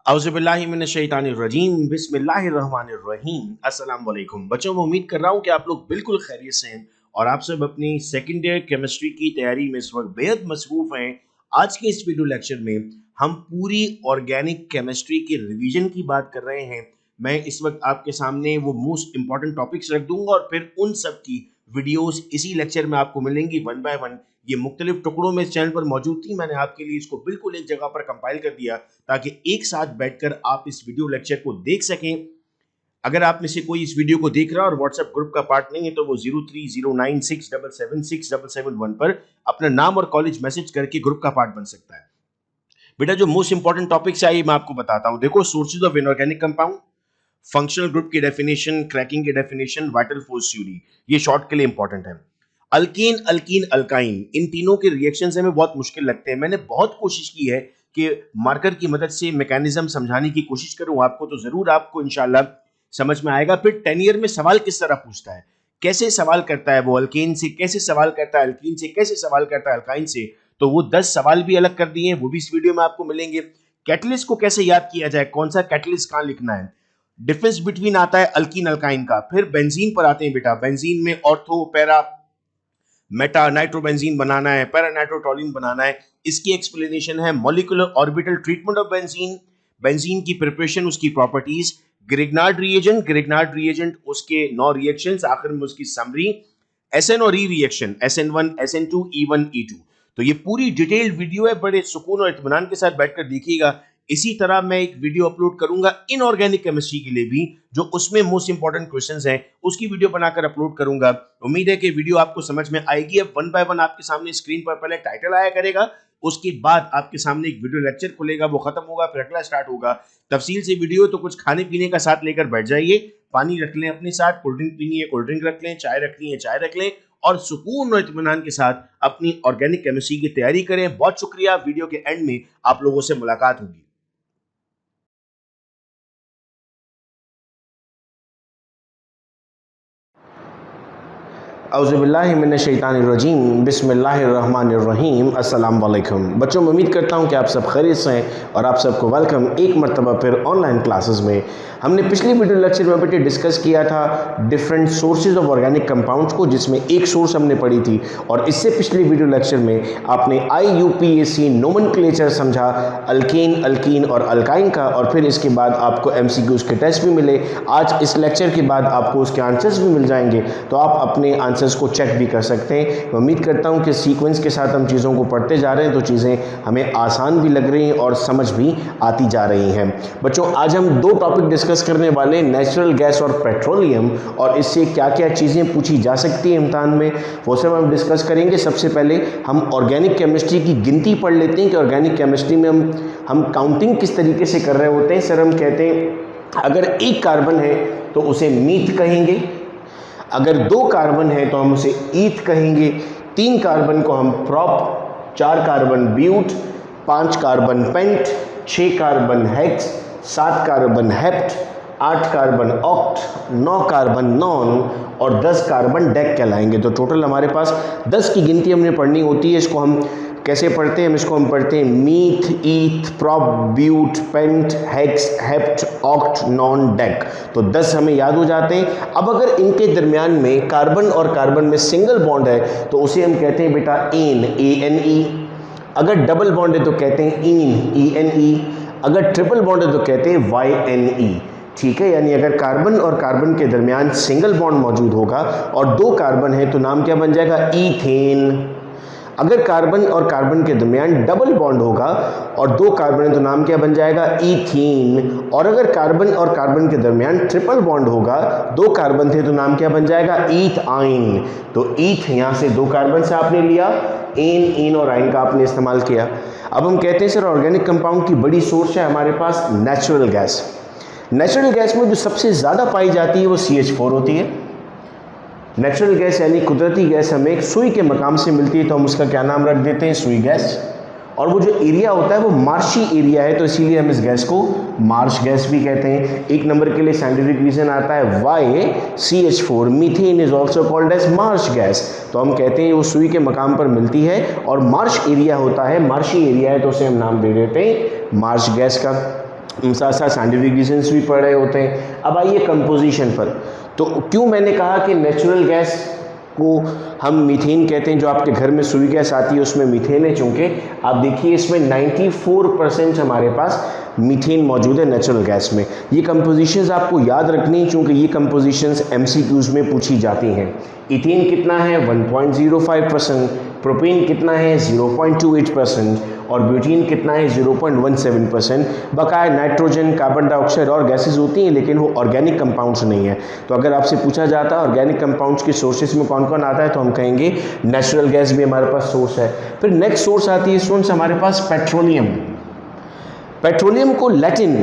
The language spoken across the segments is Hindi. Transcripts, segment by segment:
औज़ुबिल्लाहिमिनश्शैतानिर्रजीम बिस्मिल्लाहिर्रहमानिर्रहीम अस्सलाम वालेकुम। बच्चों, मैं उम्मीद कर रहा हूँ कि आप लोग बिल्कुल खैरियत से हैं और आप सब अपनी सेकंड ईयर केमिस्ट्री की तैयारी में इस वक्त बेहद मसरूफ़ हैं। आज के इस वीडियो लेक्चर में हम पूरी ऑर्गेनिक केमिस्ट्री के रिवीजन की बात कर रहे हैं। मैं इस वक्त आपके सामने वो मोस्ट इंपॉर्टेंट टॉपिक्स रख दूंगा और फिर उन सब की वीडियोस इसी लेक्चर में आपको मिलेंगी वन बाय वन। ये मुख्तलिफ टुकड़ों में इस चैनल पर मौजूद थी, मैंने आपके लिए इसको बिल्कुल एक जगह पर कंपाइल कर दिया ताकि एक साथ बैठकर आप इस वीडियो लेक्चर को देख सकें। अगर आप में से कोई इस वीडियो को देख रहा है और व्हाट्सएप ग्रुप का पार्ट नहीं है तो वो 0309677677 पर अपना नाम और कॉलेज मैसेज करके ग्रुप का पार्ट बन सकता है। बेटा, जो मोस्ट इंपॉर्टेंट टॉपिक्स है मैं आपको बताता हूं। देखो, sources of inorganic compound, functional group की डेफिनेशन, क्रैकिंग की डेफिनेशन, वाइटल फोर्स थ्योरी, ये शॉर्ट के लिए इंपॉर्टेंट है। अल्कीन, अल्कीन, अल्काइन, इन तीनों के रिएक्शंस हमें बहुत मुश्किल लगते हैं। मैंने बहुत कोशिश की है कि मार्कर की मदद से मैकेनिज्म समझाने की कोशिश करूं आपको, तो जरूर आपको इंशाल्लाह समझ में आएगा। फिर 10 ईयर में सवाल किस तरह पूछता है, कैसे सवाल करता है वो अल्केन से, कैसे सवाल करता है अल्कीन से, कैसे सवाल करता है अल्काइन से, तो वो 10 सवाल भी अलग कर दिए हैं, वो भी इस वीडियो में आपको मिलेंगे। कैटलिस्ट को कैसे याद किया जाए, कौन सा कैटलिस्ट कहां लिखना है, डिफरेंस बिटवीन आता है अल्कीन अल्काइन का। फिर बेंजीन पर आते हैं बेटा, बेंजीन में ऑर्थो, पैरा, मेटा, नाइट्रोबेंजीन बनाना है, पैरा नाइट्रोटोलिन बनाना है, इसकी एक्सप्लेनेशन है। Molecular orbital treatment of benzene, benzene की प्रिपरेशन, उसकी properties, Grignard reagent, Grignard reagent उसके 9 रिएक्शंस, आखिर में उसकी समरी, एसएन और ई reaction, SN1, SN2, E1, E2। तो ये पूरी डिटेल्ड वीडियो है, बड़े सुकून और इत्मीनान के साथ बैठकर देखिएगा। इसी तरह मैं एक वीडियो अपलोड करूंगा इनऑर्गेनिक केमिस्ट्री के लिए भी, जो उसमें मोस्ट इंपॉर्टेंट क्वेश्चंस हैं, उसकी वीडियो बनाकर अपलोड करूंगा। उम्मीद है कि वीडियो आपको समझ में आएगी। अब वन बाय वन आपके सामने स्क्रीन पर पहले टाइटल आया करेगा, उसके बाद आपके सामने एक वीडियो लेक्चर खुलेगा, वो खत्म होगा, फिर अगला स्टार्ट होगा। तफसील से वीडियो, तो कुछ खाने पीने का साथ लेकर बैठ जाइए, पानी रख लें अपने साथ, कोल्ड ड्रिंक पीनी है कोल्ड ड्रिंक रख लें, चाय रखनी है चाय रख लें, और सुकून और इत्मीनान के साथ अपनी ऑर्गेनिक केमिस्ट्री की तैयारी करें। बहुत शुक्रिया। वीडियो के एंड में आप लोगों से मुलाकात होगी। औज़ुबिल्लाहिमिनश्शैतानिर्रजीम बिस्मिल्लाहिर्रहमानिर्रहीम अस्सलाम वालेकुम। बच्चों, मैं उम्मीद करता हूँ कि आप सब खैरियत से हैं और आप सबको वेलकम एक मरतबा फिर ऑनलाइन क्लासेस में। हमने पिछली वीडियो लेक्चर में बेटे डिस्कस किया था different sources of organic compounds को, जिसमें एक सोर्स हमने पढ़ी थी, और इससे पिछली वीडियो लेक्चर में आपने IUPAC नोमेनक्लेचर समझा अल्केन, अल्कीन और अल्काइन का, और फिर इसके बाद आपको MCQs के टेस्ट भी मिले। आज इस लेक्चर के बाद आपको उसके आंसर्स भी मिल जाएंगे, तो आप अपने आंसर्स को चेक भी कर सकते हैं। मैं उम्मीद करता हूं कि सीक्वेंस के साथ हम चीज़ों को पढ़ते जा रहे हैं तो चीज़ें हमें आसान भी लग रही हैं और समझ भी आती जा रही हैं। बच्चों, आज हम 2 टॉपिक डिस्कस करने वाले हैं, नेचुरल गैस और पेट्रोलियम, और इससे क्या क्या चीज़ें पूछी जा सकती हैं इम्तिहान में, वो सब हम डिस्कस करेंगे। सबसे पहले हम ऑर्गेनिक केमिस्ट्री की गिनती पढ़ लेते हैं कि ऑर्गेनिक केमिस्ट्री में हम काउंटिंग किस तरीके से कर रहे होते हैं। सर, हम कहते हैं अगर 1 कार्बन है तो उसे मीथ कहेंगे, अगर 2 कार्बन है तो हम उसे ईथ कहेंगे, 3 कार्बन को हम prop, 4 carbon but, 5 carbon pent, 6 carbon hex, 7 carbon hept, 8 carbon oct, 9 carbon non और 10 कार्बन डेक कहलाएंगे। तो टोटल हमारे पास 10 की गिनती हमने पढ़नी होती है। इसको हम कैसे पढ़ते हैं? इसको हम पढ़ते हैं meth, eth, prop, but, pent, hex, hept, oct, non, dec. तो 10 हमें याद हो जाते हैं। अब अगर इनके दरमियान में कार्बन और कार्बन में सिंगल बॉन्ड है तो उसे हम कहते हैं बेटा एन, ANE। अगर डबल बॉन्ड है तो कहते हैं ईन, ENE। अगर ट्रिपल बॉन्ड है तो कहते हैं YNE। ठीक है, यानी अगर कार्बन और कार्बन के दरमियान सिंगल बॉन्ड मौजूद होगा और 2 कार्बन है तो नाम क्या बन जाएगा? ईथेन। अगर कार्बन और कार्बन के दरमियान डबल बॉन्ड होगा और 2 कार्बन है तो नाम क्या बन जाएगा? ईथीन। और अगर कार्बन और कार्बन के दरमियान ट्रिपल बॉन्ड होगा, 2 कार्बन थे तो नाम क्या बन जाएगा? ईथआइन। तो ईथ यहां से 2 कार्बन से आपने लिया, एन, इन और आइन का आपने इस्तेमाल किया। अब हम कहते हैं सर ऑर्गेनिक कंपाउंड की बड़ी सोर्स है हमारे पास नेचुरल गैस। नेचुरल गैस में जो सबसे ज़्यादा पाई जाती है वो CH4 होती है। नेचुरल गैस यानी कुदरती गैस हमें एक सुई के मकाम से मिलती है, तो हम उसका क्या नाम रख देते हैं? सुई गैस। और वो जो एरिया होता है वो मार्शी एरिया है, तो इसीलिए हम इस गैस को मार्श गैस भी कहते हैं। 1 नंबर के लिए साइंटिफिक रीजन आता है why CH4 methane is also called as marsh gas. तो हम कहते हैं वो सुई के मकाम पर मिलती है और मार्श एरिया होता है, मार्शी एरिया है, तो उसे हम नाम दे देते हैं मार्श गैस का। साथ साथ साइंटिफिक रीजन्स भी पढ़ रहे होते हैं। अब आइए कंपोजिशन पर। तो क्यों मैंने कहा कि नेचुरल गैस को हम मीथेन कहते हैं, जो आपके घर में सुई गैस आती है उसमें मीथेन है, चूँकि आप देखिए इसमें 94% हमारे पास मीथेन मौजूद है नेचुरल गैस में। ये कंपोजिशंस आपको याद रखनी, चूँकि ये कंपोजिशंस MCQs में पूछी जाती हैं। इथेन कितना है 1.05%, प्रोपेन कितना है 0.28% और ब्यूटीन कितना है 0.17%। बकाया नाइट्रोजन, कार्बन डाइऑक्साइड और गैसेज होती हैं, लेकिन वो ऑर्गेनिक कंपाउंड्स नहीं है। तो अगर आपसे पूछा जाता है ऑर्गेनिक कंपाउंड्स के सोर्सेज में कौन कौन आता है, तो हम कहेंगे नेचुरल गैस भी हमारे पास सोर्स है। फिर नेक्स्ट सोर्स आती है स्टूडेंट्स हमारे पास पेट्रोलियम। पेट्रोलियम को लैटिन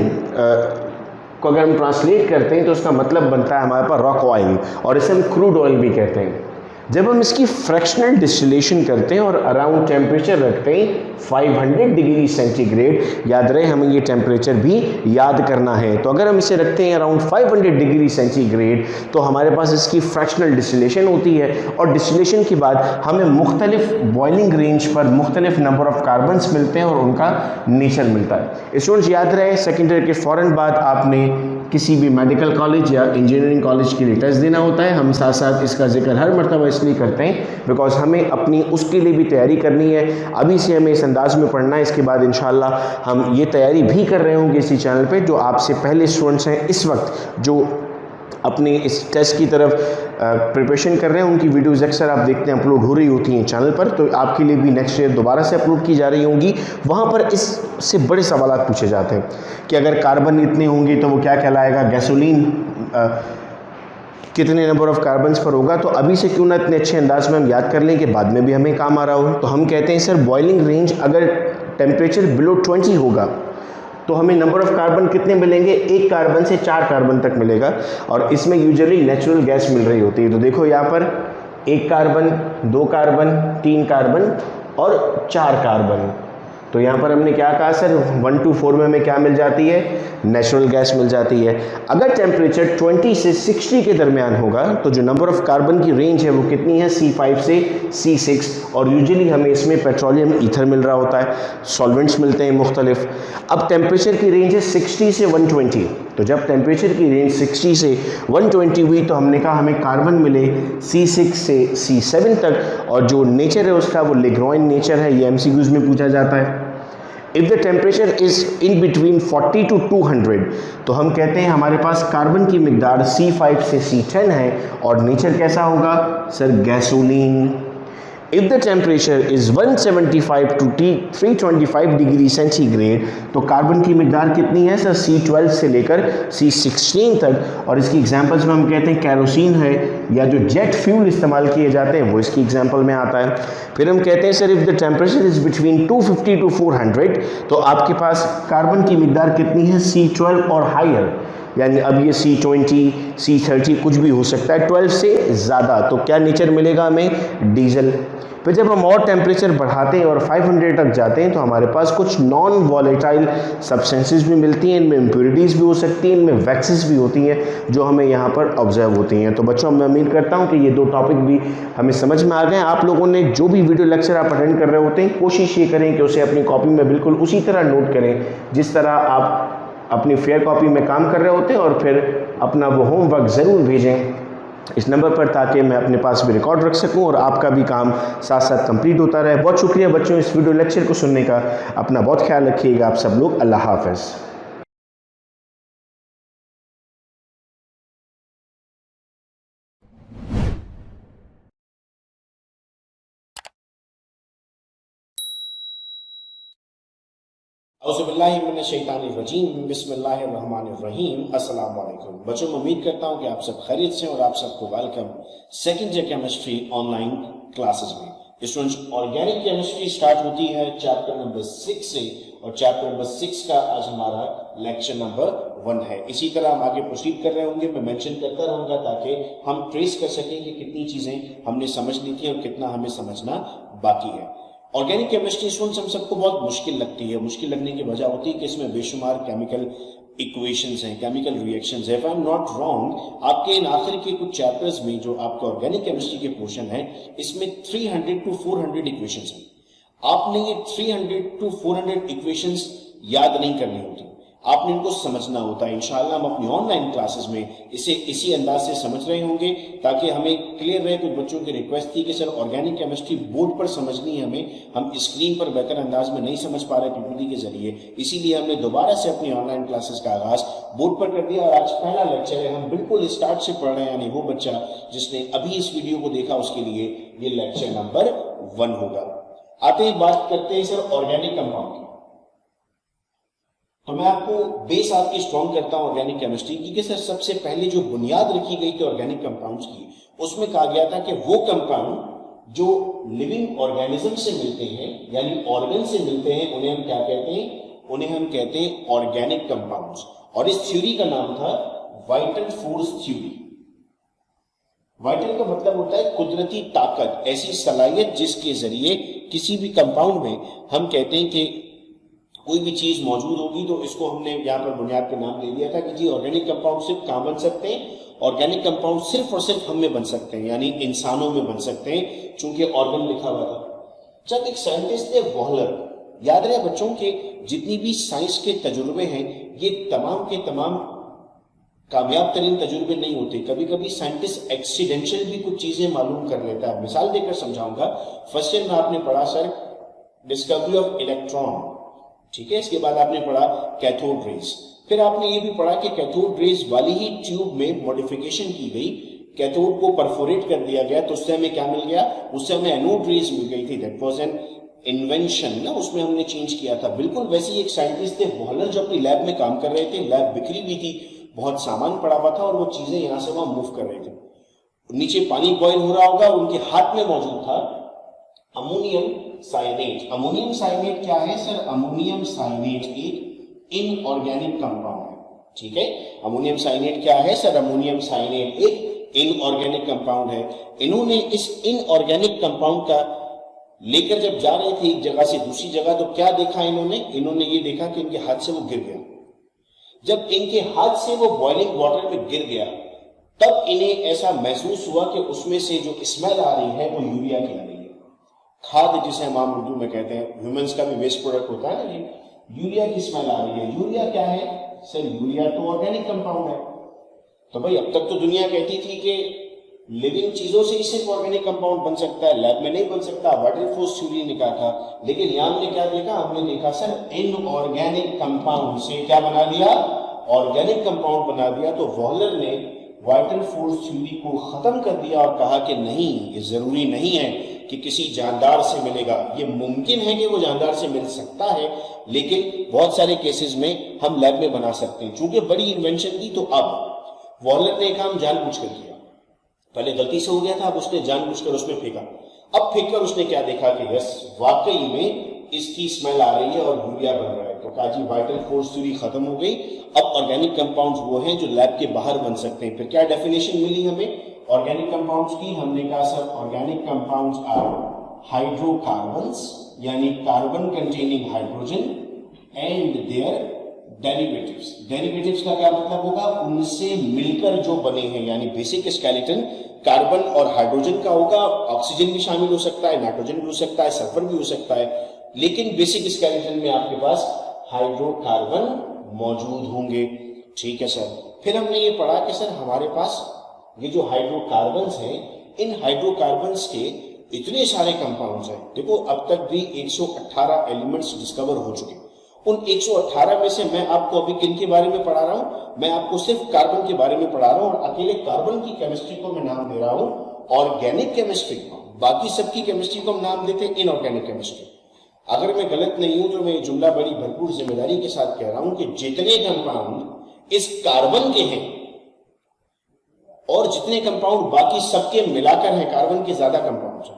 को अगर हम ट्रांसलेट करते हैं तो उसका मतलब बनता है हमारे पास रॉक ऑयल, और इसे हम क्रूड ऑयल भी कहते हैं। जब हम इसकी फ्रैक्शनल डिस्टिलेशन करते हैं और अराउंड टेम्परेचर रखते हैं 500 डिग्री सेंटीग्रेड, याद रहे हमें ये टेम्परेचर भी याद करना है। तो अगर हम इसे रखते हैं अराउंड 500 डिग्री सेंटीग्रेड तो हमारे पास इसकी फ्रैक्शनल डिस्टिलेशन होती है, और डिस्टिलेशन के बाद हमें मुख्तलिफ बॉइलिंग रेंज पर मुख्तलिफ नंबर ऑफ कार्बन्स मिलते हैं और उनका नेचर मिलता है। स्टूडेंट्स याद रहे सेकेंडरी के फ़ौरन बाद आपने किसी भी मेडिकल कॉलेज या इंजीनियरिंग कॉलेज के लिए टेस्ट देना होता है। हम साथ साथ इसका जिक्र हर मरतबा इसलिए करते हैं बिकॉज हमें अपनी उसके लिए भी तैयारी करनी है। अभी से हमें इस अंदाज में पढ़ना है, इसके बाद इंशाल्लाह हम ये तैयारी भी कर रहे होंगे इसी चैनल पे। जो आपसे पहले स्टूडेंट्स हैं इस वक्त जो अपने इस टेस्ट की तरफ प्रिपरेशन कर रहे हैं, उनकी वीडियोज़ अक्सर आप देखते हैं अपलोड हो रही होती हैं चैनल पर, तो आपके लिए भी नेक्स्ट ईयर दोबारा से अपलोड की जा रही होंगी। वहाँ पर इससे बड़े सवाल पूछे जाते हैं कि अगर कार्बन इतने होंगे तो वो क्या कहलाएगा, गैसोलीन कितने नंबर ऑफ कार्बन्स पर होगा। तो अभी से क्यों ना इतने अच्छे अंदाज में हम याद कर लें कि बाद में भी हमें काम आ रहा हो। तो हम कहते हैं सर बॉइलिंग रेंज अगर टेम्परेचर बिलो 20 होगा तो हमें नंबर ऑफ कार्बन कितने मिलेंगे, 1 कार्बन से 4 कार्बन तक मिलेगा, और इसमें यूजुअली नेचुरल गैस मिल रही होती है। तो देखो यहाँ पर 1 कार्बन, 2 कार्बन, 3 कार्बन और 4 कार्बन। तो यहाँ पर हमने क्या कहा सर 1 to 4 में हमें क्या मिल जाती है, नेचुरल गैस मिल जाती है। अगर टेम्परेचर 20 से 60 के दरमियान होगा तो जो नंबर ऑफ कार्बन की रेंज है वो कितनी है, C5 से C6, और यूजुअली हमें इसमें पेट्रोलियम ईथर मिल रहा होता है, सॉल्वेंट्स मिलते हैं मुख्तलिफ। अब टेम्परेचर की रेंज है 60 से 120, तो जब टेम्परेचर की रेंज 60 से 120 हुई तो हमने कहा हमें कार्बन मिले C6 से C7 तक, और जो नेचर है उसका वो लेग्रॉइन नेचर है, ये MCQs में पूछा जाता है। If the temperature is in between 40 to 200 तो हम कहते हैं हमारे पास कार्बन की मिकदार C5 से C10 है, और नेचर कैसा होगा sir, gasoline. If the temperature is 175 to 325 degree centigrade तो कार्बन की मिकदार कितनी है सर, C12 से लेकर C16 तक, और इसकी एग्जांपल्स में हम कहते हैं कैरोसिन है, या जो जेट फ्यूल इस्तेमाल किए जाते हैं वो इसकी एग्जांपल में आता है। फिर हम कहते हैं sir if the temperature is between 250 to 400 तो आपके पास कार्बन की मिकदार कितनी है, C12 और हायर, यानी अब ये C20, C30 कुछ भी हो सकता है 12 से ज़्यादा, तो क्या नेचर मिलेगा हमें, डीजल। फिर जब हम और टेम्परेचर बढ़ाते हैं और 500 तक जाते हैं तो हमारे पास कुछ नॉन वॉलेटाइल सब्सटेंसेस भी मिलती हैं, इनमें इम्प्योरिटीज़ भी हो सकती हैं, इनमें वैक्सेस भी होती हैं जो हमें यहाँ पर ऑब्जर्व होती हैं। तो बच्चों मैं उम्मीद करता हूँ कि ये 2 टॉपिक भी हमें समझ में आ गए। आप लोगों ने जो भी वीडियो लेक्चर आप अटेंड कर रहे होते हैं कोशिश ये करें कि उसे अपनी कॉपी में बिल्कुल उसी तरह नोट करें जिस तरह आप अपनी फेयर कॉपी में काम कर रहे होते हैं, और फिर अपना वो होमवर्क ज़रूर भेजें इस नंबर पर ताकि मैं अपने पास भी रिकॉर्ड रख सकूं और आपका भी काम साथ साथ कंप्लीट होता रहे। बहुत शुक्रिया बच्चों इस वीडियो लेक्चर को सुनने का। अपना बहुत ख्याल रखिएगा आप सब लोग। अल्लाह हाफ़िज़। औज़ुबिल्लाहिमिनश्शैतानिर्रजीम बिस्मिल्लाहिर्रहमानिर्रहीम। अस्सलाम वालेकुम बच्चों, मैं उम्मीद करता हूँ कि आप सब खैरियत से और आप सबको welcome second year chemistry online classes में। स्टूडेंट्स ऑर्गेनिक केमिस्ट्री स्टार्ट होती है चैप्टर नंबर 6 से, और चैप्टर नंबर 6 का आज हमारा लेक्चर नंबर 1 है। इसी तरह हम आगे प्रोसीड कर रहे होंगे, मैं मेंशन करता रहूँगा ताकि हम ट्रेस कर सकें कि कितनी चीज़ें हमने समझ ली थी और कितना हमें समझना बाकी है। ऑर्गेनिक केमिस्ट्री स्टूडेंट्स हम सबको बहुत मुश्किल लगती है। मुश्किल लगने की वजह होती है कि इसमें बेशुमार केमिकल इक्वेशंस हैं, केमिकल रिएक्शंस हैं। If I am not wrong, आपके इन आखिर के कुछ चैप्टर्स में जो आपके ऑर्गेनिक केमिस्ट्री के पोर्शन है इसमें 300 to 400 इक्वेशंस हैं। आपने ये 300 to 400 इक्वेशंस याद नहीं करनी होती। आपने इनको समझना होता है। इंशाअल्लाह हम अपनी ऑनलाइन क्लासेस में इसे इसी अंदाज से समझ रहे होंगे ताकि हमें क्लियर रहे। कुछ बच्चों की रिक्वेस्ट थी कि सर ऑर्गेनिक केमिस्ट्री बोर्ड पर समझनी है हमें, हम स्क्रीन पर बेहतर अंदाज में नहीं समझ पा रहे पीपीटी के जरिए, इसीलिए हमने दोबारा से अपनी ऑनलाइन क्लासेस का आगाज बोर्ड पर कर दिया। और आज पहला लेक्चर है, हम बिल्कुल स्टार्ट से पढ़ रहे हैं, यानी वो बच्चा जिसने अभी इस वीडियो को देखा उसके लिए ये लेक्चर नंबर 1 होगा। आते ही बात करते हैं सर ऑर्गेनिक कंपाउंड की। तो मैं आपको बेस आपकी स्ट्रॉन्ग करता हूं ऑर्गेनिक केमिस्ट्री की कि सर सबसे पहले जो बुनियाद रखी गई थी ऑर्गेनिक कंपाउंड्स की, उसमें कहा गया था कि वो कंपाउंड जो लिविंग ऑर्गेनिज्म से मिलते हैं यानी ऑर्गन से मिलते हैं, उन्हें हम क्या कहते हैं? उन्हें हम कहते हैं ऑर्गेनिक कंपाउंड्स। और इस थ्योरी का नाम था वाइटल फोर्स थ्योरी। वाइटल का मतलब होता है कुदरती ताकत, ऐसी सलाहियत जिसके जरिए किसी भी कंपाउंड में हम कहते हैं कि कोई भी चीज मौजूद होगी, तो इसको हमने यहाँ पर बुनियाद पे नाम ले लिया था कि जी ऑर्गेनिक कंपाउंड सिर्फ कहाँ बन सकते हैं? ऑर्गेनिक कंपाउंड सिर्फ और सिर्फ हम में बन सकते हैं, यानी इंसानों में बन सकते हैं, चूंकि ऑर्गन लिखा हुआ था। जब एक साइंटिस्ट थे वॉलर, याद रहे बच्चों के जितनी भी साइंस के तजुर्बे हैं ये तमाम के तमाम कामयाब तरीन तजुर्बे नहीं होते। कभी कभी साइंटिस्ट एक्सीडेंशियल भी कुछ चीजें मालूम कर लेता है। मिसाल देकर समझाऊंगा। फर्स्ट ईयर में आपने पढ़ा सर डिस्कवरी ऑफ इलेक्ट्रॉन, ठीक है। इसके बाद आपने पढ़ा कैथोड रेज, फिर आपने ये भी पढ़ा कि कैथोड रेज वाली ही ट्यूब में मॉडिफिकेशन की गई, कैथोड को परफोरेट कर दिया गया, तो उससे हमें क्या मिल गया? उससे हमें एनोड रेज मिल गई थी। दैट वाज एन इन्वेंशन ना, उसमें हमने चेंज किया था। बिल्कुल वैसे ही एक साइंटिस्ट थे वॉलर जो अपनी लैब में काम कर रहे थे, लैब बिखरी हुई थी, बहुत सामान पड़ा हुआ था और वो चीजें यहां से वहां मूव कर रहे थे। नीचे पानी बॉयल हो रहा होगा, उनके हाथ में मौजूद था अमोनियम साइनेट। अमोनियम साइनेट क्या है सर? अमोनियम साइनेट एक इनऑर्गेनिक कंपाउंड है, ठीक है। अमोनियम साइनेट क्या है सर? अमोनियम साइनेट एक इनऑर्गेनिक कंपाउंड है। इन्होंने इस इनऑर्गेनिक कंपाउंड का लेकर जब जा रहे थे एक जगह से दूसरी जगह, तो क्या देखा इन्होंने ये देखा कि इनके हाथ से वो गिर गया। जब इनके हाथ से वो बॉइलिंग वाटर में गिर गया, तब इन्हें ऐसा महसूस हुआ कि उसमें से जो स्मेल आ रही है वो यूरिया की आ रही है। खाद जिसे हम आम उर्दू में कहते हैं, ह्यूमंस का भी वेस्ट प्रोडक्ट होता है ना, यूरिया की स्मेल आ रही है। यूरिया क्या है सर? यूरिया तो ऑर्गेनिक कंपाउंड है। तो भाई अब तक तो दुनिया कहती थी कि लिविंग चीजों से ही सिर्फ ऑर्गेनिक कंपाउंड बन सकता है, लैब में नहीं बन सकता, वाइटल फोर्स थ्योरी ने कहा था। लेकिन यहां हमने क्या देखा? हमने देखा सर इनऑर्गेनिक कंपाउंड से क्या बना दिया? ऑर्गेनिक कंपाउंड बना दिया। तो वॉलर ने वाइटल फोर्स थ्योरी को खत्म कर दिया और कहा कि नहीं, ये जरूरी नहीं है कि किसी जानदार से मिलेगा। ये मुमकिन है कि वो जानदार से मिल सकता है, लेकिन बहुत सारे केसेस में हम लैब में बना सकते हैं। चूंकि बड़ी इन्वेंशन थी, तो अब वॉलर ने काम जानबूझकर किया। पहले गलती से हो गया था, अब उसने जानबूझकर उसमें फेंका। अब फेंककर उसने क्या देखा कि यस वाकई में इसकी स्मेल आ रही है और यूरिया बन रहा है। तो कहा जी वाइटल फोर्स थ्योरी खत्म हो गई, अब ऑर्गेनिक कंपाउंड्स वो हैं जो लैब के बाहर बन सकते हैं। फिर क्या डेफिनेशन मिली हमें ऑर्गेनिक कंपाउंड्स की? हमने कहा sir organic compounds are hydrocarbons, यानी carbon containing hydrogen and their derivatives. Derivatives का क्या मतलब होगा? उनसे मिलकर जो बने हैं, यानी बेसिक स्केलेटन कार्बन और हाइड्रोजन का होगा, ऑक्सीजन भी शामिल हो सकता है, नाइट्रोजन भी हो सकता है, सल्फर भी हो सकता है, लेकिन बेसिक स्केलेटन में आपके पास हाइड्रोकार्बन मौजूद होंगे, ठीक है सर। फिर हमने ये पढ़ा कि सर हमारे पास ये जो हाइड्रोकार्बन्स हैं, इन हाइड्रोकार्बन्स के इतने सारे कंपाउंड्स हैं। देखो अब तक भी 118 एलिमेंट्स डिस्कवर हो चुके हैं। उन 118 में से मैं आपको अभी किन के बारे में पढ़ा रहा हूं? मैं आपको सिर्फ कार्बन के बारे में पढ़ा रहा हूं, और अकेले कार्बन की केमिस्ट्री को मैं नाम दे रहा हूं ऑर्गेनिक केमिस्ट्री। बाकी सबकी केमिस्ट्री को हम नाम देते हैं इनऑर्गेनिक केमिस्ट्री। अगर मैं गलत नहीं हूं तो मैं ये जुमला बड़ी भरपूर जिम्मेदारी के साथ कह रहा हूं कि जितने कंपाउंड इस कार्बन के हैं और जितने कंपाउंड बाकी सबके मिलाकर हैं, कार्बन के ज्यादा कंपाउंड हैं।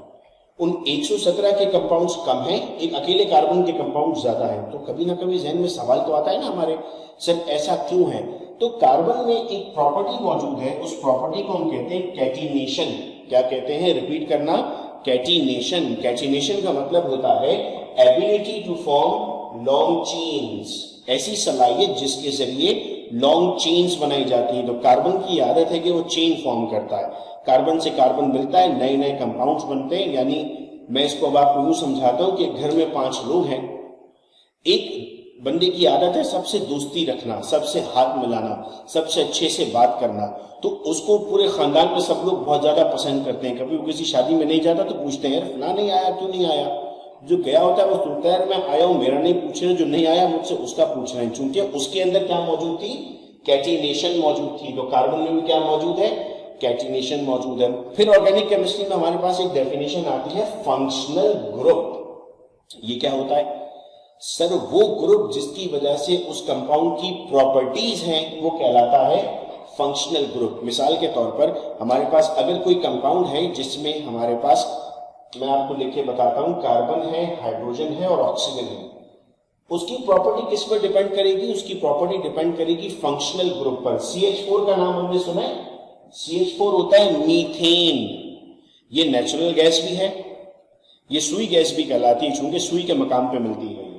उन 117 के कंपाउंड्स कम हैं, एक अकेले कार्बन के कंपाउंड ज्यादा हैं। तो कभी ना कभी जहन में सवाल तो आता है ना हमारे, सर ऐसा क्यों है? तो कार्बन में एक प्रॉपर्टी मौजूद है, उस प्रॉपर्टी को हम कहते हैं कैटिनेशन। क्या कहते हैं? रिपीट करना, कैटिनेशन। कैटिनेशन का मतलब होता है ability to form long chains, ऐसी सलाहियत जिसके जरिए लॉन्ग चेन्स बनाई जाती है। तो कार्बन की आदत है कि वो चेन फॉर्म करता है, कार्बन से कार्बन मिलता है, नए नए कंपाउंड्स बनते हैं। यानी मैं इसको अब आपको यूं समझाता हूं कि घर में 5 लोग हैं, एक बंदे की आदत है सबसे दोस्ती रखना, सबसे हाथ मिलाना, सबसे अच्छे से बात करना, तो उसको पूरे खानदान में सब लोग बहुत ज्यादा पसंद करते हैं। कभी वो किसी शादी में नहीं जाता तो पूछते हैं, यार फलाना नहीं आया, क्यों नहीं आया? जो गया होता है वो सोचता है, यार मैं आया हूं, मेरा नहीं पूछ रहे, जो नहीं आया मुझसे उसका पूछ रहे हैं। चूंकि उसके अंदर क्या मौजूद थी? कैटिनेशन मौजूद थी। तो कार्बन में भी क्या मौजूद है? कैटिनेशन मौजूद है। फिर ऑर्गेनिक केमिस्ट्री में हमारे पास एक डेफिनेशन आती है फंक्शनल ग्रुप। ये क्या होता है सर? वो ग्रुप जिसकी वजह से उस कंपाउंड की प्रॉपर्टीज हैं वो कहलाता है फंक्शनल ग्रुप। मिसाल के तौर पर हमारे पास अगर कोई कंपाउंड है जिसमें हमारे पास, मैं आपको लिख के बताता हूं, कार्बन है, हाइड्रोजन है और ऑक्सीजन है, उसकी प्रॉपर्टी किस पर डिपेंड करेगी? उसकी प्रॉपर्टी डिपेंड करेगी फंक्शनल ग्रुप पर। CH4 का नाम हमने सुना है? CH4 होता है मीथेन। ये नेचुरल गैस भी है, ये सुई गैस भी कहलाती है, चूंकि सुई के मकाम पे मिलती है।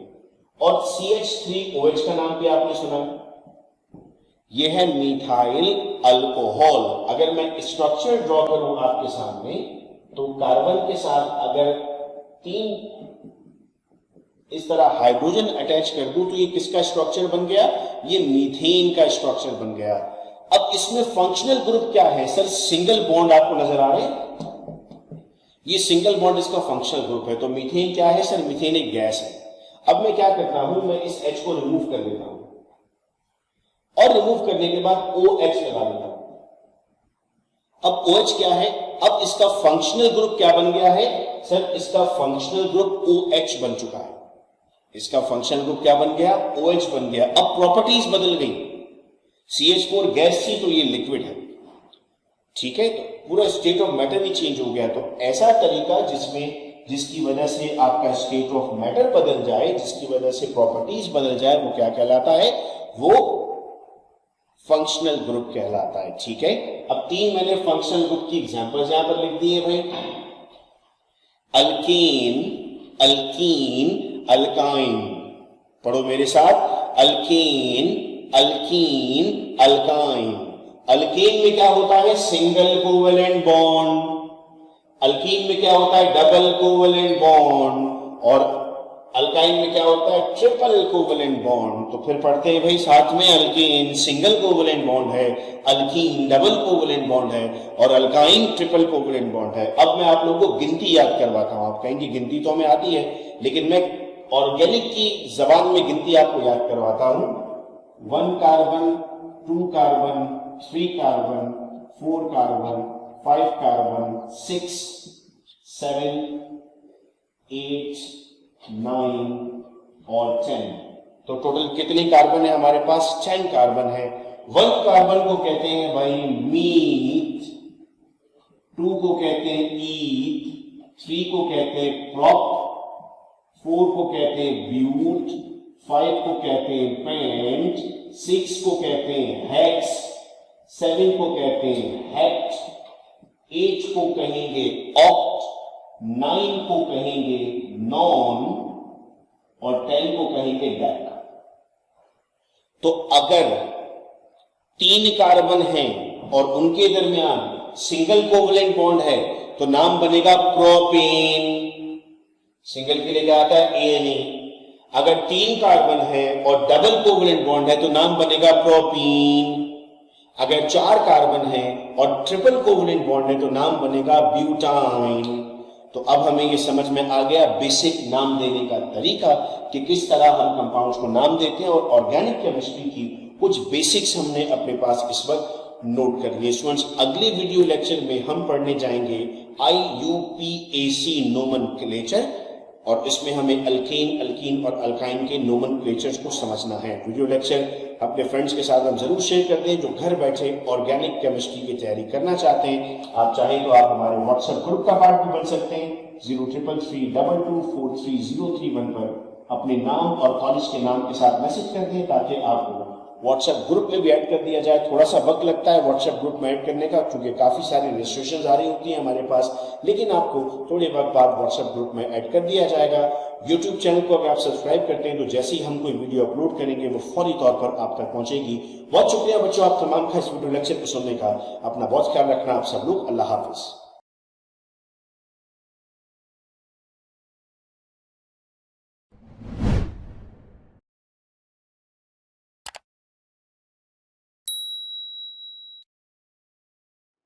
और CH3OH का नाम भी आपने सुना है, ये है मीथाइल अल्कोहल। अगर मैं स्ट्रक्चर ड्रॉ करूं आपके सामने, तो कार्बन के साथ अगर 3 इस तरह हाइड्रोजन अटैच कर दूं तो ये किसका स्ट्रक्चर बन गया? ये मीथेन का स्ट्रक्चर बन गया। अब इसमें फंक्शनल ग्रुप क्या है सर? सिंगल बॉन्ड आपको नजर आ रहे हैं, ये सिंगल बॉन्ड इसका फंक्शनल ग्रुप है। तो मीथेन क्या है सर? मीथेन एक गैस है। अब मैं क्या करता हूं, मैं इस H को रिमूव कर देता हूं और रिमूव करने के बाद OH लगा देता हूं। अब OH क्या है? अब इसका फंक्शनल ग्रुप क्या बन गया है सर? इसका फंक्शनल ग्रुप OH बन चुका है। इसका फंक्शनल ग्रुप क्या बन गया? OH बन गया। अब प्रॉपर्टीज बदल गई। CH4 गैस थी तो ये लिक्विड है, ठीक है, तो पूरा state of matter he change हो गया। तो ऐसा तरीका जिसकी वजह से आपका स्टेट ऑफ मैटर बदल जाए, जिसकी वजह से प्रॉपर्टीज बदल जाए, वो क्या कहलाता है? वो फंक्शनल ग्रुप कहलाता है। ठीक है, अब 3 मैंने फंक्शनल ग्रुप की एग्जांपल्स यहां पर लिख दिए भाई। Alkyne, alkene, alkyne. पढ़ो मेरे साथ, अल्कीन, अल्कीन, अल्काइन। अल्कीन में क्या होता है? Single covalent bond. अल्कीन में क्या होता है? Double covalent bond. और अल्काइन में क्या होता है? Triple covalent bond. तो फिर पढ़ते हैं भाई साथ में, अल्कीन सिंगल कोवेलेंट बॉन्ड है, अल्कीन डबल कोवेलेंट बॉन्ड है और अल्काइन ट्रिपल कोवेलेंट बॉन्ड है। अब मैं आप लोगों को गिनती याद करवाता हूं। आप कहेंगे गिनती तो हमें आती है, लेकिन मैं ऑर्गेनिक की जबान में गिनती आपको याद करवाता हूं। 1 carbon, 2 carbon, 3 carbon, 4 carbon, 5 carbon, 6, 7, 8, 9 और 10। तो टोटल कितने कार्बन है हमारे पास? 10 कार्बन है। 1 कार्बन को कहते हैं भाई मीथ, 2 को कहते हैं ईथ, 3 को कहते हैं प्रॉप, 4 को कहते हैं ब्यूट, 5 को कहते हैं पेंट, 6 को कहते हैं हेक्स, 7 को कहते हैं हेक्ट, 8 को कहेंगे ऑक्ट, 9 को कहेंगे नॉन और 10 को कहेंगे डेक। तो अगर 3 कार्बन हैं और उनके दरमियान सिंगल कोवेलेंट बॉन्ड है तो नाम बनेगा प्रोपेन। सिंगल के लिए क्या आता है? ANA। अगर 3 कार्बन है और डबल कोवेलेंट बॉन्ड है तो नाम बनेगा प्रोपीन। अगर 4 कार्बन है और ट्रिपल कोवेलेंट बॉन्ड है तो नाम बनेगा ब्यूटाइन। तो अब हमें ये समझ में आ गया बेसिक नाम देने का तरीका कि किस तरह हम कंपाउंड्स को नाम देते हैं, और ऑर्गेनिक केमिस्ट्री की कुछ बेसिक्स हमने अपने पास इस वक्त नोट कर लिए। स्टूडेंट्स, अगले वीडियो लेक्चर में हम पढ़ने जाएंगे IUPAC नोमेनक्लेचर, और इसमें हमें अल्केन, अल्कीन और अल्काइन के नोमेनक्लेचर्स को समझना है। वीडियो लेक्चर अपने फ्रेंड्स के साथ हम जरूर शेयर कर दें जो घर बैठे ऑर्गेनिक केमिस्ट्री की तैयारी करना चाहते हैं। आप चाहें तो आप हमारे व्हाट्सएप ग्रुप का पार्ट भी बन सकते हैं। 0333224331 पर अपने नाम और कॉलेज के नाम के साथ मैसेज कर दें ताकि आपको व्हाट्सएप ग्रुप में भी ऐड कर दिया जाए। थोड़ा सा वक्त लगता है व्हाट्सएप ग्रुप में ऐड करने का, क्योंकि काफ़ी सारी रजिस्ट्रेशन आ रही होती हैं हमारे पास, लेकिन आपको थोड़े वक्त बाद व्हाट्सएप ग्रुप में ऐड कर दिया जाएगा। यूट्यूब चैनल को अगर आप सब्सक्राइब करते हैं तो जैसे ही हम कोई वीडियो अपलोड करेंगे वो फौरी तौर पर आप तक पहुंचेगी। बहुत शुक्रिया बच्चों आप तमाम का इस वीडियो लेक्चर को सुनने का। अपना बहुत ख्याल रखना आप सब लोग। अल्लाह हाफिज।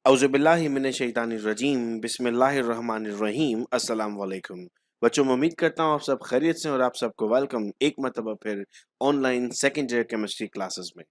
औज़ुबिल्लाहिमिनश्शैतानिर्रजीम बिस्मिल्लाहिर्रहमानिर्रहीम अस्सलाम वालेकुम। बच्चों मैं उम्मीद करता हूँ आप सब खैरियत से और आप सबको वेलकम एक मरतबा फिर online second year chemistry classes में।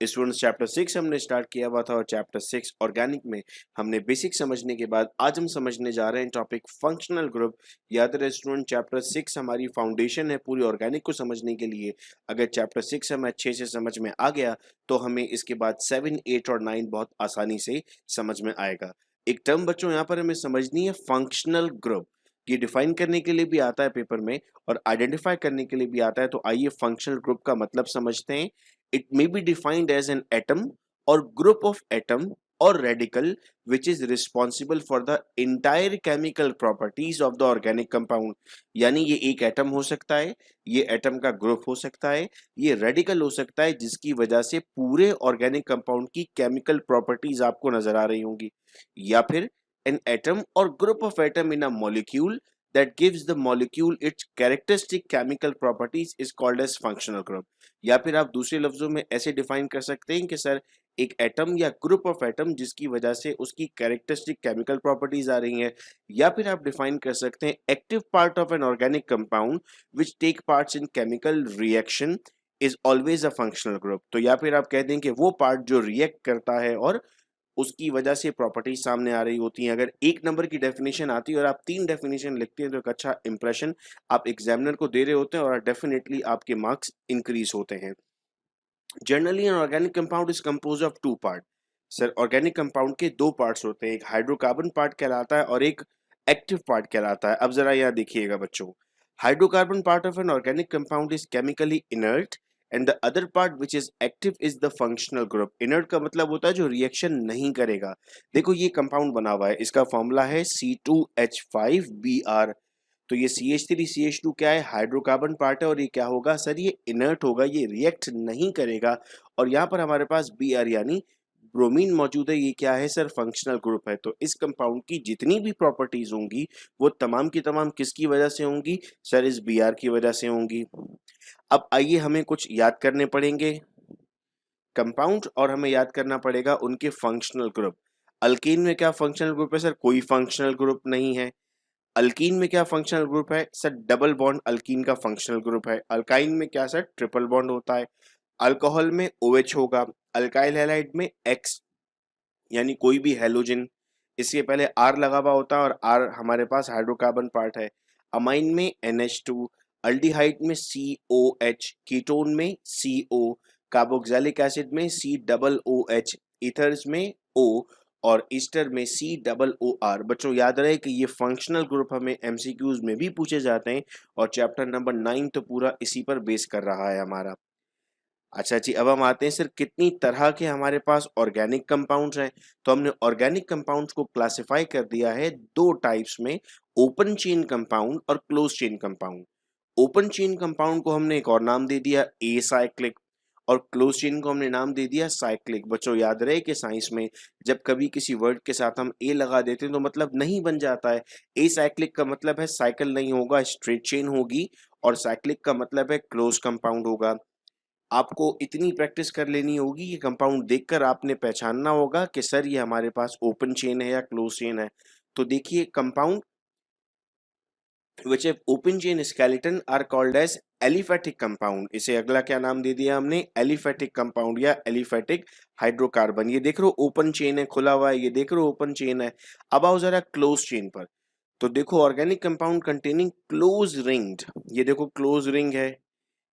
स्टूडेंट्स चैप्टर 6 हमने स्टार्ट किया हुआ था और चैप्टर 6 ऑर्गेनिक में हमने बेसिक समझने के बाद आज हम समझने जा रहे हैं टॉपिक फंक्शनल ग्रुप। याद रहे स्टूडेंट चैप्टर 6 हमारी फाउंडेशन है पूरी ऑर्गेनिक को समझने के लिए। अगर चैप्टर 6 हमें अच्छे से समझ में आ गया तो हमें इसके बाद 7, 8 और 9 बहुत आसानी से समझ में आएगा। एक टर्म बच्चों यहाँ पर हमें समझनी है फंक्शनल ग्रुप। ये डिफाइन करने के लिए भी आता है पेपर में और आइडेंटिफाई करने के लिए भी आता है। तो आइए फंक्शनल ग्रुप का मतलब समझते हैं। It may be defined as an atom और group of atom or radical which is responsible for the entire chemical properties of the organic compound। यानी ये एक एटम हो सकता है, ये एटम का ग्रुप हो सकता है, ये रेडिकल हो सकता है जिसकी वजह से पूरे ऑर्गेनिक कंपाउंड की केमिकल प्रॉपर्टीज आपको नजर आ रही होंगी, या फिर एन एटम और group of atom in a molecule that gives the molecule its characteristic chemical properties is called as functional group। या फिर आप दूसरे लफ्जों में ऐसे डिफाइन कर सकते हैं कि सर एक एटम या ग्रुप ऑफ एटम जिसकी वजह से उसकी कैरेक्टरिस्टिक केमिकल प्रॉपर्टीज आ रही हैं, या फिर आप डिफाइन कर सकते हैं active part of an organic compound which take parts in chemical reaction is always a functional group. तो या फिर आप कहते हैं कि वो पार्ट जो रिएक्ट करता है और उसकी वजह से प्रॉपर्टीज सामने आ रही होती हैं। अगर एक नंबर की डेफिनेशन आती है और आप 3 डेफिनेशन लिखते हैं तो एक अच्छा इंप्रेशन आप एग्जामिनर को दे रहे होते हैं और डेफिनेटली आपके मार्क्स इंक्रीज होते हैं। Generally N organic compound is compose of 2 part. Sir organic compound के 2 पार्ट्स होते हैं, एक हाइड्रोकार्बन पार्ट कहलाता है और एक एक्टिव पार्ट कहलाता है। अब जरा यहाँ देखिएगा बच्चों, hydrocarbon part of an organic compound is chemically inert and the other part which is active is the functional group. Inert का मतलब होता है जो रिएक्शन नहीं करेगा। देखो ये कंपाउंड बना हुआ है, इसका फॉर्मूला है C2H5Br। तो ये CH3CH2 क्या है, हाइड्रोकार्बन पार्ट है और ये क्या होगा सर, ये इनर्ट होगा, ये रिएक्ट नहीं करेगा। और यहाँ पर हमारे पास Br यानी ब्रोमीन मौजूद है, ये क्या है सर, फंक्शनल ग्रुप है। तो इस कंपाउंड की जितनी भी प्रॉपर्टीज होंगी वो तमाम की तमाम किसकी वजह से होंगी सर, इस Br की वजह से होंगी। अब आइए हमें कुछ याद करने पड़ेंगे कंपाउंड और हमें याद करना पड़ेगा उनके फंक्शनल ग्रुप। अल्कीन में क्या फंक्शनल ग्रुप है सर, कोई फंक्शनल ग्रुप नहीं है। अल्कीन में क्या फंक्शनल ग्रुप है सर, डबल बॉन्ड अल्कीन का फंक्शनल ग्रुप है। अल्काइन में क्या सर, ट्रिपल बॉन्ड होता है। अल्कोहल में OH होगा। अल्काइल हैलाइड में X यानी कोई भी हेलोजन, इसके पहले R लगा हुआ होता है और R हमारे पास हाइड्रोकार्बन पार्ट है। अमाइन में NH2, अल्डिहाइड में COH, कीटोन में CO, कार्बोक्सिलिक एसिड में COOH, ईथर्स में O और ईस्टर में COOR। बच्चों याद रहे कि ये फंक्शनल ग्रुप हमें MCQs में भी पूछे जाते हैं और चैप्टर नंबर 9 तो पूरा इसी पर बेस कर रहा है हमारा। अच्छा जी, अब हम आते हैं सर कितनी तरह के हमारे पास ऑर्गेनिक कंपाउंड्स हैं। तो हमने ऑर्गेनिक कंपाउंड्स को क्लासिफाई कर दिया है 2 टाइप्स में, ओपन चेन कंपाउंड और close chain compound. Open chain compound को हमने एक और नाम दे दिया ए साइक्लिक और क्लोज चेन को हमने नाम दे दिया साइक्लिक। बच्चों याद रहे कि साइंस में जब कभी किसी वर्ड के साथ हम ए लगा देते हैं तो मतलब नहीं बन जाता है। ए साइक्लिक का मतलब है साइकिल नहीं होगा, स्ट्रेट चेन होगी, और साइक्लिक का मतलब है क्लोज कंपाउंड होगा। आपको इतनी प्रैक्टिस कर लेनी होगी कि कंपाउंड देखकर आपने पहचानना होगा कि सर ये हमारे पास ओपन चेन है या क्लोज चेन है। तो देखिए compound which have open chain skeleton are called as aliphatic compound. इसे अगला क्या नाम दे दिया हमने, एलिफेटिक कंपाउंड या एलिफेटिक हाइड्रोकार्बन। ये देख रहे हो ओपन चेन है, खुला हुआ है, ये देख रहे हो ओपन चेन है। अब आओ जरा क्लोज चेन पर। तो देखो organic compound containing close ringed, ये देखो क्लोज रिंग है,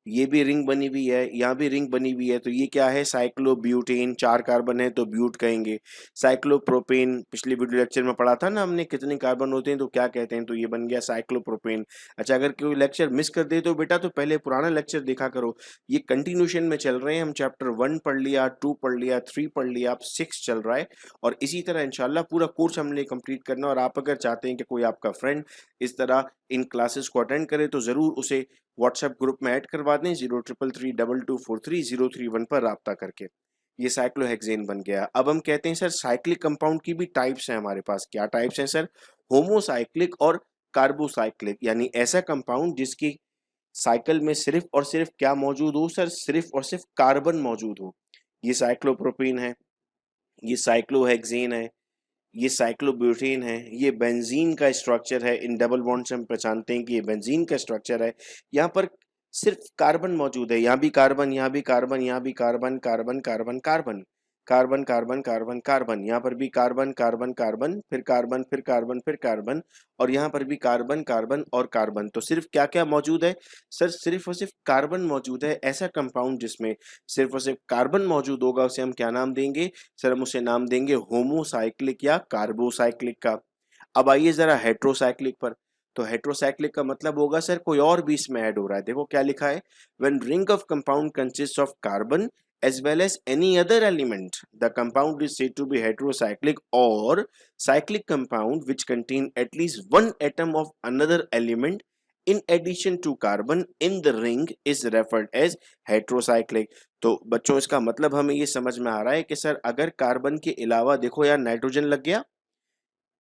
ये भी रिंग बनी हुई है, यहाँ भी रिंग बनी हुई है। तो ये क्या है, साइक्लोब्यूटेन, 4 कार्बन है तो ब्यूट कहेंगे। साइक्लोप्रोपेन, पिछले वीडियो लेक्चर में पढ़ा था ना हमने कितने कार्बन होते हैं तो क्या कहते हैं, तो ये बन गया साइक्लोप्रोपेन। अच्छा अगर कोई लेक्चर मिस कर दे तो बेटा तो पहले पुराना लेक्चर देखा करो, ये कंटिन्यूशन में चल रहे हैं। हम चैप्टर 1 पढ़ लिया, 2 पढ़ लिया, 3 पढ़ लिया, अब 6 चल रहा है और इसी तरह इंशाल्लाह पूरा कोर्स हमने कंप्लीट करना। और आप अगर चाहते हैं कि कोई आपका फ्रेंड इस तरह इन क्लासेस को अटेंड करे तो जरूर उसे व्हाट्सएप ग्रुप में ऐड करवा दें 03332243 पर राब्ता करके। ये साइक्लोहेक्सेन बन गया। अब हम कहते हैं सर साइक्लिक कंपाउंड की भी टाइप्स हैं हमारे पास। क्या टाइप्स हैं सर, होमोसाइक्लिक और कार्बोसाइक्लिक, यानी ऐसा कंपाउंड जिसकी साइकिल में सिर्फ और सिर्फ क्या मौजूद हो सर, सिर्फ और सिर्फ कार्बन मौजूद हो। ये साइक्लोप्रोपेन है, ये साइक्लोहेक्सेन है, ये साइक्लोब्यूटेन है, ये बेंजीन का स्ट्रक्चर है। इन डबल बॉन्ड से हम पहचानते हैं कि ये बेंजीन का स्ट्रक्चर है। यहाँ पर सिर्फ कार्बन मौजूद है, यहाँ भी कार्बन, यहाँ भी कार्बन, यहाँ भी carbon, carbon carbon carbon, carbon carbon carbon carbon, यहाँ पर भी कार्बन कार्बन कार्बन, फिर कार्बन, फिर कार्बन, फिर कार्बन, और यहाँ पर भी कार्बन कार्बन और कार्बन। तो सिर्फ क्या क्या मौजूद है सर? सिर्फ और सिर्फ कार्बन मौजूद है। ऐसा कंपाउंड जिसमें सिर्फ और सिर्फ कार्बन मौजूद होगा उसे हम क्या नाम देंगे सर? हम उसे नाम देंगे होमोसाइक्लिक या कार्बोसाइक्लिक का। अब आइए जरा हेट्रोसाइक्लिक पर। तो हेट्रोसाइक्लिक का मतलब होगा सर कोई और भी इसमें ऐड हो रहा है। देखो क्या लिखा है, when ring of compound consist of carbon as well as any other element, the compound is said to be heterocyclic, or cyclic compound which contain at least one atom of another element in addition to carbon in the ring is referred as heterocyclic। तो बच्चों इसका मतलब हमें ये समझ में आ रहा है कि सर अगर कार्बन के अलावा, देखो यार नाइट्रोजन लग गया,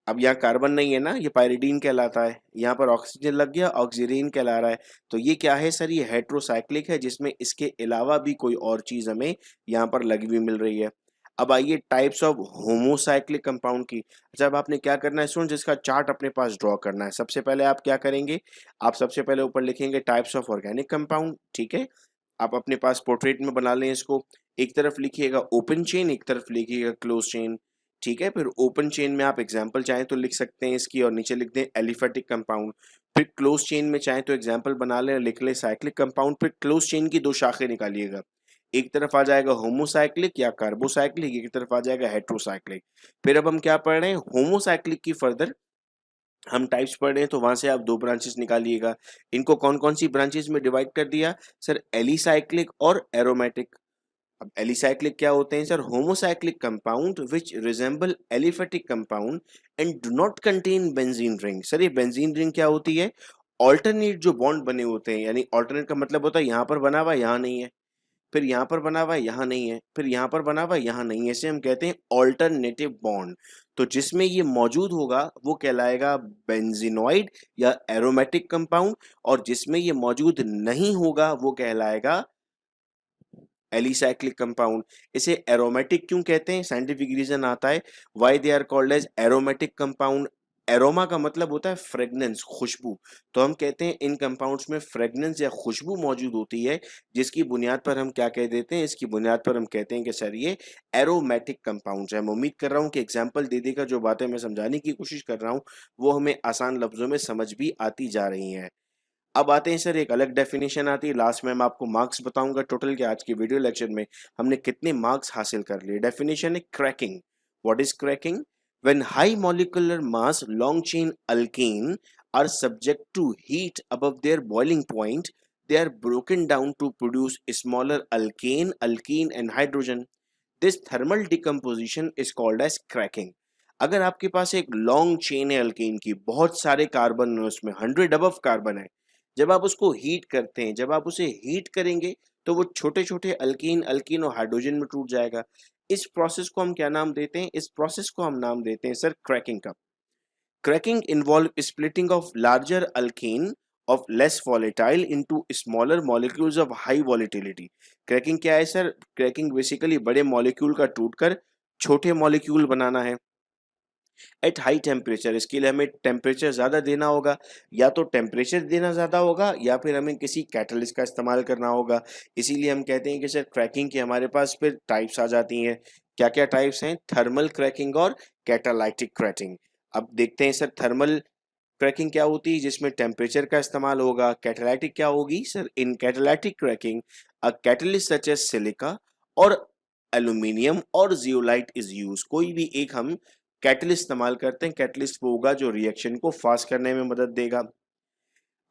अब यहाँ कार्बन नहीं है ना, ये पायरिडीन कहलाता है। यहाँ पर ऑक्सीजन लग गया, ऑक्सीजन कहला रहा है। तो ये क्या है सर? ये हेट्रोसाइक्लिक है, जिसमें इसके अलावा भी कोई और चीज हमें यहाँ पर लगी हुई मिल रही है। अब आइए टाइप्स ऑफ होमोसाइक्लिक कंपाउंड की। अच्छा, अब आपने क्या करना है स्टूडेंट, जिसका चार्ट अपने पास ड्रॉ करना है। सबसे पहले आप क्या करेंगे, आप सबसे पहले ऊपर लिखेंगे टाइप्स ऑफ ऑर्गेनिक कंपाउंड, ठीक है। आप अपने पास पोर्ट्रेट में बना लें इसको। एक तरफ लिखिएगा ओपन चेन, एक तरफ लिखिएगा क्लोज चेन, ठीक है। फिर ओपन चेन में आप एग्जाम्पल चाहें तो लिख सकते हैं इसकी, और नीचे लिख दें एलिफेटिक कंपाउंड। फिर क्लोज चेन में चाहें तो एग्जाम्पल बना लें और लिख लें साइक्लिक कंपाउंड। फिर क्लोज चेन की दो शाखें निकालिएगा, एक तरफ आ जाएगा होमोसाइक्लिक या कार्बोसाइक्लिक, एक तरफ आ जाएगा हेट्रोसाइक्लिक। फिर अब हम क्या पढ़ रहे हैं, होमोसाइक्लिक की फर्दर हम टाइप्स पढ़ रहे हैं, तो वहां से आप दो ब्रांचेस निकालिएगा। इनको कौन कौन सी ब्रांचेस में डिवाइड कर दिया सर? एलिसाइक्लिक और एरोमेटिक। अब एलिसाइक्लिक क्या होते हैं sir? Homocyclic compound which resemble aliphatic compound and do not contain benzene ring. Sir ये बेंजीन रिंग क्या होती है? ऑल्टरनेट जो बॉन्ड बने होते हैं, यानी ऑल्टरनेट का मतलब होता है यहाँ पर बना हुआ यहाँ नहीं है, फिर यहाँ पर बना हुआ यहाँ नहीं है, फिर यहाँ पर बना हुआ यहाँ नहीं है, इसे हम कहते हैं ऑल्टरनेटिव बॉन्ड। तो जिसमें ये मौजूद होगा वो कहलाएगा बेंजीनॉइड या एरोमेटिक कंपाउंड, और जिसमें ये मौजूद नहीं होगा वो कहलाएगा एलिसाइक्लिक कंपाउंड। इसे एरोमेटिक क्यों कहते हैं? साइंटिफिक रीजन आता है why they are called as aromatic compound. Aroma का मतलब होता है फ्रेगनेंस, खुशबू। तो हम कहते हैं इन कंपाउंड्स में फ्रेगनेंस या खुशबू मौजूद होती है, जिसकी बुनियाद पर हम क्या कह देते हैं? इसकी बुनियाद पर हम कहते हैं कि सर ये एरोमेटिक कंपाउंड्स है। मैं उम्मीद कर रहा हूँ कि एग्जाम्पल दे देकर जो बातें मैं समझाने की कोशिश कर रहा हूँ वो हमें आसान लफ्जों में समझ भी आती जा रही हैं। अब आते हैं सर, एक अलग डेफिनेशन आती है लास्ट में। मैं आपको मार्क्स बताऊंगा टोटल के आज की वीडियो लेक्चर में हमने कितने मार्क्स हासिल कर लिए। डेफिनेशन है cracking. What is cracking? When high molecular mass long chain alkane are subject to heat above their boiling point, they are broken down to produce smaller alkane, alkene and hydrogen. This thermal decomposition is called as cracking. अगर आपके पास एक लॉन्ग चेन है अल्केन की, बहुत सारे कार्बन है उसमें, 100 अबव कार्बन है, जब आप उसको हीट करते हैं, जब आप उसे हीट करेंगे तो वो छोटे छोटे अल्कीन, अल्कीन और हाइड्रोजन में टूट जाएगा। इस प्रोसेस को हम क्या नाम देते हैं? इस प्रोसेस को हम नाम देते हैं सर क्रैकिंग का। Cracking involve splitting of larger alkyne of less volatile into smaller molecules of high volatility। Cracking क्या है सर? क्रैकिंग बेसिकली बड़े मॉलिक्यूल का टूटकर छोटे मॉलिक्यूल बनाना है एट हाई टेम्परेचर। इसके लिए हमें टेम्परेचर ज़्यादा देना होगा, या तो टेम्परेचर देना ज़्यादा होगा या फिर हमें किसी कैटलिस्ट का इस्तेमाल करना होगा। इसीलिए हम कहते हैं कि सर क्रैकिंग की हमारे पास फिर टाइप्स आ जाती हैं। क्या क्या टाइप्स हैं? थर्मल क्रैकिंग और कैटालाइटिक क्रैकिंग। अब देखते हैं सर, थर्मल क्रैकिंग क्या होती है? जिसमें टेम्परेचर का इस्तेमाल होगा। कैटालाइटिक क्या होगी sir? In catalytic cracking a catalyst such as silica और एल्यूमिनियम और जियोलाइट इज यूज। कोई भी एक हम कैटलिस्ट इस्तेमाल करते हैं, कैटलिस्ट वो होगा जो रिएक्शन को फास्ट करने में मदद देगा।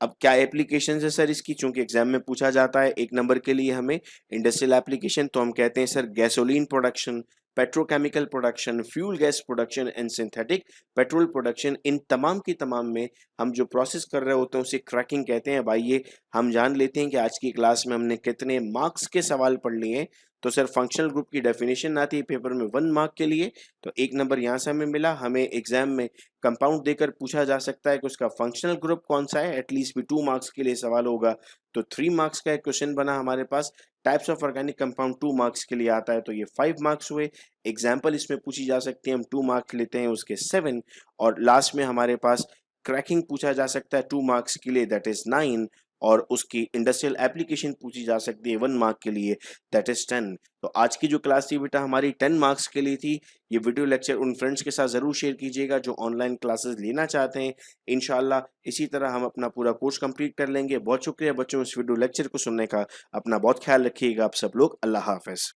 अब क्या एप्लीकेशन है सर इसकी? चूंकि एग्जाम में पूछा जाता है एक नंबर के लिए हमें इंडस्ट्रियल एप्लीकेशन, तो हम कहते हैं sir gasoline production, petrochemical production, fuel gas production and synthetic petrol production. इन तमाम की तमाम में हम जो प्रोसेस कर रहे होते हैं उसे क्रैकिंग कहते हैं। अब आइए हम जान लेते हैं कि आज की क्लास में हमने कितने मार्क्स के सवाल पढ़ लिए हैं। तो सर फंक्शनल ग्रुप की डेफिनेशन आती है पेपर में 1 मार्क के लिए, तो 1 नंबर यहाँ से हमें मिला। हमें एग्जाम में कंपाउंड देकर पूछा जा सकता है कि उसका फंक्शनल ग्रुप कौन सा है, एटलीस्ट भी 2 मार्क्स के लिए सवाल होगा, तो 3 मार्क्स का एक क्वेश्चन बना हमारे पास। Types of organic compound 2 marks के लिए आता है, तो ये 5 मार्क्स हुए। एग्जाम्पल इसमें पूछी जा सकती है, हम 2 मार्क्स लेते हैं उसके 7, और लास्ट में हमारे पास क्रैकिंग पूछा जा सकता है 2 मार्क्स के लिए, दैट इज 9, और उसकी इंडस्ट्रियल एप्लीकेशन पूछी जा सकती है 1 मार्क के लिए, दैट इज 10। तो आज की जो क्लास थी बेटा हमारी 10 मार्क्स के लिए थी। ये वीडियो लेक्चर उन फ्रेंड्स के साथ ज़रूर शेयर कीजिएगा जो ऑनलाइन क्लासेस लेना चाहते हैं। इंशाल्लाह इसी तरह हम अपना पूरा कोर्स कंप्लीट कर लेंगे। बहुत शुक्रिया बच्चों इस वीडियो लेक्चर को सुनने का। अपना बहुत ख्याल रखिएगा आप सब लोग। अल्लाह हाफिज़।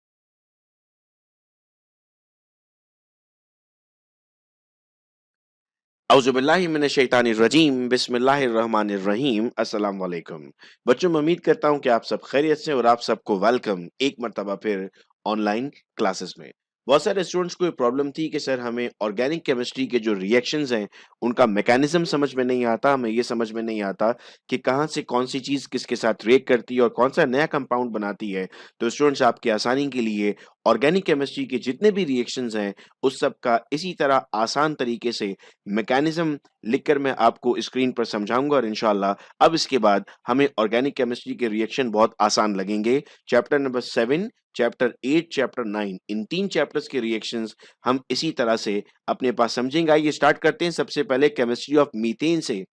औज़ुबिल्लाहिमिनश्शैतानिर्रजीम बिस्मिल्लाहिर्रहमानिर्रहीम अस्सलाम वालेकुम। बच्चों मैं उम्मीद करता हूँ कि आप सब खैरियत से, और आप सबको वेलकम एक मर्तबा फिर ऑनलाइन क्लासेस में। बहुत सारे स्टूडेंट्स को ये प्रॉब्लम थी कि सर हमें ऑर्गेनिक केमिस्ट्री के जो रिएक्शंस हैं उनका मैकेनिज्म समझ में नहीं आता, हमें ये समझ में नहीं आता कि कहाँ से कौन सी चीज़ किसके साथ रिएक्ट करती है और कौन सा नया कंपाउंड बनाती है। तो स्टूडेंट्स आपकी आसानी के लिए ऑर्गेनिक केमिस्ट्री के जितने भी रिएक्शंस हैं उस सब का इसी तरह आसान तरीके से मैकेनिज्म लिखकर मैं आपको स्क्रीन पर समझाऊंगा, और इंशाल्लाह अब इसके बाद हमें ऑर्गेनिक केमिस्ट्री के रिएक्शन बहुत आसान लगेंगे। चैप्टर नंबर 7, चैप्टर 8, चैप्टर 9, इन 3 चैप्टर्स के रिएक्शंस हम इसी तरह से अपने पास समझेंगे। आइए स्टार्ट करते हैं सबसे पहले केमिस्ट्री ऑफ मीथेन से।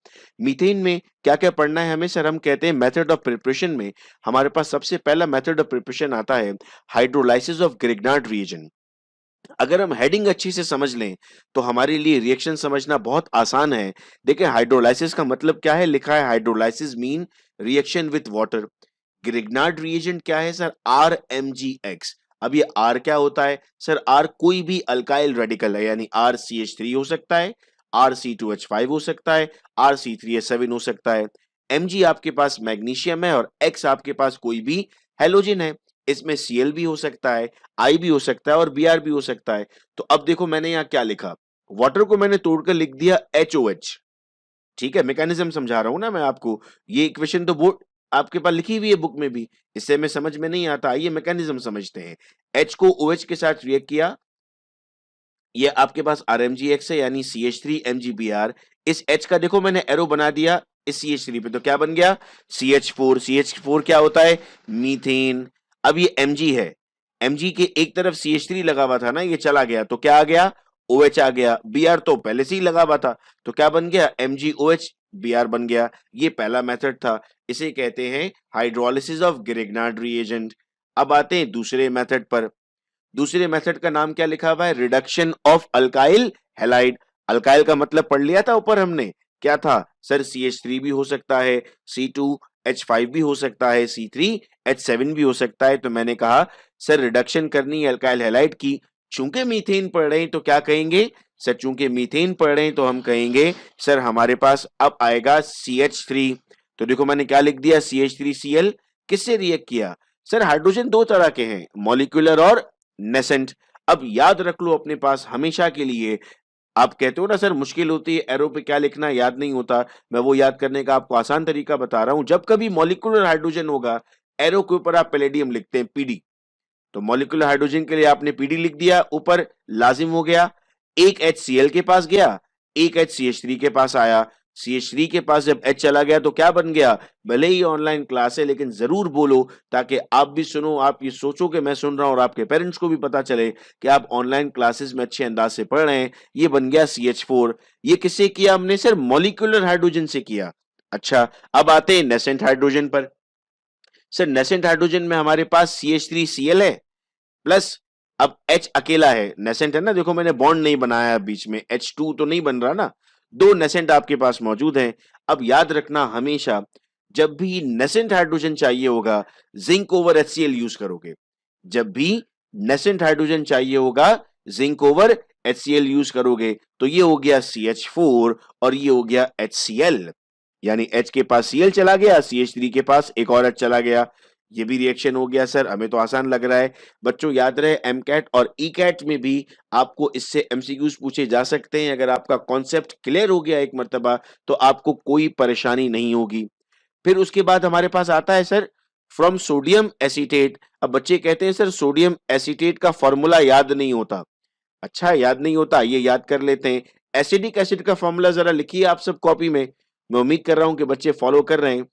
मीथेन में क्या-क्या पढ़ना है हमें सर? हम कहते हैं मेथड ऑफ प्रिपरेशन में हमारे पास सबसे पहला मेथड ऑफ प्रिपरेशन आता है हाइड्रोलाइसिस ऑफ ग्रिग्नार्ड रिएजेंट। अगर हम हेडिंग अच्छी से समझ लें तो हमारे लिए रिएक्शन समझना बहुत आसान है। देखिए हाइड्रोलाइसिस का मतलब क्या है, लिखा है hydrolysis mean reaction with water. Grignard reagent क्या है सर? RMgX। अब ये R क्या होता है सर? R कोई भी अल्काइल रेडिकल है, यानी RCH3 हो सकता है, RC2H5 हो सकता है, RC3H7 हो सकता है। Mg आपके पास मैग्नीशियम है, और X आपके पास कोई भी हेलोजन है। इसमें Cl भी हो सकता है, I भी हो सकता है, और Br भी हो सकता है। तो अब देखो मैंने यहाँ क्या लिखा, वाटर को मैंने तोड़कर लिख दिया HOH। ठीक है, मैकेनिज्म समझा रहा हूं ना मैं आपको। ये इक्वेशन तो बोर्ड आपके पास लिखी हुई है बुक में भी, इससे में समझ में नहीं आता। आइए मैकेनिज्म समझते हैं। H को OH के साथ रिएक्ट किया, ये आपके पास RMgX है, यानी CH3MgBr। इस H का देखो मैंने एरो बना दिया इस CH3 पे, तो क्या बन गया? CH4। CH4 क्या होता है? मीथेन। अब ये Mg है, Mg के एक तरफ CH3 लगा हुआ था ना, ये चला गया तो क्या आ गया? OH आ गया। Br तो पहले से ही लगा हुआ था, तो क्या बन गया? MgOH, Br बन गया। ये पहला मेथड था, इसे कहते हैं हाइड्रोलिसिस ऑफ ग्रिग्नार्ड रिएजेंट। अब आते हैं दूसरे मेथड पर। दूसरे मेथड का नाम क्या लिखा हुआ है? Reduction of alkyl halide. Alkyl का मतलब पढ़ लिया था ऊपर हमने, क्या था सर? CH3 भी हो सकता है, C2H5 भी हो सकता है, C3H7 भी हो सकता है। तो मैंने कहा सर रिडक्शन करनी है अल्काइल हैलाइड की। चूंकि मीथेन पढ़ रहे हैं तो क्या कहेंगे सर? चूंकि मीथेन पढ़ रहे हैं तो हम कहेंगे सर हमारे पास अब आएगा CH3। तो देखो मैंने क्या लिख दिया, CH3Cl। किससे रिएक्ट किया सर? हाइड्रोजन दो तरह के हैं, मॉलिक्यूलर और नेसेंट। अब याद रख लो अपने पास हमेशा के लिए। आप कहते हो ना सर मुश्किल होती है, एरो पे क्या लिखना याद नहीं होता, मैं वो याद करने का आपको आसान तरीका बता रहा हूं। जब कभी मॉलिक्यूलर हाइड्रोजन होगा, एरो के ऊपर आप पैलेडियम लिखते हैं, पीडी। तो मॉलिक्यूलर हाइड्रोजन के लिए आपने पीडी लिख दिया, ऊपर लाजिम हो गया। एक HCl के पास गया, एक HCH3 के पास आया। CH3 के पास जब H चला गया तो क्या बन गया? भले ही ऑनलाइन क्लास है लेकिन जरूर बोलो, ताकि आप भी सुनो, आप ये सोचो कि मैं सुन रहा हूं, और आपके पेरेंट्स को भी पता चले कि आप ऑनलाइन क्लासेस में अच्छे अंदाज से पढ़ रहे हैं। ये बन गया CH4। ये किससे किया हमने सर? मॉलिक्यूलर हाइड्रोजन से किया। अच्छा, अब आते हैं नेसेंट हाइड्रोजन पर। सर नेसेंट हाइड्रोजन में हमारे पास CH3Cl है, प्लस अब H अकेला है, नेसेंट है ना, देखो मैंने बॉन्ड नहीं बनाया बीच में, H2 तो नहीं बन रहा ना, दो नेसेंट आपके पास मौजूद हैं। अब याद रखना हमेशा जब भी नेसेंट हाइड्रोजन चाहिए होगा, जिंक ओवर HCl यूज करोगे। जब भी नेसेंट हाइड्रोजन चाहिए होगा, जिंक ओवर HCl यूज करोगे। तो ये हो गया CH4 और ये हो गया HCl, यानी H के पास Cl चला गया, CH3 के पास एक और H चला गया। ये भी रिएक्शन हो गया सर, हमें तो आसान लग रहा है। बच्चों याद रहे MCAT और ECAT में भी आपको इससे MCQs पूछे जा सकते हैं। अगर आपका कॉन्सेप्ट क्लियर हो गया एक मर्तबा तो आपको कोई परेशानी नहीं होगी। फिर उसके बाद हमारे पास आता है सर फ्रॉम सोडियम एसीटेट। अब बच्चे कहते हैं सर सोडियम एसीटेट का फॉर्मूला याद नहीं होता। अच्छा, याद नहीं होता, ये याद कर लेते हैं। एसिडिक एसिड का फॉर्मूला जरा लिखिए आप सब कॉपी में। मैं उम्मीद कर रहा हूं कि बच्चे फॉलो कर रहे हैं।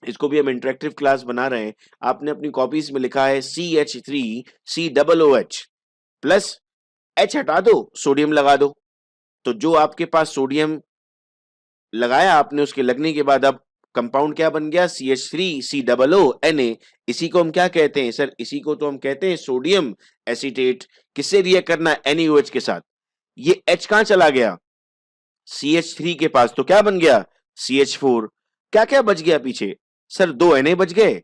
इसको भी हम इंटरेक्टिव क्लास बना रहे हैं। आपने अपनी कॉपीज में लिखा है CH3COOH प्लस H हटा दो, सोडियम लगा दो। तो जो आपके पास सोडियम लगाया आपने, उसके लगने के बाद अब कंपाउंड क्या बन गया? CH3COONA। इसी को हम क्या कहते हैं सर? इसी को तो हम कहते हैं सोडियम एसीटेट। किससे रिएक्ट करना है? NaOH के साथ। ये H कहां चला गया? CH3 के पास, तो क्या बन गया? CH4। क्या क्या बच गया पीछे? सर 2 Na बच गए,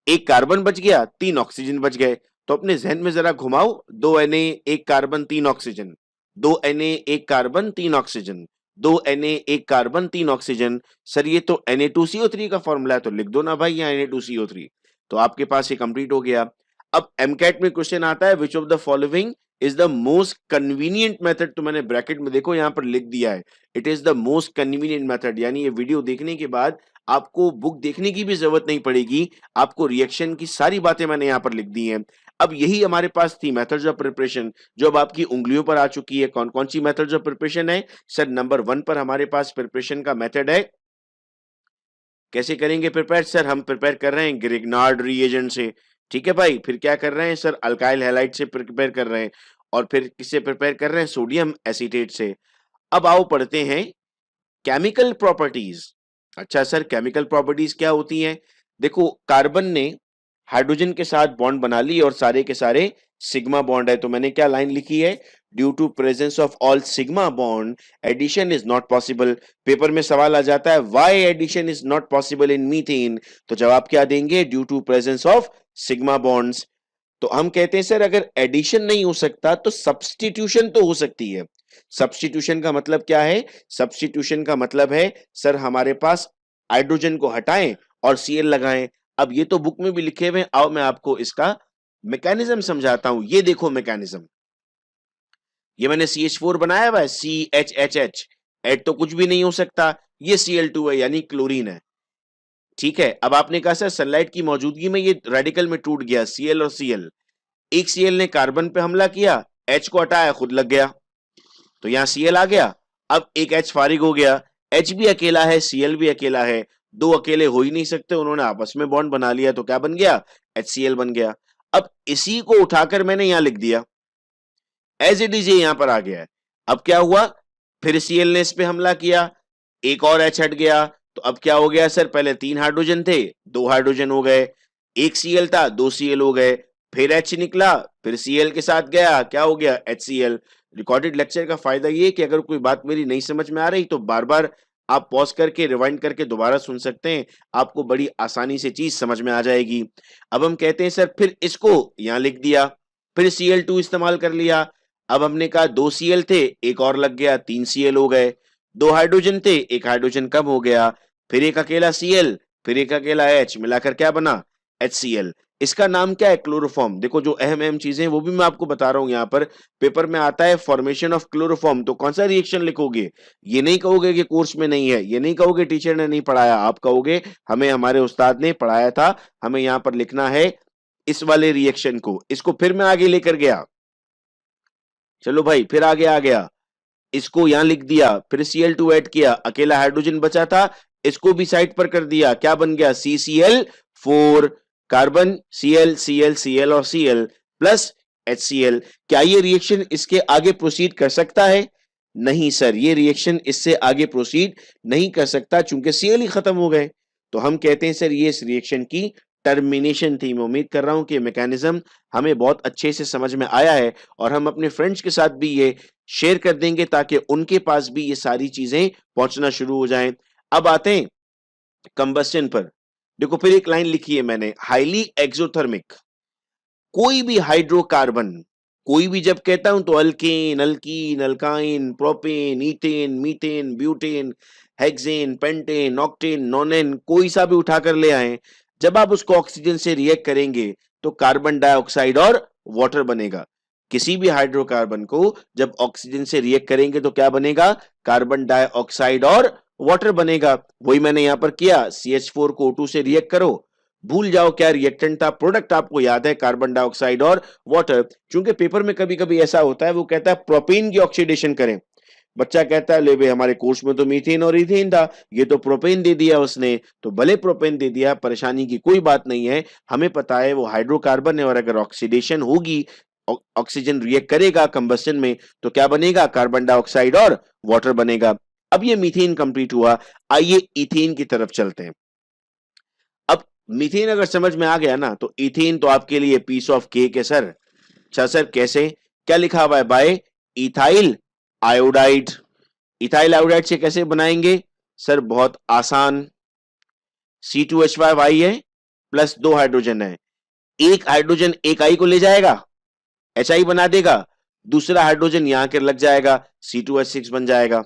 1 कार्बन बच गया, 3 ऑक्सीजन बच गए। तो अपने जहन में जरा घुमाओ, 2 Na 1 carbon 3 oxygen, 2 Na 1 carbon 3 oxygen, 2 Na 1 carbon 3 oxygen. Sir ये तो Na2CO3 का फॉर्मूला है, तो लिख दो ना भाई यहाँ Na2CO3। तो आपके पास ये कंप्लीट हो गया। अब एमकैट में क्वेश्चन आता है, which of the following is the most convenient method. तो मैंने ब्रैकेट में देखो यहां पर लिख दिया है, it is the most convenient method. यानी ये वीडियो देखने के बाद आपको बुक देखने की भी जरूरत नहीं पड़ेगी, आपको रिएक्शन की सारी बातें मैंने यहां पर लिख दी हैं। अब यही हमारे पास थी मेथड्स ऑफ प्रिपरेशन, जो अब आपकी उंगलियों पर आ चुकी है। कौन कौन सी मेथड्स ऑफ प्रिपरेशन है? सर नंबर 1 पर हमारे पास प्रिपरेशन का मेथड है। कैसे करेंगे प्रिपेयर? सर हम प्रिपेयर कर रहे हैं ग्रिग्नार्ड रिएजेंट से। ठीक है भाई, फिर क्या कर रहे हैं सर? अल्काइल हैलाइड से प्रिपेयर कर रहे हैं। और फिर किससे प्रिपेयर कर रहे हैं? सोडियम एसीटेट से। अब आओ पढ़ते हैं केमिकल प्रॉपर्टीज। अच्छा सर, केमिकल प्रॉपर्टीज क्या होती हैं? देखो, कार्बन ने हाइड्रोजन के साथ बॉन्ड बना ली और सारे के सारे सिग्मा बॉन्ड है। तो मैंने क्या लाइन लिखी है? Due to presence of all sigma bond addition is not possible. Paper में सवाल आ जाता है why addition is not possible in methane. तो जवाब क्या देंगे? Due to presence of sigma bonds. तो हम कहते हैं सर अगर एडिशन नहीं हो सकता तो सब्स्टिट्यूशन तो हो सकती है। सब्स्टिट्यूशन का मतलब क्या है? सब्स्टिट्यूशन का मतलब है सर हमारे पास हाइड्रोजन को हटाएं और Cl लगाएं। अब ये तो बुक में भी लिखे हुए, आओ मैं आपको इसका मैकेनिज्म समझाता हूं। ये देखो मैकेनिज्म, ये मैंने CH4 बनाया हुआ है, CHHH। ऐड तो कुछ भी नहीं हो सकता, ये Cl2 है यानी क्लोरीन है। ठीक है, अब आपने कहा सर सनलाइट की मौजूदगी में ये रेडिकल में टूट गया, Cl और Cl। एक Cl ने कार्बन पे हमला किया, H को हटाया, खुद लग गया, तो यहां Cl आ गया। अब एक H फारिग हो गया, H भी अकेला है, Cl भी अकेला है, दो अकेले हो ही नहीं सकते, उन्होंने आपस में बॉन्ड बना लिया, तो क्या बन गया? HCl बन गया। अब इसी को उठाकर मैंने यहां लिख दिया, एज इट इज ये यहां पर आ गया है। अब क्या हुआ? फिर Cl ने इस पे हमला किया, एक और H हट गया, तो अब क्या हो गया सर? पहले 3 हाइड्रोजन थे, 2 हाइड्रोजन हो गए, एक Cl था, 2 Cl हो गए, फिर H निकला, फिर Cl के साथ गया, क्या हो गया? HCl। रिकॉर्डेड लेक्चर का फायदा ये कि अगर कोई बात मेरी नहीं समझ में आ रही तो बार बार आप पॉज करके रिवाइंड करके दोबारा सुन सकते हैं, आपको बड़ी आसानी से चीज समझ में आ जाएगी। अब हम कहते हैं सर फिर इसको यहां लिख दिया, फिर Cl2 इस्तेमाल कर लिया। अब हमने कहा 2 Cl थे, एक और लग गया, 3 Cl हो गए, 2 हाइड्रोजन थे, एक हाइड्रोजन कम हो गया, फिर एक अकेला Cl, फिर एक अकेला H, मिलाकर क्या बना? HCl। इसका नाम क्या है? क्लोरोफॉर्म। देखो जो अहम अहम चीजें वो भी मैं आपको बता रहा हूं। यहां पर पेपर में आता है फॉर्मेशन ऑफ क्लोरोफॉर्म, तो कौन सा रिएक्शन लिखोगे? ये नहीं कहोगे कि कोर्स में नहीं है, ये नहीं कहोगे टीचर ने नहीं पढ़ाया, आप कहोगे हमें हमारे उस्ताद ने पढ़ाया था, हमें यहां पर लिखना है इस वाले रिएक्शन को। इसको फिर मैं आगे लेकर गया, चलो भाई फिर आगे आ गया, इसको यहां लिख दिया, फिर Cl2 ऐड किया, अकेला हाइड्रोजन बचा था, इसको भी साइड पर कर दिया, क्या बन गया? CCl4, carbon Cl Cl Cl और Cl प्लस HCl। क्या ये रिएक्शन इसके आगे प्रोसीड कर सकता है? नहीं सर, ये रिएक्शन इससे आगे प्रोसीड नहीं कर सकता, चूंकि Cl ही खत्म हो गए। तो हम कहते हैं सर ये इस रिएक्शन की टर्मिनेशन थी। मैं उम्मीद कर रहा हूं कि मैकेनिज्म हमें बहुत अच्छे से समझ में आया है और हम अपने फ्रेंड्स के साथ भी ये शेयर कर देंगे ताकि उनके पास भी ये सारी चीजें पहुंचना शुरू हो जाएं। अब आते हैं कंबस्शन पर। देखो फिर एक लाइन लिखी है मैंने, हाईली एक्सोथर्मिक। कोई भी हाइड्रोकार्बन, कोई भी जब कहता हूं तो alkane, alkyne, alkyne, propane, ethane, methane, butane, hexane, pentane, octane, नोनेन, कोई सा भी उठाकर ले आए, जब आप उसको ऑक्सीजन से रिएक्ट करेंगे तो कार्बन डाइऑक्साइड और वाटर बनेगा। किसी भी हाइड्रोकार्बन को जब ऑक्सीजन से रिएक्ट करेंगे तो क्या बनेगा? कार्बन डाइऑक्साइड और वाटर बनेगा। वही मैंने यहां पर किया, CH4 को O2 से रिएक्ट करो भूल जाओ क्या रिएक्टेंट था, प्रोडक्ट आपको याद है, कार्बन डाइऑक्साइड और वाटर। चूंकि पेपर में कभी कभी ऐसा होता है, वो कहता है प्रोपेन की ऑक्सीडेशन करें। बच्चा कहता है ले भाई हमारे कोर्स में तो मीथेन और इथेन था, ये तो प्रोपेन दे दिया उसने। तो भले प्रोपेन दे दिया, परेशानी की कोई बात नहीं है, हमें पता है वो हाइड्रोकार्बन है, और अगर ऑक्सीडेशन होगी, ऑक्सीजन रिएक्ट करेगा कंबस्शन में, तो क्या बनेगा, कार्बन डाइऑक्साइड और वाटर बनेगा। अब ये मीथेन कंप्लीट हुआ, आइए इथेन की तरफ चलते हैं। अब मीथेन अगर समझ में आ गया ना, तो इथेन तो आपके लिए पीस ऑफ केक है सर। अच्छा सर कैसे, क्या लिखा हुआ है, by ethyl iodide. Ethyl iodide से कैसे बनाएंगे सर, बहुत आसान, C2H5 आई है प्लस 2 हाइड्रोजन है, एक हाइड्रोजन एक आई को ले जाएगा, HI बना देगा, दूसरा हाइड्रोजन यहां के लग जाएगा, C2H6 बन जाएगा।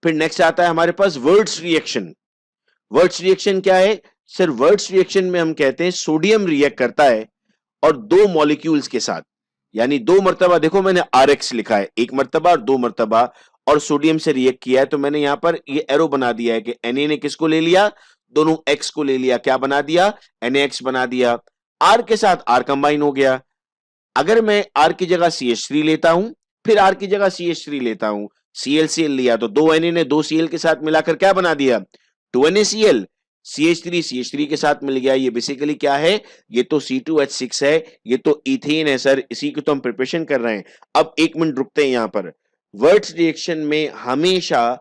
फिर नेक्स्ट आता है हमारे पास वर्ड्स रिएक्शन। वर्ड्स रिएक्शन क्या है सर, वर्ड्स रिएक्शन में हम कहते हैं सोडियम रिएक्ट करता है और दो मॉलिक्यूल्स के साथ, यानी दो मर्तबा, देखो मैंने RX लिखा है, एक मर्तबा और दो मर्तबा, और सोडियम से रिएक्ट किया है, तो मैंने यहां पर ये एरो बना दिया है कि Na ने किसको ले लिया, दोनों X को ले लिया, क्या बना दिया, NaX बना दिया, R के साथ R कंबाइन हो गया। अगर मैं R की जगह CH3 लेता हूं, फिर R की जगह CH3 लेता हूं, ClCl लिया, तो दो Na ने दो Cl के साथ मिलाकर क्या बना दिया, 2NaCl, CH3 के साथ मिल गया। ये बेसिकली क्या है, ये तो C2H6 है, ये तो इथेन है सर, इसी की तो हम प्रिपरेशन कर रहे हैं। अब एक मिनट रुकते हैं यहां पर। वर्ड्स रिएक्शन में हमेशा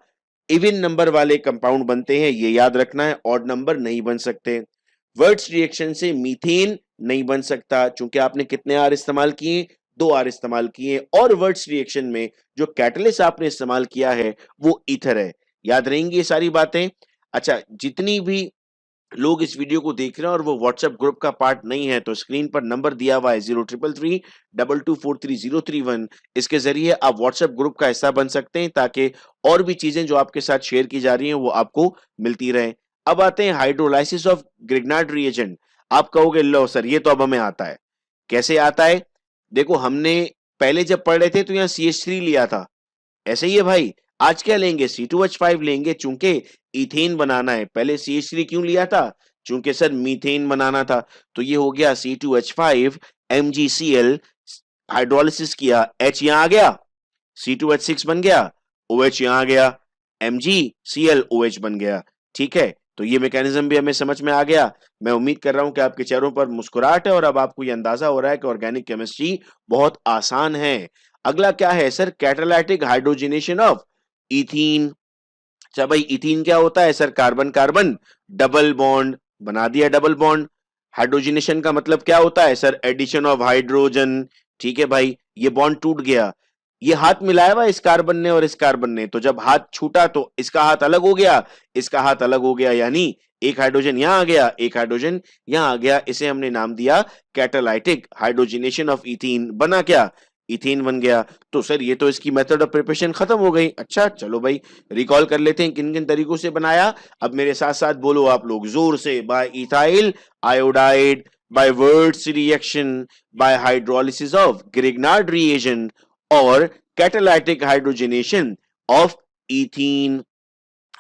इवन नंबर वाले कंपाउंड बनते हैं, ये याद रखना है, ऑड नंबर नहीं बन सकते। वर्ड्स रिएक्शन से मीथेन नहीं बन सकता, चूंकि आपने कितने आर इस्तेमाल किए, 2 आर इस्तेमाल किए, और वर्ड्स रिएक्शन में जो कैटलिस्ट आपने इस्तेमाल किया है वो ईथर है। याद रहेंगी ये सारी बातें। अच्छा, जितनी भी लोग इस वीडियो को देख रहे हैं और वो व्हाट्सएप ग्रुप का पार्ट नहीं है, तो स्क्रीन पर नंबर दिया हुआ है 0333224331, इसके जरिए आप व्हाट्सएप ग्रुप का हिस्सा बन सकते हैं, ताकि और भी चीजें जो आपके साथ शेयर की जा रही हैं वो आपको मिलती रहे। अब आते हैं हाइड्रोलाइसिस ऑफ ग्रिग्नार्ड रिएजेंट। आप कहोगे लो सर ये तो अब हमें आता है, कैसे आता है, देखो हमने पहले जब पढ़ रहे थे तो यहाँ CH3 लिया था, ऐसे ही है भाई। आज क्या लेंगे, C2H5 लेंगे, चूंकि इथेन बनाना है। पहले CH3 क्यों लिया था, चूंकि सर मीथेन बनाना था, तो ये हो गया C2H5 MgCl, हाइड्रोलिसिस किया, H यहां आ गया, C2H6 बन गया, OH यहां आ गया, MgCl OH बन गया। ठीक है, तो ये मैकेनिज्म भी हमें समझ में आ गया। मैं उम्मीद कर रहा हूं कि आपके चेहरों पर मुस्कुराहट है और अब आपको ये अंदाजा हो रहा है कि ऑर्गेनिक केमिस्ट्री बहुत आसान है। अगला क्या है sir, catalytic hydrogenation of ethene. अच्छा भाई, इथीन क्या होता है sir, carbon carbon double bond, बना दिया डबल बॉन्ड। हाइड्रोजनेशन का मतलब क्या होता है सर, एडिशन ऑफ हाइड्रोजन। ठीक है भाई, ये बॉन्ड टूट गया, ये हाथ मिलाया हुआ इस कार्बन ने और इस कार्बन ने, तो जब हाथ छूटा तो इसका हाथ अलग हो गया, इसका हाथ अलग हो गया, यानी एक हाइड्रोजन यहां आ गया, एक हाइड्रोजन यहां आ गया, इसे हमने नाम दिया कैटालाइटिक हाइड्रोजनेशन ऑफ इथीन। बना क्या, इथेन बन गया। तो सर ये तो इसकी मेथड ऑफ प्रिपरेशन खत्म हो गई। अच्छा चलो भाई, रिकॉल कर लेते हैं किन किन तरीकों से बनाया। अब मेरे साथ साथ बोलो आप लोग जोर से, by ethyl iodide, by Wurtz reaction, by hydrolysis of Grignard reagent, और कैटालाइटिक हाइड्रोजनेशन ऑफ इथीन।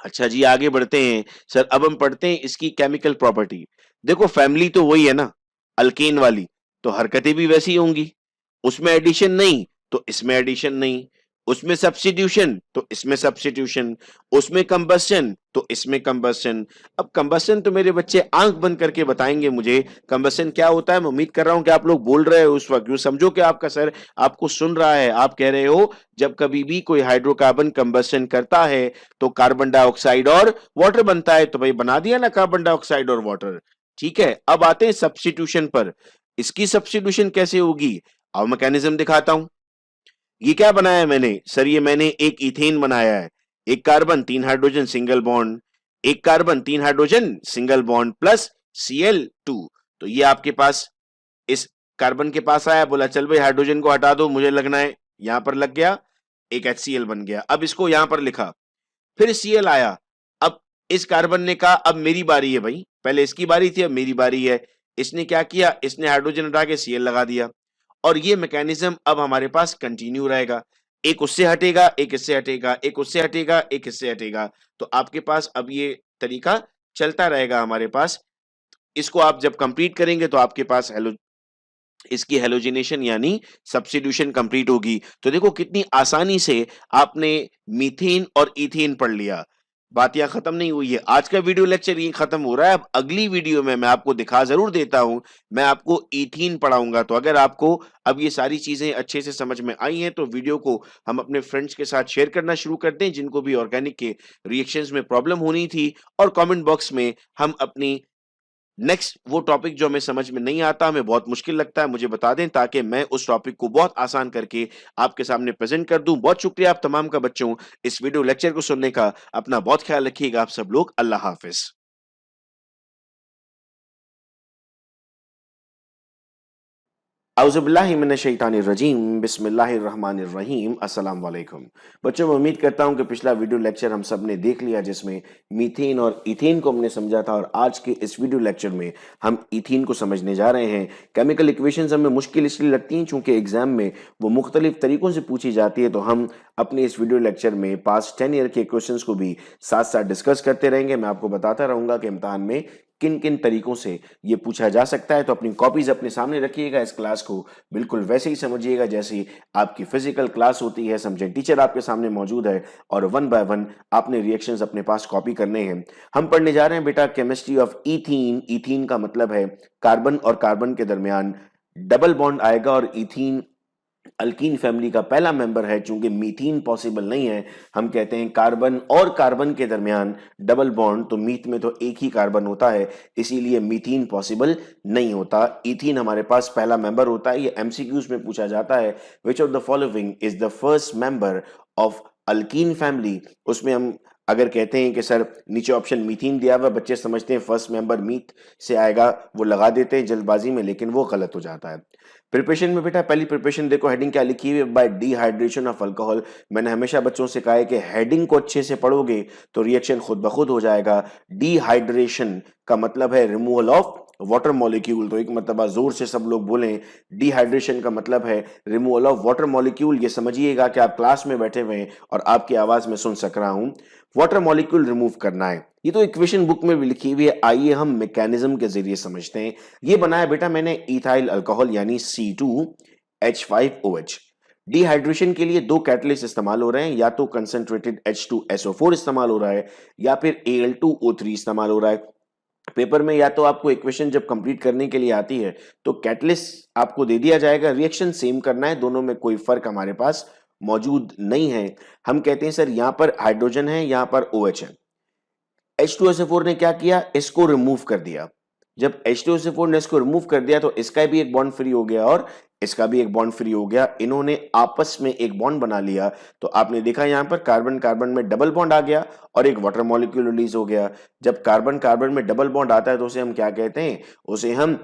अच्छा जी आगे बढ़ते हैं सर, अब हम पढ़ते हैं इसकी केमिकल प्रॉपर्टी। देखो फैमिली तो वही है ना, अल्केन वाली, तो हरकतें भी वैसी होंगी, उसमें एडिशन नहीं तो इसमें एडिशन नहीं, उसमें सब्स्टिट्यूशन तो इसमें सब्स्टिट्यूशन, उसमें कंबस्शन तो इसमें कंबस्शन। अब कंबस्शन तो मेरे बच्चे आंख बंद करके बताएंगे मुझे कंबस्शन क्या होता है। मैं उम्मीद कर रहा हूं कि आप लोग बोल रहे हो उस वक्त, समझो कि आपका सर आपको सुन रहा है। आप कह रहे हो जब कभी भी कोई हाइड्रोकार्बन कंबस्शन करता है तो कार्बन डाइऑक्साइड और वाटर बनता है, तो भाई बना दिया ना कार्बन डाइऑक्साइड और वाटर। ठीक है, अब आते हैं सब्स्टिट्यूशन पर। इसकी सब्स्टिट्यूशन कैसे होगी, अब मैकेनिज्म दिखाता हूं। ये क्या बनाया मैंने सर, ये मैंने एक इथेन बनाया है, एक कार्बन तीन हाइड्रोजन सिंगल बॉन्ड, एक कार्बन तीन hydrogen single bond plus Cl2। तो ये आपके पास इस कार्बन के पास आया, बोला चल भाई हाइड्रोजन को हटा दो, मुझे लगना है, यहां पर लग गया, एक HCl बन गया। अब इसको यहां पर लिखा, फिर Cl आया, अब इस कार्बन ने कहा अब मेरी बारी है भाई, पहले इसकी बारी थी अब मेरी बारी है। इसने क्या किया, इसने हाइड्रोजन हटा के Cl लगा दिया, और ये मैकेनिज्म अब हमारे पास कंटिन्यू रहेगा, एक उससे हटेगा एक इससे हटेगा, एक उससे हटेगा एक इससे हटेगा, तो आपके पास अब ये तरीका चलता रहेगा हमारे पास। इसको आप जब कंप्लीट करेंगे तो आपके पास इसकी हेलोजिनेशन यानी सब्स्टिट्यूशन कंप्लीट होगी। तो देखो कितनी आसानी से आपने मीथेन और इथेन पढ़ लिया। बात यहाँ खत्म नहीं हुई है, आज का वीडियो लेक्चर ये खत्म हो रहा है। अब अगली वीडियो में मैं आपको दिखा जरूर देता हूं, मैं आपको इथीन पढ़ाऊंगा। तो अगर आपको अब ये सारी चीजें अच्छे से समझ में आई हैं तो वीडियो को हम अपने फ्रेंड्स के साथ शेयर करना शुरू कर दें जिनको भी ऑर्गेनिक के रिएक्शंस में प्रॉब्लम होनी थी, और कमेंट बॉक्स में हम अपनी नेक्स्ट वो टॉपिक जो हमें समझ में नहीं आता, हमें बहुत मुश्किल लगता है, मुझे बता दें ताकि मैं उस टॉपिक को बहुत आसान करके आपके सामने प्रेजेंट कर दूं। बहुत शुक्रिया आप तमाम का बच्चों इस वीडियो लेक्चर को सुनने का। अपना बहुत ख्याल रखिएगा आप सब लोग। अल्लाह हाफिज। औज़ुबिल्लाहिमिनश्शैतानिर्रजीम बिस्मिल्लाहिर्रहमानिर्रहीम अस्सलाम वालेकुम। बच्चों मैं उम्मीद करता हूं कि पिछला वीडियो लेक्चर हम सब ने देख लिया जिसमें मीथेन और इथेन को हमने समझा था, और आज के इस वीडियो लेक्चर में हम इथीन को समझने जा रहे हैं। केमिकल इक्वेशंस हमें मुश्किल इसलिए लगती हैं चूंकि एग्जाम में वो मुख्तलिफ तरीकों से पूछी जाती है, तो हम अपने इस वीडियो लेक्चर में पास्ट 10 ईयर के क्वेश्चन को भी साथ साथ डिस्कस करते रहेंगे। मैं आपको बताता रहूंगा कि इम्तहान में किन किन तरीकों से ये पूछा जा सकता है। तो अपनी कॉपीज अपने सामने रखिएगा, इस क्लास को बिल्कुल वैसे ही समझिएगा जैसी आपकी फिजिकल क्लास होती है। समझें टीचर आपके सामने मौजूद है और वन बाय वन आपने रिएक्शंस अपने पास कॉपी करने हैं। हम पढ़ने जा रहे हैं बेटा केमिस्ट्री ऑफ इथीन। इथीन का मतलब है कार्बन और कार्बन के दरमियान डबल बॉन्ड आएगा, और इथीन अल्कीन फैमिली का पहला मेंबर है। चूंकि मीथीन पॉसिबल नहीं है, हम कहते हैं कार्बन और कार्बन के दरमियान डबल बॉन्ड, तो मीथ में तो एक ही कार्बन होता है, इसीलिए मीथीन पॉसिबल नहीं होता। इथीन हमारे पास पहला मेंबर होता है। ये एमसीक्यूज में पूछा जाता है, which of the following is the first member of alkyne family. उसमें हम अगर कहते हैं कि सर नीचे ऑप्शन मीथीन दिया हुआ, बच्चे समझते हैं फर्स्ट मेंबर मीथ से आएगा, वो लगा देते हैं जल्दबाजी में, लेकिन वो गलत हो जाता है। प्रिपरेशन में बेटा पहली प्रिपरेशन देखो, हेडिंग क्या लिखी हुई है, बाय डिहाइड्रेशन ऑफ अल्कोहल। मैंने हमेशा बच्चों से कहा है कि हेडिंग को अच्छे से पढ़ोगे तो रिएक्शन खुद ब खुद हो जाएगा। डिहाइड्रेशन का मतलब है रिमूवल ऑफ वाटर मॉलिक्यूल। तो एक मतलब जोर से सब लोग बोलें, डिहाइड्रेशन का मतलब है रिमूवल ऑफ वाटर मॉलिक्यूल। ये समझिएगा कि आप क्लास में बैठे हुए हैं और आपकी आवाज में सुन सक रहा हूं, वाटर मॉलिक्यूल रिमूव करना है। ये तो इक्वेशन बुक में भी लिखी हुई है, आइए हम मैकेनिज्म के जरिए समझते हैं। ये बनाया बेटा मैंने इथाइल अल्कोहल यानी C2H5OH। डिहाइड्रेशन के लिए दो कैटलिस्ट इस्तेमाल हो रहे हैं, या तो कंसंट्रेटेड H2SO4 इस्तेमाल हो रहा है या फिर Al2O3 इस्तेमाल हो रहा है। पेपर में या तो आपको इक्वेशन जब कंप्लीट करने के लिए आती है तो कैटलिस्ट आपको दे दिया जाएगा, रिएक्शन सेम करना है, दोनों में कोई फर्क हमारे पास मौजूद नहीं है। हम कहते हैं सर यहां पर हाइड्रोजन है, यहां पर OH है। H2SO4 ने क्या किया, इसको रिमूव कर दिया। जब H2SO4 ने इसको रिमूव कर दिया तो इसका भी एक बॉन्ड फ्री हो गया और इसका भी एक बॉन्ड फ्री हो गया। इन्होंने आपस में एक बॉन्ड बना लिया, तो आपने देखा यहां पर कार्बन कार्बन में डबल बॉन्ड आ गया और एक वाटर मॉलिक्यूल रिलीज हो गया। जब कार्बन कार्बन में डबल बॉन्ड आता है तो उसे हम क्या कहते हैं, उसे हम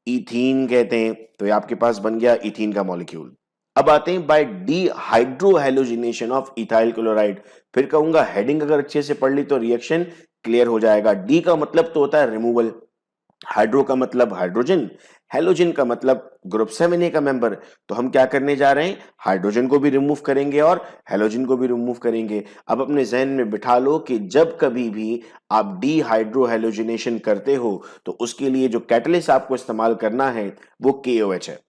इथीन कहते हैं। तो ये आपके पास बन गया इथीन का मॉलिक्यूल। अब आते हैं by dehydrohalogenation of ethyl chloride. फिर कहूंगा हेडिंग अगर अच्छे से पढ़ ली तो रिएक्शन क्लियर हो जाएगा। डी का मतलब तो होता है रिमूवल, हाइड्रो का मतलब हाइड्रोजन, हेलोजन का मतलब ग्रुप 7A का मेंबर। तो हम क्या करने जा रहे हैं, हाइड्रोजन को भी रिमूव करेंगे और हेलोजन को भी रिमूव करेंगे। अब अपने जहन में बिठा लो कि जब कभी भी आप डीहाइड्रोहेलोजिनेशन करते हो तो उसके लिए जो कैटलिस्ट आपको इस्तेमाल करना है वो KOH है।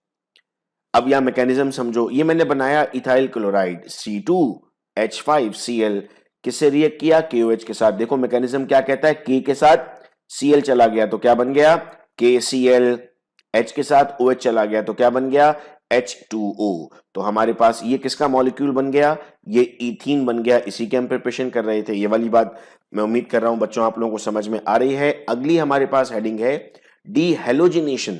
अब यहां मैकेनिज्म समझो, ये मैंने बनाया इथाइल क्लोराइड C2H5Cl, किससे रिएक्ट किया, KOH के साथ। देखो मैकेनिज्म क्या कहता है, K के साथ Cl चला गया तो क्या बन गया, KCl। H के साथ OH चला गया तो क्या बन गया, H2O। तो हमारे पास ये किसका मॉलिक्यूल बन गया, ये इथीन बन गया। इसी की हम प्रिपरेशन कर रहे थे। ये वाली बात मैं उम्मीद कर रहा हूं बच्चों आप लोगों को समझ में आ रही है। अगली हमारे पास हेडिंग है डीहेलोजिनेशन।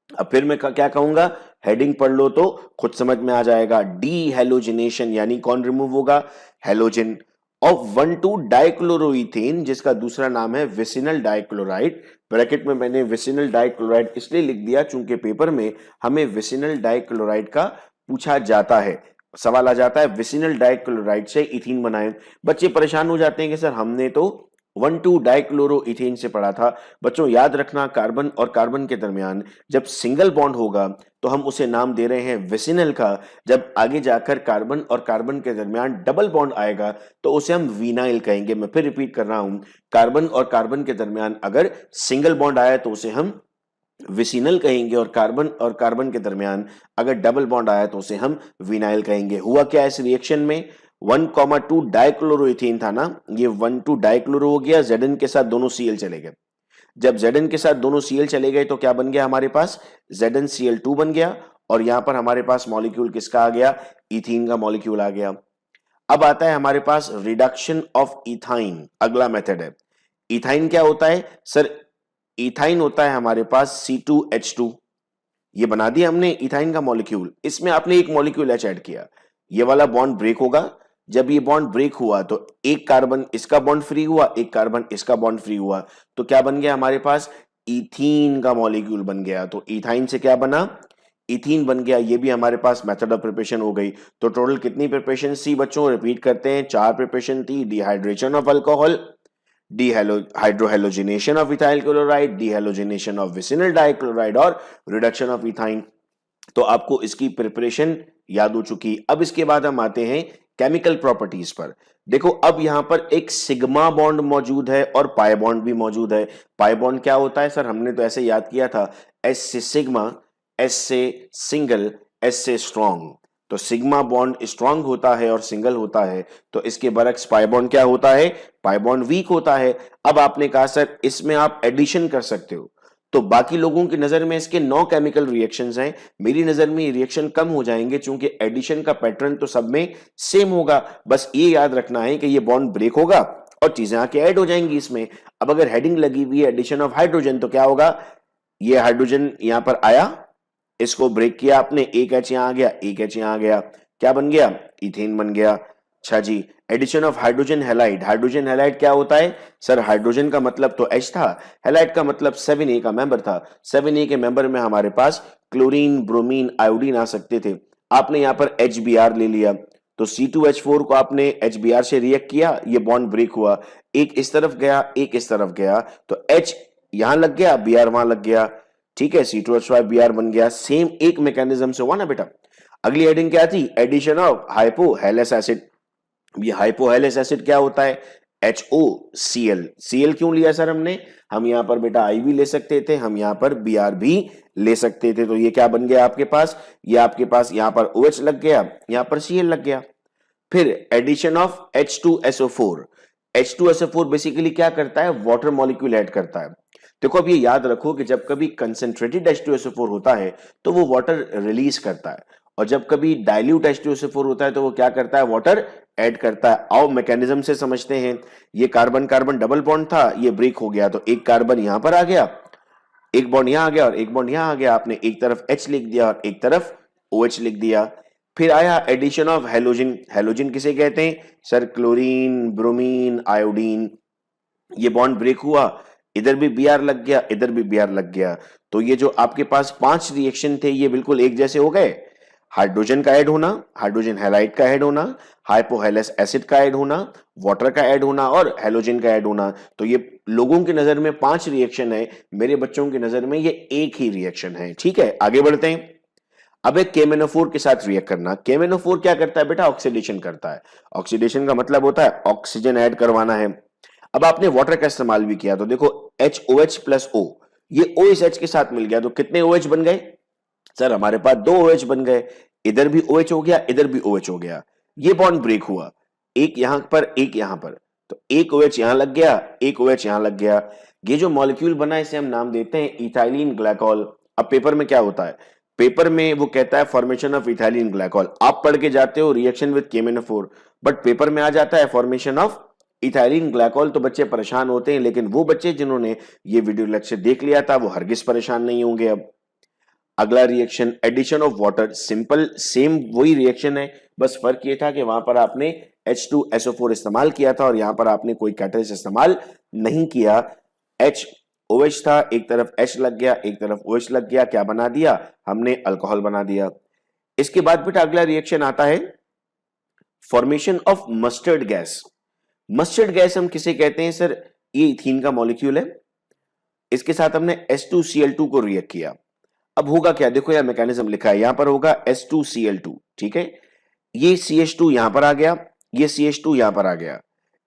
अब फिर मैं क्या कहूंगा, हेडिंग पढ़ लो तो खुद समझ में आ जाएगा। डीहेलोजिनेशन यानी कौन रिमूव होगा, हेलोजन ऑफ 1,2 डाइक्लोरोइथेन, जिसका दूसरा नाम है विसिनल डाइक्लोराइड। ब्रैकेट में मैंने विसिनल डाइक्लोराइड इसलिए लिख दिया चूंकि पेपर में हमें विसिनल डाइक्लोराइड का पूछा जाता है, सवाल आ जाता है विसिनल डाइक्लोराइड से इथीन बनाएं। बच्चे परेशान हो जाते हैं कि सर हमने तो 1,2 डाइक्लोरोइथेन से पढ़ा था। बच्चों याद रखना, कार्बन और कार्बन के दरमियान जब सिंगल बॉन्ड होगा तो हम उसे नाम दे रहे हैं विसिनल का। जब आगे जाकर कार्बन और कार्बन के दरमियान डबल बॉन्ड आएगा तो उसे हम वीनाइल कहेंगे। मैं फिर रिपीट कर रहा हूं, कार्बन और कार्बन के दरमियान अगर सिंगल बॉन्ड आया तो उसे हम विसिनल कहेंगे, और कार्बन के दरमियान अगर डबल बॉन्ड आया तो उसे हम विनाइल कहेंगे। हुआ क्या इस रिएक्शन में, 1,2 डाइक्लोरोइथेन था ना, ये 1,2 डाइक्लोरो हो गया, Zn के साथ दोनों Cl चले गए। जब Zn के साथ दोनों Cl चले गए तो क्या बन गया हमारे पास, ZnCl2 बन गया, और यहां पर हमारे पास मॉलिक्यूल किसका आ गया, इथीन का मॉलिक्यूल आ गया। अब आता है हमारे पास रिडक्शन ऑफ इथाइन, अगला मेथड है। इथाइन क्या होता है सर, इथाइन होता है हमारे पास C2H2, ये बना दिया हमने इथाइन का मॉलिक्यूल, इसमें आपने एक मॉलिक्यूल H ऐड किया, ये वाला बॉन्ड ब्रेक होगा। जब ये बॉन्ड ब्रेक हुआ तो एक कार्बन इसका बॉन्ड फ्री हुआ, एक कार्बन इसका बॉन्ड फ्री हुआ, तो क्या बन गया हमारे पास, इथीन का मॉलिक्यूल बन गया। तो इथाइन से क्या बना, इथीन बन गया। ये भी हमारे पास मेथड ऑफ प्रिपरेशन हो गई। तो टोटल कितनी प्रिपरेशन थी बच्चों, रिपीट करते हैं, 4 प्रिपरेशन थी। Dehydration of alcohol, hydrohalogenation of ethyl chloride, dehalogenation of vicinal dichloride और रिडक्शन ऑफ इथाइन। तो आपको इसकी प्रिपरेशन याद हो चुकी। अब इसके बाद हम आते हैं केमिकल प्रॉपर्टीज पर। देखो अब यहां पर एक सिग्मा बॉन्ड मौजूद है और पाई बॉन्ड भी मौजूद है। पाई बॉन्ड क्या होता है सर, हमने तो ऐसे याद किया था, एस से सिग्मा, एस से सिंगल, एस से स्ट्रॉन्ग। तो सिग्मा बॉन्ड स्ट्रॉन्ग होता है और सिंगल होता है, तो इसके बरक्स पाई बॉन्ड क्या होता है, पाई बॉन्ड वीक होता है। अब आपने कहा सर इसमें आप एडिशन कर सकते हो, तो बाकी लोगों की नजर में इसके 9 केमिकल रिएक्शंस हैं, मेरी नजर में ये रिएक्शन कम हो जाएंगे क्योंकि एडिशन का पैटर्न तो सब में सेम होगा। बस ये याद रखना है कि ये बॉन्ड ब्रेक होगा और चीजें आके ऐड हो जाएंगी इसमें। अब अगर हेडिंग लगी हुई है एडिशन ऑफ हाइड्रोजन, तो क्या होगा, ये हाइड्रोजन यहां पर आया, इसको ब्रेक किया आपने, एक एच यहां आ गया, एक एच यहां आ गया, क्या बन गया, इथेन बन गया। अच्छा जी, addition of hydrogen halide. Hydrogen halide क्या होता है सर, हाइड्रोजन का मतलब तो H था, हैलाइड का मतलब 7A का मेंबर था। 7A के मेंबर में हमारे पास क्लोरीन, ब्रोमीन, आयोडीन आ सकते थे। आपने यहां पर HBr ले लिया, तो C2H4 को आपने HBr से रिएक्ट किया, ये बॉन्ड ब्रेक हुआ, एक इस तरफ गया, एक इस तरफ गया, तो H यहां लग गया, Br वहां लग गया, ठीक है, C2H5Br बन गया। सेम एक मैकेनिज्म से हुआ ना बेटा। अगली हेडिंग क्या थी, एडिशन ऑफ हाइपोहेलेस एसिड। ये हाइपोहेलेस एसिड क्या होता है, HOCl। Cl क्यों लिया सर हमने, हम यहां पर बेटा I भी ले सकते थे, हम यहां पर Br भी ले सकते थे। तो ये क्या बन गया आपके पास, ये आपके पास यहां पर OH लग गया, यहां पर Cl लग गया। फिर addition of H2SO4। H2SO4 basically क्या करता है, वाटर मॉलिक्यूल ऐड करता है। देखो अब ये याद रखो कि जब कभी कंसेंट्रेटेड H2SO4 होता है तो वो वाटर रिलीज करता है, और जब कभी डाइल्यूट H2SO4 होता है तो वो क्या करता है, वाटर ऐड करता है। आओ मैकेनिज्म से समझते हैं। ये कार्बन कार्बन डबल बॉन्ड था, ये ब्रेक हो गया, तो एक कार्बन यहां पर आ गया, एक बॉन्ड यहां आ गया और एक बॉन्ड यहां आ गया, आपने एक तरफ H लिख दिया और एक तरफ OH लिख दिया। फिर आया एडिशन ऑफ हेलोजन। हेलोजन किसे कहते हैं सर, क्लोरीन, ब्रोमीन, आयोडीन। ये बॉन्ड ब्रेक हुआ, इधर भी Br लग गया, इधर भी Br लग गया, तो ये जो आपके पास 5 रिएक्शन थे ये बिल्कुल एक जैसे हो गए। हाइड्रोजन का ऐड होना, हाइड्रोजन हैलाइड का ऐड होना, हाइपोहेलेस एसिड का ऐड होना, वाटर का ऐड होना और हेलोजन का ऐड होना। तो ये लोगों की नजर में 5 रिएक्शन है, मेरे बच्चों की नजर में ये एक ही रिएक्शन है। ठीक है, आगे बढ़ते हैं। अब एक KMnO4 के साथ रिएक्ट करना। KMnO4 क्या करता है बेटा, ऑक्सीडेशन करता है। ऑक्सीडेशन का मतलब होता है ऑक्सीजन ऐड करवाना है। अब आपने वाटर का इस्तेमाल भी किया, तो देखो HOH प्लस O, ये O इस H के साथ मिल गया, तो कितने OH बन गए सर, हमारे पास 2 OH बन गए। इधर भी OH हो गया, इधर भी OH हो गया, ये बॉन्ड ब्रेक हुआ, एक यहां पर एक यहां पर, तो एक OH यहां लग गया, एक OH यहां लग गया। ये जो मॉलिक्यूल बना इसे हम नाम देते हैं इथाइलिन ग्लाइकॉल। अब पेपर में क्या होता है, पेपर में वो कहता है फॉर्मेशन ऑफ इथाइलिन ग्लाइकॉल। आप पढ़ के जाते हो reaction with KMnO4, but paper में आ जाता है फॉर्मेशन ऑफ इथाइलिन ग्लाइकॉल, तो बच्चे परेशान होते हैं। लेकिन वो बच्चे जिन्होंने ये वीडियो लेक्चर देख लिया था वो हरगिज परेशान नहीं होंगे। अब अगला reaction addition of water. Simple same वही रिएक्शन है, बस फर्क ये था कि वहां पर आपने H2SO4 इस्तेमाल किया था और यहां पर आपने कोई कैटलिस्ट इस्तेमाल नहीं किया। HOH था, एक तरफ H लग गया, एक तरफ OH लग गया, क्या बना दिया हमने, अल्कोहल बना दिया। इसके बाद बेटा अगला रिएक्शन आता है formation of mustard gas. Mustard gas हम किसे कहते हैं सर, ये इथीन का मॉलिक्यूल है, इसके साथ हमने H2Cl2 को रिएक्ट किया। अब होगा क्या, देखो यह मैकेनिज्म लिखा है, यहां पर होगा H2Cl2, ठीक है, ये CH2 यहां पर आ गया, ये CH2 यहां पर आ गया,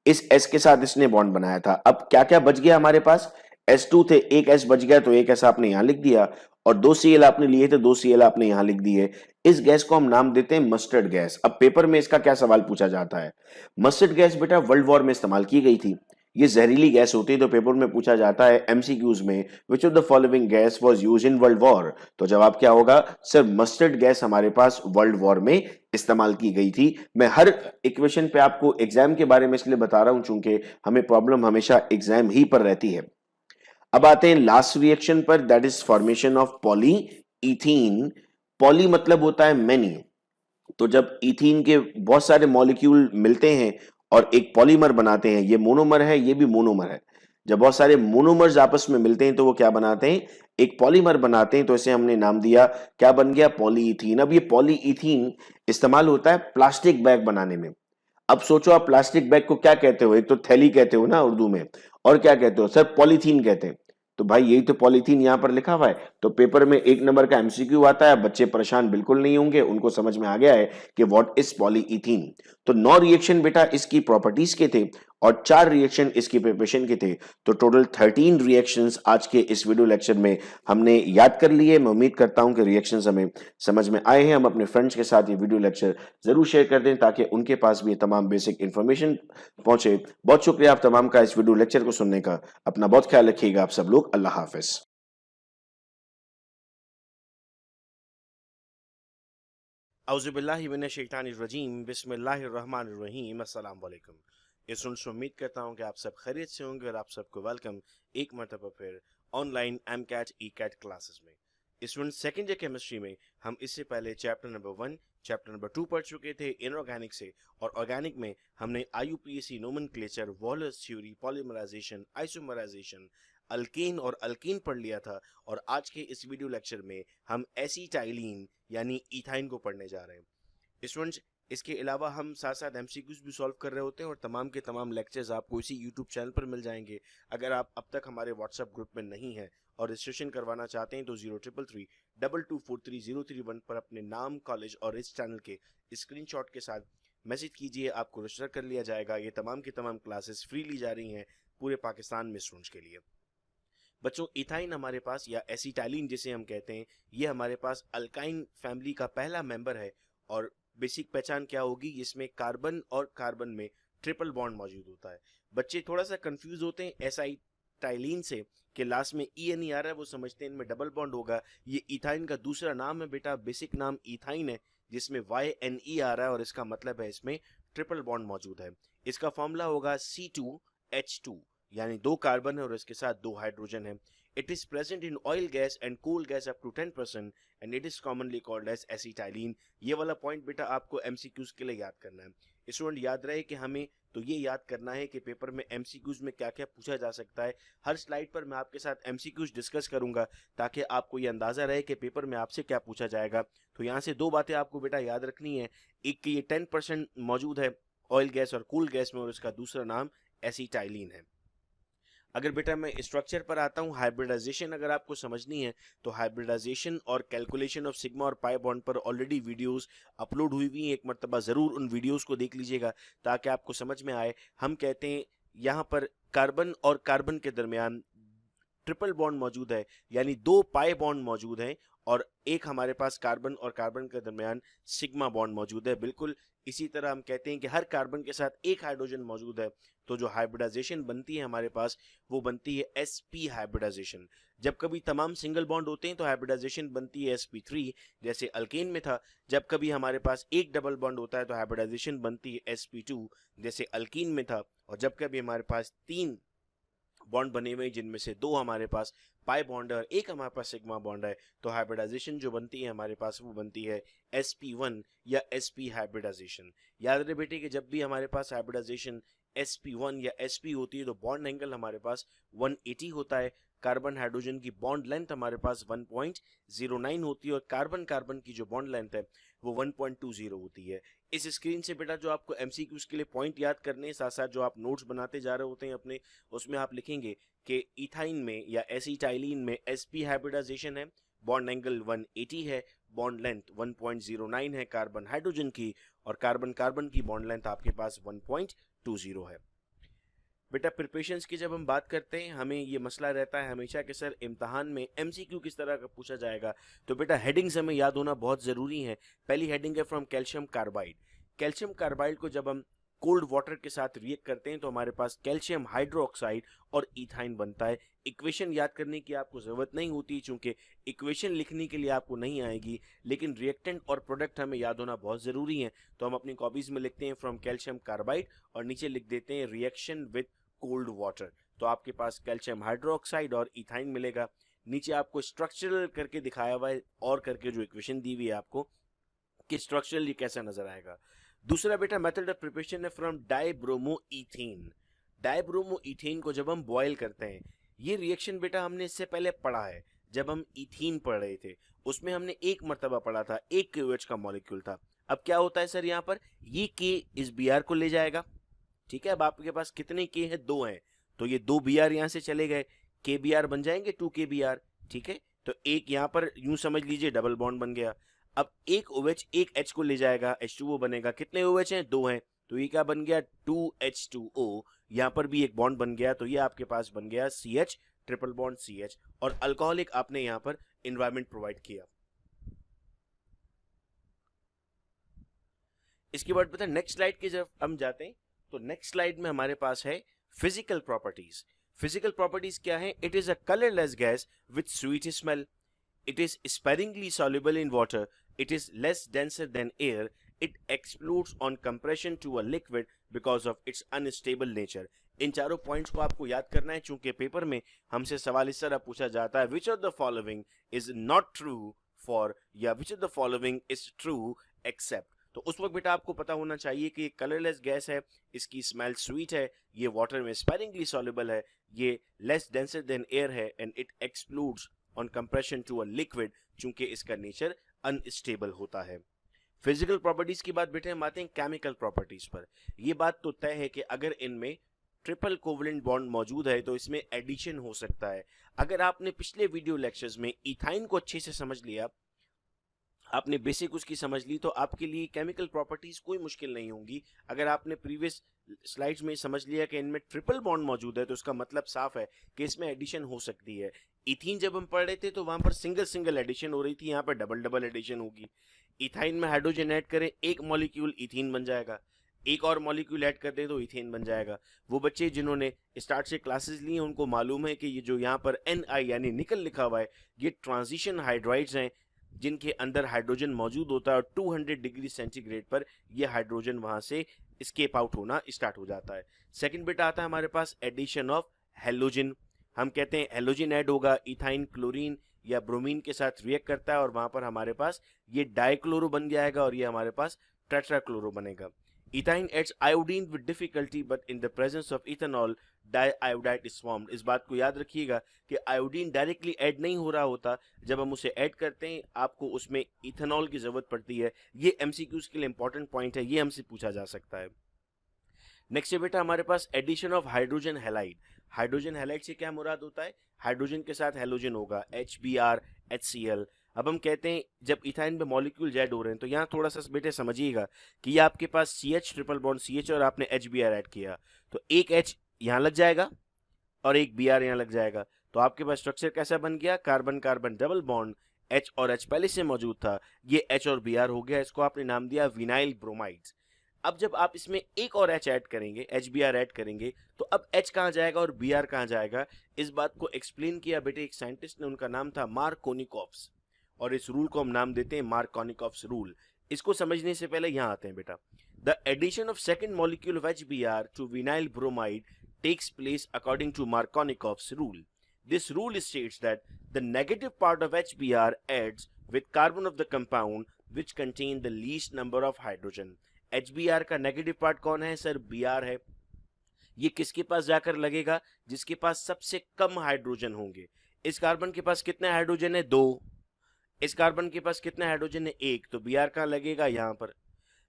इस S के साथ इसने बॉन्ड बनाया था। अब क्या क्या बच गया हमारे पास, H2 थे, एक S बच गया, तो एक S आपने यहां लिख दिया, और 2 Cl आपने लिए थे, 2 Cl आपने यहां लिख दिए। इस गैस को हम नाम देते हैं मस्टर्ड गैस। अब पेपर में इसका क्या सवाल पूछा जाता है, मस्टर्ड गैस बेटा वर्ल्ड वॉर में इस्तेमाल की गई थी, ये जहरीली गैस होती है, तो पेपर में पूछा जाता है एमसीक्यूज में, which of the following gas was used in world war, तो जवाब क्या होगा, सर मस्टर्ड गैस हमारे पास वर्ल्ड वॉर में इस्तेमाल की गई थी। मैं हर इक्वेशन पे आपको एग्जाम के बारे में इसलिए बता रहा हूं चूंकि हमें प्रॉब्लम हमेशा एग्जाम ही पर रहती है। अब आते हैं लास्ट रिएक्शन पर, that is formation of poly ethene. Poly मतलब होता है मेनी, तो जब इथीन के बहुत सारे मॉलिक्यूल मिलते हैं और एक पॉलीमर बनाते हैं, ये मोनोमर है, ये भी मोनोमर है, जब बहुत सारे मोनोमर्स आपस में मिलते हैं तो वो क्या बनाते हैं, एक पॉलीमर बनाते हैं, तो इसे हमने नाम दिया, क्या बन गया, पॉलीइथीन। अब ये पॉलीइथीन इस्तेमाल होता है प्लास्टिक बैग बनाने में। अब सोचो आप प्लास्टिक बैग को क्या कहते हो, एक तो थैली कहते हो ना उर्दू में, और क्या कहते हो सर, पॉलीथीन कहते हैं। तो भाई यही तो पॉलीथीन यहां पर लिखा हुआ है, तो पेपर में 1 नंबर का एमसीक्यू आता है, बच्चे परेशान बिल्कुल नहीं होंगे, उनको समझ में आ गया है कि व्हाट इज पॉलीइथीन। तो 9 रिएक्शन बेटा इसकी प्रॉपर्टीज के थे और 4 रिएक्शन इसकी प्रिपरेशन के थे, तो टोटल 13 रिएक्शंस आज के इस वीडियो लेक्चर में हमने याद कर लिए। मैं उम्मीद करता हूं कि रिएक्शंस हमें समझ में आए हैं। हम अपने फ्रेंड्स के साथ ये वीडियो लेक्चर जरूर शेयर कर दें ताकि उनके पास भी ये तमाम बेसिक इंफॉर्मेशन पहुंचे। बहुत शुक्रिया आप तमाम का इस वीडियो लेक्चर को सुनने का। अपना बहुत ख्याल रखिएगा आप सब लोग। अल्लाह हाफिज। औज़ुबिल्लाहिमिनश्शैतानिर्रजीम, बिस्मिल्लाहिर्रहमानिर्रहीम, अस्सलाम वालेकुम। स्टूडेंट्स, उम्मीद करता हूँ कि आप सब खैरियत से होंगे और आप सबको वेलकम एक मरतबा फिर ऑनलाइन एमकैट ईकैट क्लासेस में। स्टूडेंट्स, सेकेंड ईयर केमिस्ट्री में हम इससे पहले चैप्टर नंबर 1, चैप्टर नंबर 2 पढ़ चुके थे इनऑर्गेनिक से, और ऑर्गेनिक में हमने IUPAC nomenclature, Wohler's theory, polymerisation, isomerisation, alkane और अल्कीन पढ़ लिया था। और आज के इस वीडियो लेक्चर में हम एसीटाइलीन यानी इथाइन को पढ़ने जा रहे हैं। स्टूडेंट्स, इसके अलावा हम साथ साथ एमसीक्यूज भी सॉल्व कर रहे होते हैं और तमाम के तमाम लेक्चर्स आपको इसी यूट्यूब चैनल पर मिल जाएंगे। अगर आप अब तक हमारे व्हाट्सएप ग्रुप में नहीं हैं और रजिस्ट्रेशन करवाना चाहते हैं तो 0333224331 पर अपने नाम, कॉलेज और इस चैनल के स्क्रीनशॉट के साथ मैसेज कीजिए, आपको रजिस्टर कर लिया जाएगा। ये तमाम की तमाम क्लासेस फ्री ली जा रही हैं पूरे पाकिस्तान में स्टूडेंट्स के लिए। बच्चों, इथाइन हमारे पास या एसिटाइलिन जिसे हम कहते हैं, ये हमारे पास अल्काइन फैमिली का पहला मेंबर है। और बेसिक पहचान क्या होगी, इसमें कार्बन और कार्बन में ट्रिपल बॉन्ड मौजूद होता है। बच्चे थोड़ा सा कंफ्यूज होते हैं एसाइटाइलिन से कि लास्ट में ENE आ रहा है, वो समझते हैं इनमें डबल बॉन्ड होगा। ये इथाइन का दूसरा नाम है बेटा, बेसिक नाम इथाइन है जिसमें YNE आ रहा है और इसका मतलब है इसमें ट्रिपल बॉन्ड मौजूद है। इसका फॉर्मूला होगा C2H2, यानी 2 कार्बन है और इसके साथ 2 हाइड्रोजन है। It is present in oil gas and coal gas up to 10% and it is commonly called as acetylene. ये वाला पॉइंट बेटा आपको एमसीक्यूज के लिए याद करना है। स्टूडेंट, याद रहे कि हमें तो ये याद करना है कि पेपर में एमसीक्यूज में क्या क्या पूछा जा सकता है। हर स्लाइड पर मैं आपके साथ एमसीक्यूज डिस्कस करूंगा ताकि आपको ये अंदाजा रहे कि पेपर में आपसे क्या पूछा जाएगा। तो यहाँ से 2 बातें आपको बेटा याद रखनी है, एक कि ये 10% मौजूद है ऑयल गैस और कूल गैस में, और इसका दूसरा नाम एसिटाइलिन है। अगर बेटा मैं स्ट्रक्चर पर आता हूँ, हाइब्रिडाइजेशन अगर आपको समझनी है तो हाइब्रिडाइजेशन और कैलकुलेशन ऑफ सिग्मा और पाई बॉन्ड पर ऑलरेडी वीडियोस अपलोड हुई हुई हैं। एक मरतबा ज़रूर उन वीडियोस को देख लीजिएगा ताकि आपको समझ में आए। हम कहते हैं यहाँ पर कार्बन और कार्बन के दरमियान ट्रिपल बॉन्ड मौजूद है, यानी 2 पाई बॉन्ड मौजूद हैं, और एक हमारे पास कार्बन और कार्बन के दरमियान सिग्मा बॉन्ड मौजूद है। बिल्कुल इसी तरह हम कहते हैं कि हर कार्बन के साथ एक हाइड्रोजन मौजूद है, तो जो हाइब्रिडाइजेशन बनती है हमारे पास वो बनती है sp हाइब्रिडाइजेशन। जब कभी तमाम सिंगल बॉन्ड होते हैं तो हाइब्रिडाइजेशन बनती है sp3 जैसे अल्केन में था। जब कभी हमारे पास एक डबल बॉन्ड होता है तो हाइब्रिडाइजेशन बनती है sp2 जैसे अल्कीन में था। और जब कभी हमारे पास 3 बॉन्ड बने हुए जिनमें से 2 हमारे पास पाई बॉन्ड है और एक हमारे पास सिग्मा बॉन्ड है, तो हाइब्रिडाइजेशन जो बनती है हमारे पास वो बनती है sp1 या sp हाइब्रिडाइजेशन। याद रहे बेटे कि जब भी हमारे पास हाइब्रिडाइजेशन sp1 या sp होती है तो बॉन्ड एंगल हमारे पास 180 होता है। कार्बन हाइड्रोजन की बॉन्ड लेंथ हमारे पास 1.09 होती है और कार्बन कार्बन की जो बॉन्ड लेंथ है वो 1.20 होती है। इस स्क्रीन से बेटा जो आपको एमसीक्यूज के लिए पॉइंट याद करने हैं, साथ साथ जो आप नोट्स बनाते जा रहे होते हैं अपने, उसमें आप लिखेंगे कि इथाइन में या एसिटाइलिन में sp हाइब्रिडाइजेशन है, बॉन्ड एंगल 180 है, बॉन्ड लेंथ 1.09 है कार्बन हाइड्रोजन की, और कार्बन कार्बन की बॉन्ड लेंथ आपके पास 1.20 है। बेटा प्रिपरेशंस की जब हम बात करते हैं, हमें ये मसला रहता है हमेशा कि सर इम्तहान में एमसीक्यू किस तरह का पूछा जाएगा, तो बेटा हेडिंग्स हमें याद होना बहुत ज़रूरी है। पहली हेडिंग है from calcium carbide. Calcium carbide को जब हम कोल्ड वाटर के साथ रिएक्ट करते हैं तो हमारे पास कैल्शियम हाइड्रोक्साइड और इथाइन बनता है। इक्वेशन याद करने की आपको ज़रूरत नहीं होती, चूंकि इक्वेशन लिखने के लिए आपको नहीं आएगी, लेकिन रिएक्टेंट और प्रोडक्ट हमें याद होना बहुत ज़रूरी है। तो हम अपनी कॉपीज़ में लिखते हैं फ्रॉम कैल्शियम कार्बाइड और नीचे लिख देते हैं रिएक्शन विद कोल्ड वाटर। तो आपके पास कैल्शियम हाइड्रोक्साइड और इथाइन मिलेगा। नीचे आपको स्ट्रक्चरल करके दिखाया हुआ है और करके जो इक्वेशन दी हुई है आपको कि स्ट्रक्चरली कैसा नजर आएगा। दूसरा बेटा मेथड ऑफ प्रिपरेशन है from dibromo ethane. Dibromo ethane को जब हम बॉयल करते हैं, ये रिएक्शन बेटा हमने इससे पहले पढ़ा है। जब हम इथीन पढ़ रहे थे उसमें हमने एक मरतबा पढ़ा था, 1 KOH का मॉलिक्यूल था। अब क्या होता है सर, यहाँ पर ये K इस Br को ले जाएगा, ठीक है। अब आपके पास कितने K है, 2 हैं, तो ये 2 Br यहाँ से चले गए, KBr बन जाएंगे 2 KBr, ठीक है। तो एक यहाँ पर यूं समझ लीजिए डबल बॉन्ड बन गया। अब एक OH एक H को ले जाएगा, H2O बनेगा। कितने OH हैं, 2 हैं, तो ये क्या बन गया 2H2O। यहाँ पर भी एक बॉन्ड बन गया, तो ये आपके पास बन गया CH ट्रिपल बॉन्ड CH, और अल्कोहलिक आपने यहाँ पर एनवायरनमेंट प्रोवाइड किया। इसके बाद पता नेक्स्ट स्लाइड की जब हम जाते हैं तो नेक्स्ट स्लाइड में हमारे पास है फिजिकल प्रॉपर्टीज। फिजिकल प्रॉपर्टीज क्या है? It is a colourless gas with sweet smell, it is sparingly soluble in water, it is less denser than air, it explodes on compression to a liquid because of its unstable nature। इन चारों पॉइंट्स को आपको याद करना है, चूंकि पेपर में हमसे सवाल इस तरह पूछा जाता है, which of the following is not true for, या which of the following is true except। तो उस वक्त बेटा आपको पता होना चाहिए कि कलरलेस गैस है, इसकी स्मेल स्वीट है, ये वाटर में स्पेरिंगली सॉल्युबल है, ये लेस डेंसर देन एयर है, and it explodes on compression to a liquid, चूंकि इसका नेचर अनस्टेबल होता है। फिजिकल प्रॉपर्टीज की बात बेटे हम आते हैं केमिकल प्रॉपर्टीज पर। ये बात तो तय है कि अगर इनमें ट्रिपल कोवलेंट बॉन्ड मौजूद है तो इसमें एडिशन हो सकता है। अगर आपने पिछले वीडियो लेक्चर्स में इथाइन को अच्छे से समझ लिया, आपने बेसिक उसकी समझ ली, तो आपके लिए केमिकल प्रॉपर्टीज कोई मुश्किल नहीं होंगी। अगर आपने प्रीवियस स्लाइड्स में समझ लिया कि इनमें ट्रिपल बॉन्ड मौजूद है तो उसका मतलब साफ है कि इसमें एडिशन हो सकती है। इथीन जब हम पढ़ रहे थे तो वहां पर सिंगल सिंगल एडिशन हो रही थी, यहाँ पर डबल डबल एडिशन होगी। इथाइन में हाइड्रोजन ऐड करें, एक मॉलिक्यूल इथीन बन जाएगा, एक और मॉलिक्यूल ऐड कर दें तो इथेन बन जाएगा। वो बच्चे जिन्होंने स्टार्ट से क्लासेस ली हैं उनको मालूम है कि ये जो यहाँ पर Ni यानी निकल लिखा हुआ है, ये ट्रांजिशन हाइड्राइड्स हैं जिनके अंदर हाइड्रोजन मौजूद होता है, और 200 डिग्री सेंटीग्रेड पर यह हाइड्रोजन वहां से स्केप आउट होना स्टार्ट हो जाता है। सेकंड बेटा आता है हमारे पास एडिशन ऑफ हेलोजन। हम कहते हैं हेलोजन ऐड होगा, इथाइन क्लोरीन या ब्रोमीन के साथ रिएक्ट करता है और वहां पर हमारे पास ये डाइक्लोरो बन जाएगा और ये हमारे पास टेट्राक्लोरो बनेगा। Ethyne adds iodine with difficulty but in the presence of ethanol diiodide is formed. इस बात को याद रखिएगा कि आयोडीन डायरेक्टली ऐड नहीं हो रहा होता, जब हम उसे ऐड करते हैं आपको उसमें इथेनॉल की जरूरत पड़ती है। ये एमसीक्यूज के लिए इंपॉर्टेंट पॉइंट है, ये हमसे पूछा जा सकता है। नेक्स्ट है बेटा हमारे पास addition of hydrogen halide. Hydrogen halide से क्या मुराद होता है? हाइड्रोजन के साथ हेलोजन होगा, HBr HCl। अब हम कहते हैं जब इथाइन में मॉलिक्यूल ऐड हो रहे हैं तो यहाँ थोड़ा सा बेटे समझिएगा कि ये आपके पास CH ट्रिपल बॉन्ड CH और आपने HBr ऐड किया, तो एक H यहाँ लग जाएगा और एक Br यहाँ लग जाएगा, तो आपके पास स्ट्रक्चर कैसा बन गया? Carbon carbon double bond, H और H पहले से मौजूद था, ये H और Br हो गया, इसको आपने नाम दिया विनाइल ब्रोमाइड्स। अब जब आप इसमें एक और H ऐड करेंगे, HBr ऐड करेंगे, तो अब H कहाँ जाएगा और Br कहाँ जाएगा? इस बात को एक्सप्लेन किया बेटे एक साइंटिस्ट ने, उनका नाम था मार्कोनिकॉव्स, और इस रूल को हम नाम देते हैं मार्कोनिकॉव्स रूल। इसको समझने से पहले यहाँ आते हैं बेटा। The addition of second molecule of HBr to vinyl bromide takes place according to Markovnikov's rule. This rule states that the negative part of HBr adds with carbon of the compound which contain the least number of hydrogen. HBr का नेगेटिव पार्ट कौन है सर? Br है। ये किसके पास जाकर लगेगा? जिसके पास सबसे कम हाइड्रोजन होंगे। इस कार्बन के पास कितने हाइड्रोजन है? 2। इस कार्बन के पास कितने हाइड्रोजन है? 1। तो Br कहाँ लगेगा? यहाँ पर।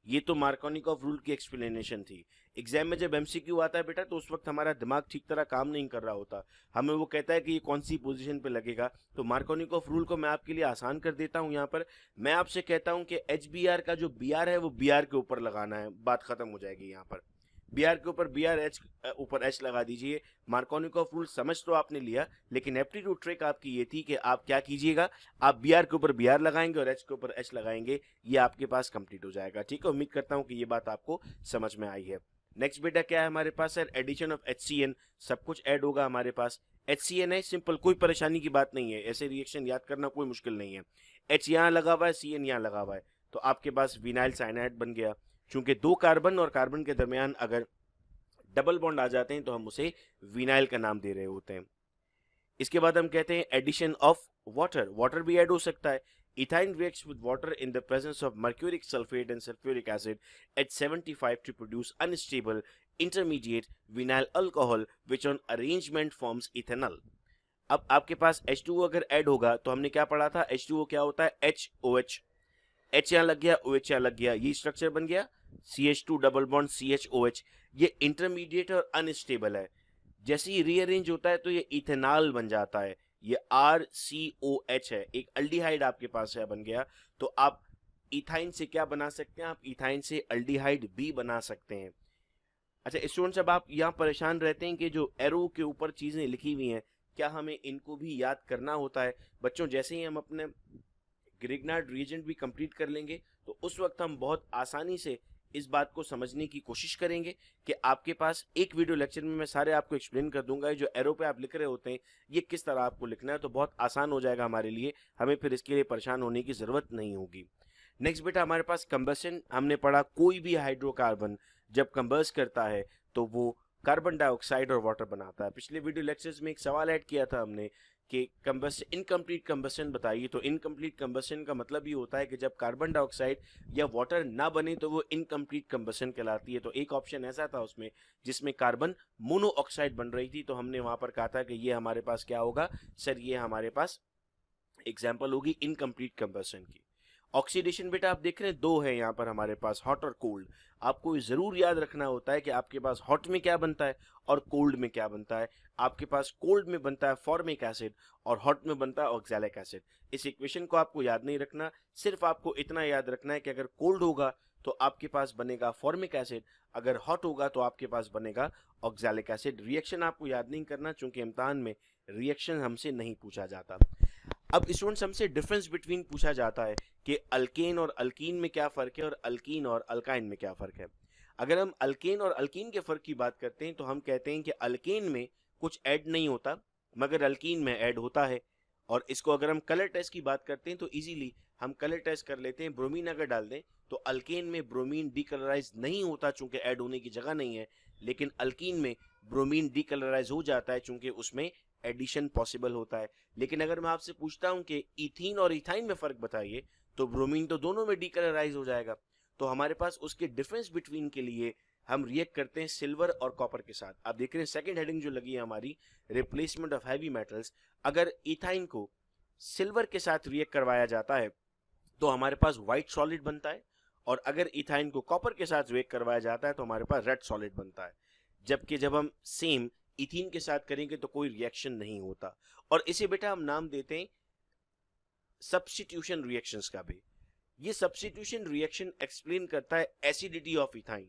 ये तो मार्कोनिकॉफ रूल की एक्सप्लेनेशन थी। एग्जाम में जब एमसीक्यू आता है बेटा, तो उस वक्त हमारा दिमाग ठीक तरह काम नहीं कर रहा होता, हमें वो कहता है कि ये कौन सी पोजीशन पे लगेगा। तो मार्कोनिकॉफ रूल को मैं आपके लिए आसान कर देता हूँ। यहाँ पर मैं आपसे कहता हूँ कि HBr का जो Br है वो Br के ऊपर लगाना है, बात खत्म हो जाएगी। यहाँ पर Br के ऊपर Br, H ऊपर H लगा दीजिए। मार्कोनिकॉफ रूल समझ तो आपने लिया, लेकिन एप्टीट्यूड ट्रिक आपकी ये थी कि आप क्या कीजिएगा, आप Br के ऊपर Br लगाएंगे और H के ऊपर H लगाएंगे। ये आपके पास कंप्लीट हो जाएगा। ठीक है, उम्मीद करता हूँ कि ये बात आपको समझ में आई है। नेक्स्ट बेटा क्या है हमारे पास? सर एडिशन ऑफ HCN, सब कुछ ऐड होगा हमारे पास। HCN है, सिंपल, कोई परेशानी की बात नहीं है, ऐसे रिएक्शन याद करना कोई मुश्किल नहीं है। H यहाँ लगा हुआ है, CN यहाँ लगा हुआ है, तो आपके पास विनाइल साइनाइड बन गया। चूंकि 2 कार्बन और कार्बन के दरमियान अगर डबल बॉन्ड आ जाते हैं तो हम उसे विनाइल का नाम दे रहे होते हैं। इसके बाद हम कहते हैं एडिशन ऑफ वाटर, वाटर भी ऐड हो सकता है। Ethyne reacts with water in the presence of mercuric sulphate and sulphuric acid H75 to produce unstable intermediate vinyl alcohol which on arrangement forms ethanol. अब आपके पास H2O अगर ऐड होगा तो हमने क्या पढ़ा था? H2O क्या होता है? HOH, H यहाँ लग गया, OH यहाँ लग गया, ये स्ट्रक्चर बन गया CH2 डबल बॉन्ड CHOH। ये इंटरमीडिएट और अनस्टेबल है, जैसे ही रीअरेंज होता है तो ये इथेनॉल बन जाता है। ये RCOH है, एक अल्डिहाइड आपके पास है बन गया। तो आप इथाइन से क्या बना सकते हैं? आप इथाइन से अल्डिहाइड भी बना सकते हैं। अच्छा स्टूडेंट्स, अब आप यहाँ परेशान रहते हैं कि जो एरो के ऊपर चीजें लिखी हुई हैं, क्या हमें इनको भी याद करना होता है? बच्चों, जैसे ही हम अपने ग्रिग्नार्ड रीजेंट भी कंप्लीट कर लेंगे तो उस वक्त हम बहुत आसानी से इस बात को समझने की कोशिश करेंगे कि आपके पास एक वीडियो लेक्चर में मैं सारे आपको एक्सप्लेन कर दूंगा। जो एरो पे आप लिख रहे होते हैं ये किस तरह आपको लिखना है, तो बहुत आसान हो जाएगा हमारे लिए, हमें फिर इसके लिए परेशान होने की जरूरत नहीं होगी। नेक्स्ट बेटा हमारे पास कंबशन हमने पढ़ा। कोई भी हाइड्रोकार्बन जब कंबर्स करता है तो वो कार्बन डाइऑक्साइड और वाटर बनाता है। पिछले वीडियो लेक्चर्स में एक सवाल ऐड किया था हमने कि कंबशन, इनकम्प्लीट कंबशन बताइए। तो इनकम्प्लीट कंबशन का मतलब ये होता है कि जब कार्बन डाइऑक्साइड या वाटर ना बने तो वो इनकम्प्लीट कंबशन कहलाती है। तो एक ऑप्शन ऐसा था उसमें जिसमें कार्बन मोनोऑक्साइड बन रही थी, तो हमने वहां पर कहा था कि ये हमारे पास क्या होगा? सर ये हमारे पास एग्जाम्पल होगी इनकम्प्लीट कंबशन की। ऑक्सीडेशन बेटा आप देख रहे हैं 2 है यहाँ पर हमारे पास, हॉट और कोल्ड। आपको जरूर याद रखना होता है कि आपके पास हॉट में क्या बनता है और कोल्ड में क्या बनता है। आपके पास कोल्ड में बनता है फॉर्मिक एसिड और हॉट में बनता है ऑक्सैलिक एसिड। इस इक्वेशन को आपको याद नहीं रखना, सिर्फ आपको इतना याद रखना है कि अगर कोल्ड होगा तो आपके पास बनेगा फॉर्मिक एसिड, अगर हॉट होगा तो आपके पास बनेगा ऑक्सैलिक एसिड। रिएक्शन आपको याद नहीं करना, चूंकि इम्तिहान में रिएक्शन हमसे नहीं पूछा जाता। अब स्टूडेंट्स हमसे डिफरेंस बिटवीन पूछा जाता है कि अल्केन और अल्कीन में क्या फर्क है और अल्कीन और अल्काइन में क्या फर्क है। अगर हम अल्केन और अल्कीन के फर्क की बात करते हैं तो हम कहते हैं कि अल्केन में कुछ ऐड नहीं होता मगर अल्कीन में ऐड होता है। और इसको अगर हम कलर टेस्ट की बात करते हैं तो इजीली हम कलर टेस्ट कर लेते हैं। ब्रोमीन अगर डाल दें तो अल्केन में ब्रोमीन डीकलराइज नहीं होता चूंकि ऐड होने की जगह नहीं है, लेकिन अल्कीन में ब्रोमीन डीकलराइज हो जाता है चूंकि उसमें एडिशन पॉसिबल होता है। लेकिन अगर मैं आपसे पूछता हूं कि इथीन और इथाइन में फर्क बताइए तो ब्रोमीन तो दोनों में डीकलराइज हो जाएगा। तो हमारे पास उसके डिफरेंस बिटवीन के लिए हम रिएक्ट करते हैं सिल्वर और कॉपर के साथ। आप देख रहे हैं सेकंड हेडिंग जो लगी है हमारी, रिप्लेसमेंट ऑफ हैवी मेटल्स। अगर इथाइन को सिल्वर के साथ रिएक्ट करवाया जाता है तो हमारे पास व्हाइट सॉलिड बनता है, और अगर इथाइन को कॉपर के साथ रिएक्ट करवाया जाता है तो हमारे पास रेड सॉलिड बनता है। जबकि जब हम सेम इथीन के साथ करेंगे तो कोई रिएक्शन नहीं होता। और इसे बेटा हम नाम देते हैं सब्स्टिट्यूशन रिएक्शंस का भी। ये सब्स्टिट्यूशन रिएक्शन एक्सप्लेन करता है एसिडिटी ऑफ इथाइन।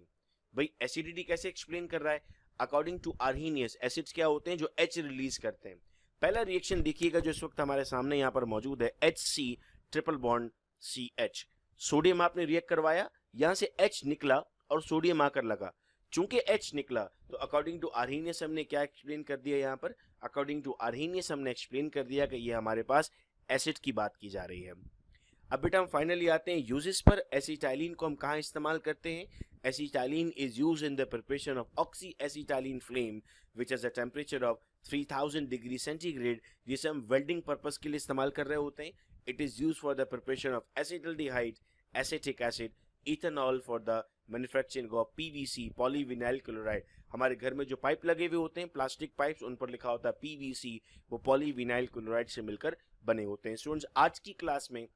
भाई एसिडिटी कैसे एक्सप्लेन कर रहा है? अकॉर्डिंग टू आर्हीनियस एसिड्स क्या होते हैं? जो H रिलीज करते हैं। पहला रिएक्शन देखिएगा जो इस वक्त हमारे सामने यहाँ पर मौजूद है, HC triple bond CH। Sodium आपने रिएक्ट करवाया, यहां से H निकला और सोडियम आकर लगा। चूंकि H निकला तो अकॉर्डिंग टू आर्हीनियस हमने क्या एक्सप्लेन कर दिया यहाँ पर? अकॉर्डिंग टू आर्हीनियस हमने एक्सप्लेन कर दिया कि ये हमारे पास एसिड की बात की जा रही है। अब बेटा हम फाइनली आते हैं यूजेस पर। एसिटाइलिन को हम कहाँ इस्तेमाल करते हैं? Acetylene is used in the preparation of oxy acetylene flame which is a temperature of 3000 degree centigrade, जिसे हम वेल्डिंग पर्पस के लिए इस्तेमाल कर रहे होते हैं। It is used for the preparation of acetaldehyde, acetic acid, ethanol for the manufacturing of PVC, polyvinyl chloride. हमारे घर में जो पाइप लगे हुए होते हैं, प्लास्टिक पाइप्स, उन पर लिखा होता है पीवीसी, वो पॉलीविनाइल क्लोराइड से मिलकर बने होते हैं। स्टूडेंट्स, आज की क्लास में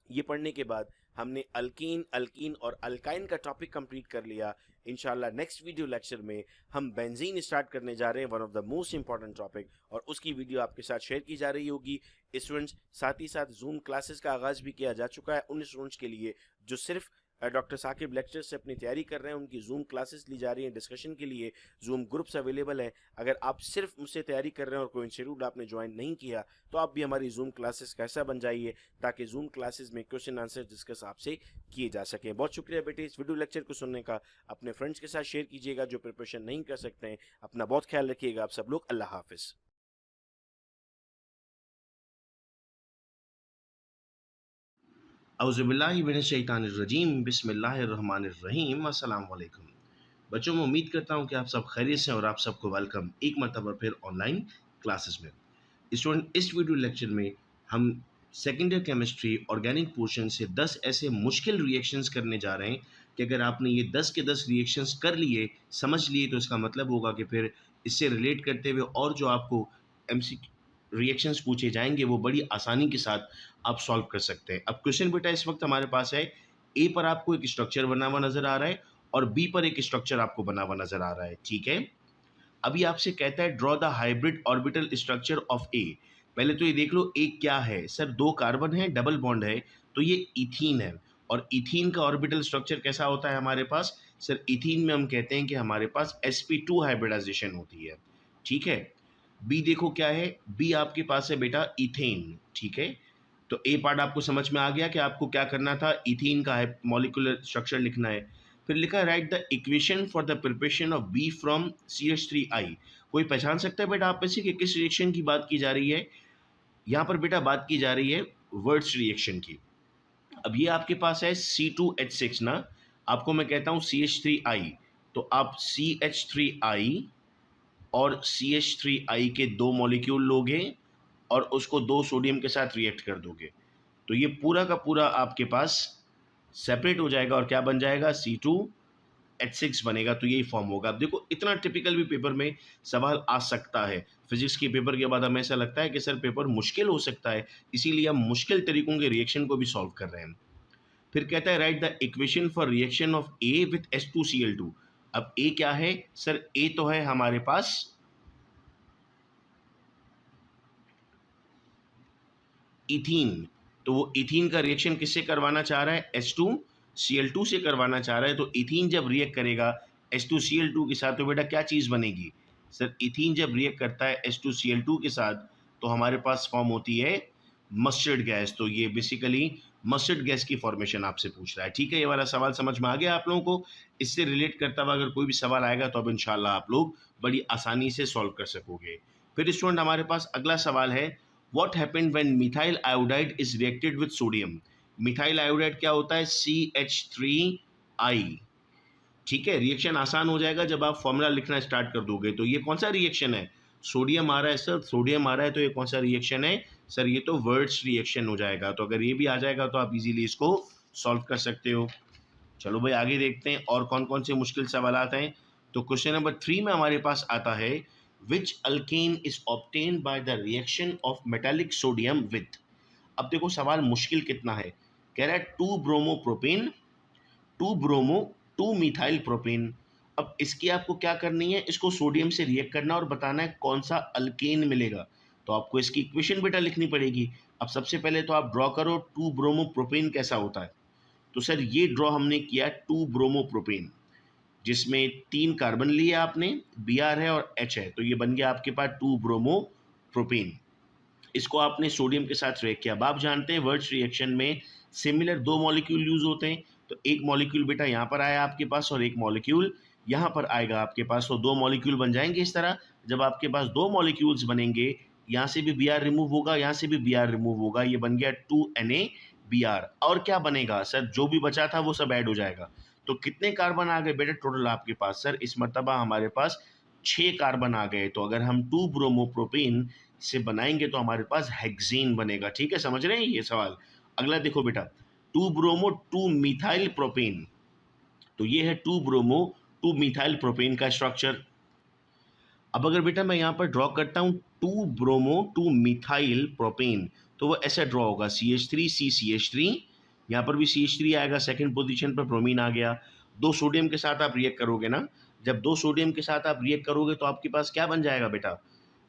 ये पढ़ने के बाद हमने अल्कीन, अल्कीन और अल्काइन का टॉपिक कंप्लीट कर लिया। इंशाल्लाह नेक्स्ट वीडियो लेक्चर में हम बेंजीन स्टार्ट करने जा रहे हैं, one of the most important topic, और उसकी वीडियो आपके साथ शेयर की जा रही होगी। स्टूडेंट्स, साथ ही साथ जूम क्लासेस का आगाज भी किया जा चुका है उन स्टूडेंट्स के लिए जो सिर्फ डॉक्टर साकिब लेक्चर से अपनी तैयारी कर रहे हैं। उनकी जूम क्लासेस ली जा रही हैं डिस्कशन के लिए, जूम ग्रुप्स अवेलेबल है। अगर आप सिर्फ मुझसे तैयारी कर रहे हैं और कोई इंस्टीट्यूट आपने ज्वाइन नहीं किया, तो आप भी हमारी जूम क्लासेस का हिस्सा बन जाइए, ताकि जूम क्लासेस में क्वेश्चन आंसर डिस्कस आपसे किए जा सके। बहुत शुक्रिया बेटे इस वीडियो लेक्चर को सुनने का। अपने फ्रेंड्स के साथ शेयर कीजिएगा जो प्रिपरेशन नहीं कर सकते हैं। अपना बहुत ख्याल रखिएगा आप सब लोग। अल्लाह हाफिज। औज़ुबिल्लाहिमिनश्शैतानिर्रजीम, बिस्मिल्लाहिर्रहमानिर्रहीम, अस्सलाम वालेकुम। बच्चों, मैं उम्मीद करता हूँ कि आप सब खैरियत से, और आप सबको वेलकम एक मरतबा फिर ऑनलाइन क्लासेस में। स्टूडेंट, इस वीडियो लेक्चर में हम second year chemistry organic portion से 10 ऐसे मुश्किल रिएक्शंस करने जा रहे हैं कि अगर आपने ये 10 के 10 रिएक्शंस कर लिए, समझ लिए, तो इसका मतलब होगा कि फिर इससे रिलेट करते हुए और जो आपको एमसी रिएक्शंस पूछे जाएंगे वो बड़ी आसानी के साथ आप सॉल्व कर सकते हैं। अब क्वेश्चन बेटा इस वक्त हमारे पास है, ए पर आपको एक स्ट्रक्चर बना हुआ नजर आ रहा है और बी पर एक स्ट्रक्चर आपको बना हुआ नजर आ रहा है, ठीक है। अभी आपसे कहता है draw the hybrid orbital structure of A. पहले तो ये देख लो ए क्या है। सर, 2 कार्बन है, डबल बॉन्ड है, तो ये इथीन है। और इथीन का ऑर्बिटल स्ट्रक्चर कैसा होता है हमारे पास? सर, इथीन में हम कहते हैं कि हमारे पास sp2 हाइब्रिडाइजेशन होती है, ठीक है। बी देखो क्या है, बी आपके पास है बेटा इथेन, ठीक है। तो ए पार्ट आपको समझ में आ गया कि आपको क्या करना था, इथीन का मॉलिक्यूलर स्ट्रक्चर लिखना है। फिर लिखा write the equation for the preparation of B from CH3I। कोई पहचान सकता है बेटा आप में से कि किस रिएक्शन की बात की जा रही है? यहाँ पर बेटा बात की जा रही है वर्ड्स रिएक्शन की। अब ये आपके पास है C2H6 ना, आपको मैं कहता हूँ CH3I, तो आप CH3I और CH3I के 2 मॉलिक्यूल लोगे और उसको 2 सोडियम के साथ रिएक्ट कर दोगे, तो ये पूरा का पूरा आपके पास सेपरेट हो जाएगा और क्या बन जाएगा, C2H6 बनेगा। तो यही फॉर्म होगा। अब देखो, इतना टिपिकल भी पेपर में सवाल आ सकता है। फिजिक्स के पेपर के बाद हमें ऐसा लगता है कि सर पेपर मुश्किल हो सकता है, इसीलिए हम मुश्किल तरीकों के रिएक्शन को भी सॉल्व कर रहे हैं। फिर कहता है right the equation for reaction of A with H2Cl2। अब ए क्या है? सर, ए तो है हमारे पास इथीन, तो वो इथीन का रिएक्शन किससे करवाना चाह रहा है? H2Cl2 से करवाना चाह रहा है। तो इथीन जब रिएक्ट करेगा H2Cl2 के साथ, तो बेटा क्या चीज़ बनेगी? सर, इथीन जब रिएक्ट करता है H2Cl2 के साथ, तो हमारे पास फॉर्म होती है मस्टर्ड गैस। तो ये बेसिकली मस्टर्ड गैस की फॉर्मेशन आपसे पूछ रहा है, ठीक है। ये वाला सवाल समझ में आ गया आप लोगों को? इससे रिलेट करता हुआ अगर कोई भी सवाल आएगा तो अब इंशाल्लाह आप लोग बड़ी आसानी से सॉल्व कर सकोगे। फिर स्टूडेंट, हमारे पास अगला सवाल है, What happened when methyl iodide is reacted with sodium? Methyl iodide क्या होता है? CH3I, ठीक है। रिएक्शन आसान हो जाएगा जब आप फॉर्मूला लिखना स्टार्ट कर दोगे। तो ये कौन सा रिएक्शन है? सोडियम आ रहा है सर, सोडियम आ रहा है, तो ये कौन सा रिएक्शन है? सर, ये तो वर्ड्स रिएक्शन हो जाएगा। तो अगर ये भी आ जाएगा तो आप इजीली इसको सॉल्व कर सकते हो। चलो भाई, आगे देखते हैं और कौन कौन से मुश्किल सवाल आते हैं। तो क्वेश्चन नंबर 3 में हमारे पास आता है, which alkane is obtained by the reaction of metallic sodium with। अब देखो सवाल मुश्किल कितना है। कह रहा है 2 bromo propane, 2 bromo 2 methyl propane. अब इसकी आपको क्या करनी है, इसको सोडियम से रिएक्ट करना और बताना है कौन सा अल्केन मिलेगा। तो आपको इसकी इक्वेशन बेटा लिखनी पड़ेगी। अब सबसे पहले तो आप ड्रॉ करो 2 ब्रोमो प्रोपेन कैसा होता है। तो सर, ये ड्रॉ हमने किया 2 ब्रोमो प्रोपेन, जिसमें 3 कार्बन लिए आपने, Br है और H है, तो ये बन गया आपके पास 2 ब्रोमो प्रोपेन। इसको आपने सोडियम के साथ रिएक्ट किया। अब आप जानते हैं वर्ड्स रिएक्शन में सिमिलर 2 मॉलिक्यूल यूज होते हैं। तो एक मॉलिक्यूल बेटा यहाँ पर आया आपके पास और एक मॉलिक्यूल यहाँ पर आएगा आपके पास, तो 2 मॉलिक्यूल बन जाएंगे इस तरह। जब आपके पास 2 मॉलिक्यूल्स बनेंगे, यहाँ से भी Br रिमूव होगा, यहाँ से भी Br रिमूव होगा, ये बन गया 2Na-Br। और क्या बनेगा सर? जो भी बचा था वो सब ऐड हो जाएगा। तो कितने कार्बन आ गए बेटा टोटल आपके पास? सर, इस मर्तबा हमारे पास 6 कार्बन आ गए। तो अगर हम 2 ब्रोमो प्रोपेन से बनाएंगे तो हमारे पास हेक्सेन बनेगा, ठीक है। समझ रहे हैं ये सवाल? अगला देखो बेटा, 2 ब्रोमो 2 मिथाइल प्रोपेन। तो ये है 2 ब्रोमो 2 मिथाइल प्रोपेन का स्ट्रक्चर। अब अगर बेटा मैं यहाँ पर ड्रॉ करता हूँ 2 ब्रोमो 2 मिथाइल प्रोपेन, तो वो ऐसा ड्रॉ होगा CH3 CCH3, यहाँ पर भी CH3 आएगा, सेकंड पोजीशन पर ब्रोमीन आ गया। 2 सोडियम के साथ आप रिएक्ट करोगे ना, जब 2 सोडियम के साथ आप रिएक्ट करोगे तो आपके पास क्या बन जाएगा बेटा,